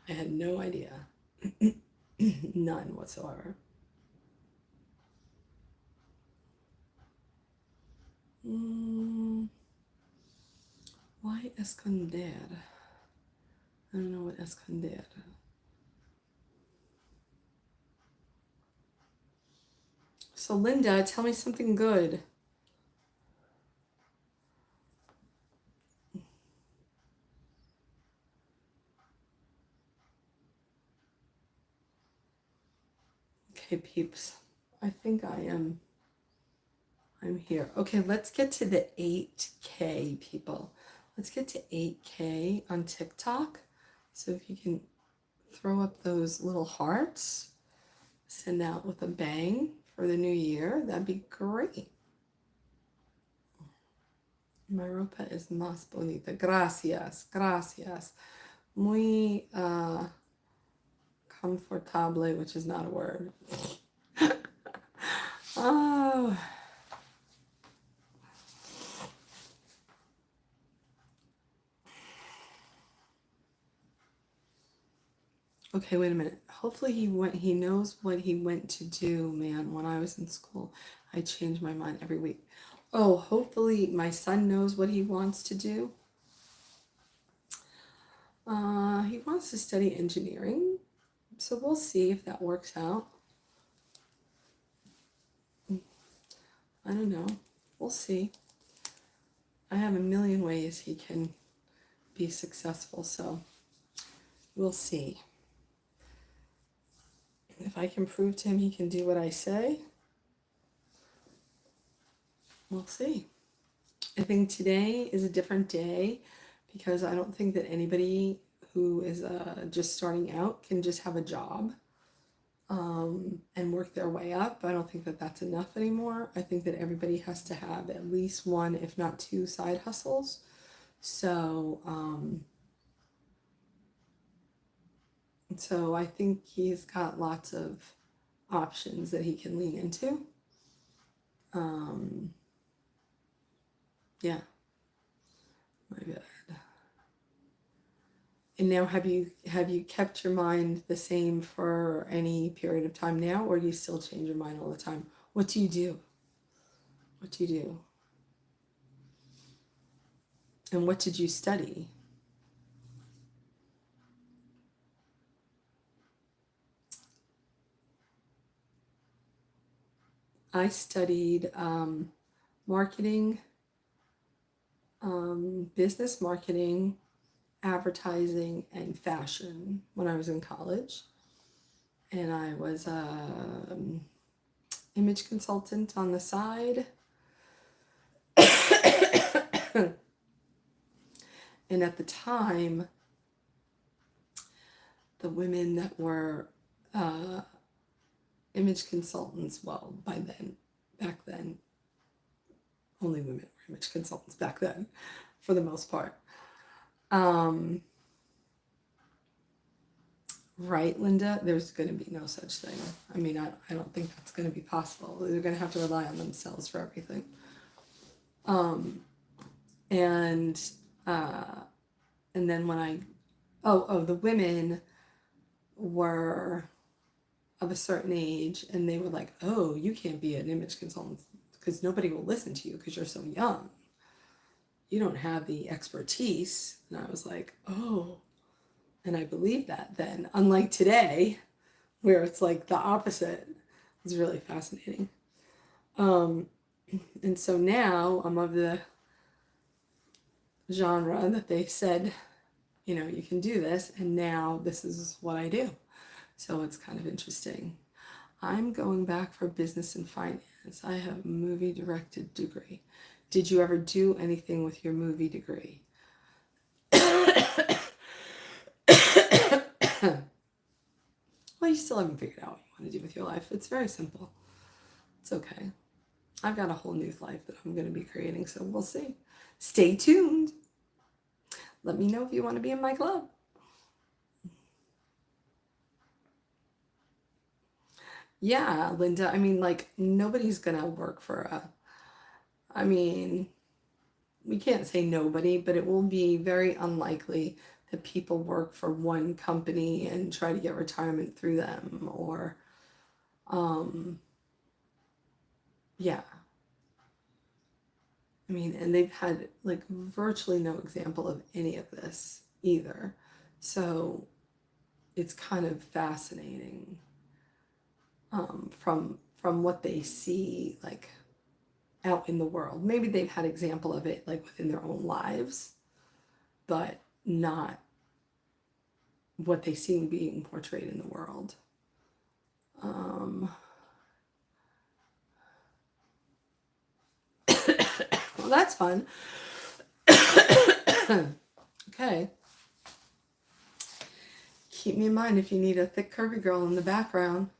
I had no idea. None whatsoever. Why esconder? I don't know what esconder. So Linda, tell me something good. Okay, peeps. I think I'm here. Okay, let's get to the 8K, people. Let's get to 8K on TikTok. So if you can throw up those little hearts, send out with a bang for the new year, that'd be great. My ropa es más bonita. Gracias, gracias. Muy confortable, which is not a word. Oh. Okay, wait a minute. Hopefully he knows what he went to do, man. When I was in school, I changed my mind every week. Oh, hopefully my son knows what he wants to do. He wants to study engineering, so we'll see if that works out. I don't know. We'll see. I have a million ways he can be successful, so we'll see. If I can prove to him he can do what I say, we'll see. I think today is a different day because I don't think that anybody who is just starting out can just have a job and work their way up. I don't think that that's enough anymore. I think that everybody has to have at least one, if not two, side hustles. So I think he's got lots of options that he can lean into. Yeah. My bad. And now have you kept your mind the same for any period of time now, or do you still change your mind all the time? What do you do? What do you do? And what did you study? I studied marketing, business marketing, advertising, and fashion when I was in college. And I was an image consultant on the side. And at the time, the women that were image consultants, well, back then, only women were image consultants back then, for the most part. Right, Linda? There's going to be no such thing. I mean, I don't think that's going to be possible. They're going to have to rely on themselves for everything. And then when the women were of a certain age and they were like, oh, you can't be an image consultant because nobody will listen to you because you're so young. You don't have the expertise. And I was like, oh, and I believe that then, unlike today, where it's like the opposite. It's really fascinating. And so now I'm of the genre that they said, you know, you can do this, and now this is what I do. So it's kind of interesting. I'm going back for business and finance. I have a movie directed degree. Did you ever do anything with your movie degree? Well, you still haven't figured out what you want to do with your life. It's very simple. It's okay. I've got a whole new life that I'm going to be creating, so we'll see. Stay tuned. Let me know if you want to be in my club. Yeah, Linda, I mean, like, nobody's going to work for we can't say nobody, but it will be very unlikely that people work for one company and try to get retirement through them, or, yeah. I mean, and they've had like virtually no example of any of this either. So it's kind of fascinating from what they see like out in the world. Maybe they've had example of it like within their own lives, but not what they see being portrayed in the world. Well, that's fun. Okay. Keep me in mind if you need a thick curvy girl in the background.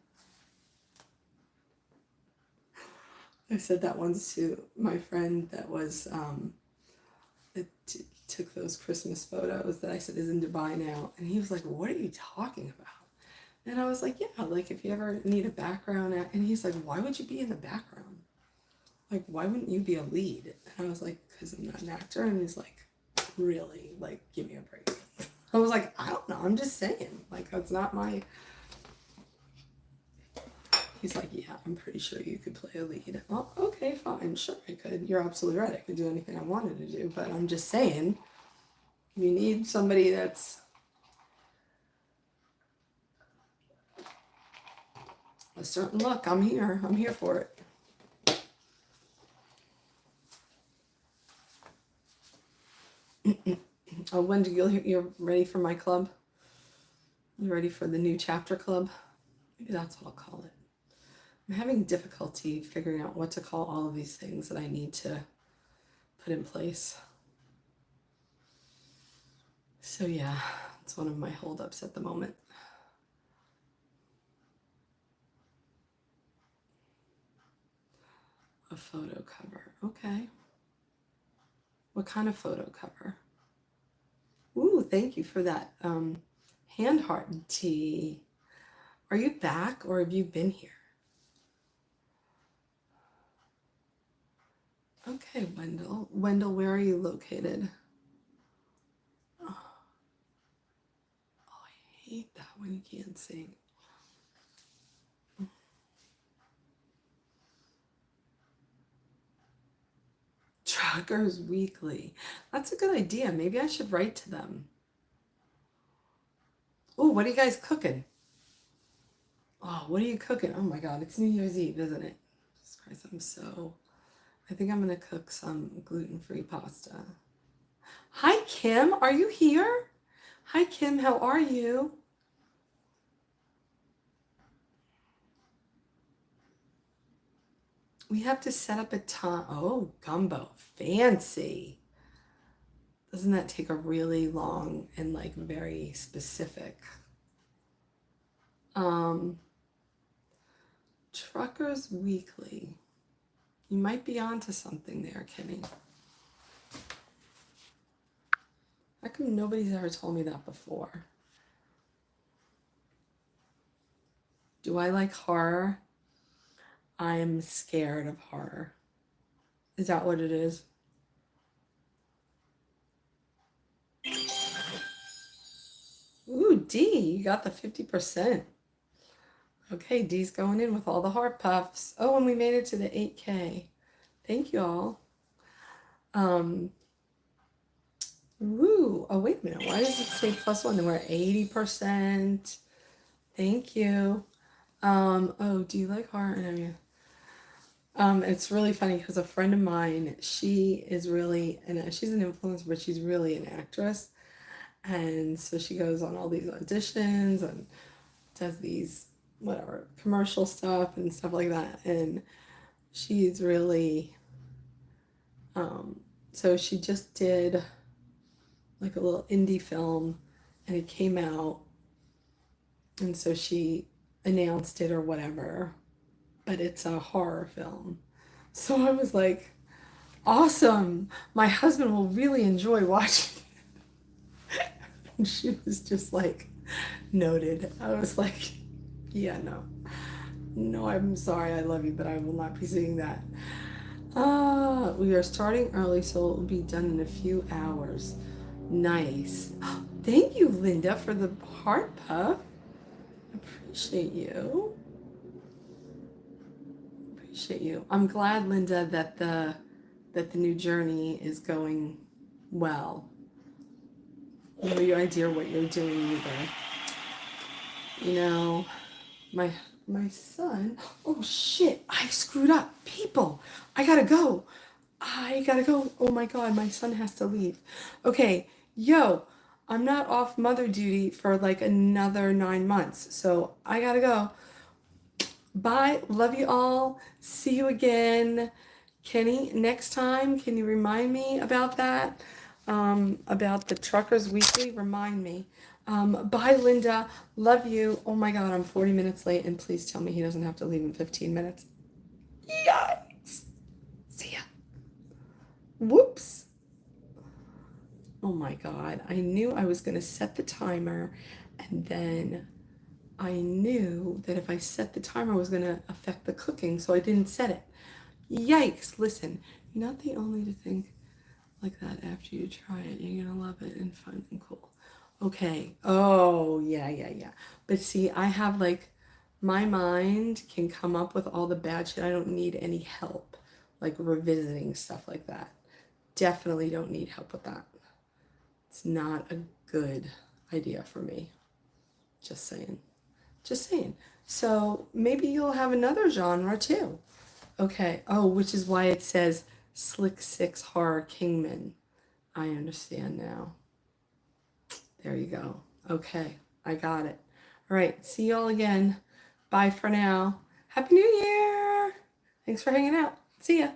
I said that once to my friend that was that took those Christmas photos that I said is in Dubai now, and he was like, "What are you talking about?" And I was like, "Yeah, like if you ever need a background," and he's like, "Why would you be in the background? Like, why wouldn't you be a lead?" And I was like, "Because I'm not an actor." And he's like, "Really? Like, give me a break." I was like, "I don't know. I'm just saying. Like, it's not my." He's like, "Yeah, I'm pretty sure you could play a lead." Oh, okay, fine, sure, I could. You're absolutely right. I could do anything I wanted to do, but I'm just saying, you need somebody that's a certain look. I'm here. I'm here for it. Oh, Wendy, you're ready for my club? You ready for the new chapter club? Maybe that's what I'll call it. I'm having difficulty figuring out what to call all of these things that I need to put in place. So yeah, it's one of my holdups at the moment. A photo cover. Okay. What kind of photo cover? Ooh, thank you for that hand heart tea. Are you back or have you been here? Okay, Wendell. Wendell, where are you located? Oh, I hate that when you can't sing. Truckers Weekly. That's a good idea. Maybe I should write to them. Oh, what are you guys cooking? Oh, what are you cooking? Oh my God, it's New Year's Eve, isn't it? Jesus Christ, I think I'm gonna cook some gluten-free pasta. Hi, Kim, are you here? Hi, Kim, how are you? We have to set up a time. Oh, gumbo, fancy. Doesn't that take a really long and like very specific? Truckers Weekly. You might be onto something there, Kenny. How come nobody's ever told me that before? Do I like horror? I'm scared of horror. Is that what it is? Ooh, D, you got the 50%. Okay, D's going in with all the heart puffs. Oh, and we made it to the 8K. Thank you all. Woo. Oh, wait a minute. Why does it say +1? Then we're at 80%. Thank you. Oh, do you like heart? It's really funny because a friend of mine, she is really, and she's an influencer, but she's really an actress. And so she goes on all these auditions and does these, whatever, commercial stuff and stuff like that. And she's really, so she just did like a little indie film and it came out. And so she announced it or whatever, but it's a horror film. So I was like, awesome. My husband will really enjoy watching it. And she was just like, noted. I was like, yeah, no. No, I'm sorry. I love you, but I will not be seeing that. We are starting early, so it will be done in a few hours. Nice. Oh, thank you, Linda, for the heart puff. Appreciate you. Appreciate you. I'm glad, Linda, that the new journey is going well. No idea what you're doing either. You know, my son. Oh shit! I screwed up. People, I gotta go. Oh my god, my son has to leave. Okay, yo, I'm not off mother duty for like another 9 months, so I gotta go. Bye. Love you all. See you again. Kenny, next time, can you remind me about that? About the Truckers Weekly? Remind me. Bye, Linda. Love you. Oh my God, I'm 40 minutes late, and please tell me he doesn't have to leave in 15 minutes. Yikes. See ya. Whoops. Oh my God. I knew I was going to set the timer, and then I knew that if I set the timer, it was going to affect the cooking, so I didn't set it. Yikes. Listen, you're not the only to think like that after you try it. You're going to love it and fun and cool. Okay. Oh, yeah. But see, I have like, my mind can come up with all the bad shit. I don't need any help, like revisiting stuff like that. Definitely don't need help with that. It's not a good idea for me. Just saying. Just saying. So maybe you'll have another genre too. Okay. Oh, which is why it says Slick 6 Horror Kingman. I understand now. There you go. Okay. I got it. All right. See y'all again. Bye for now. Happy New Year. Thanks for hanging out. See ya.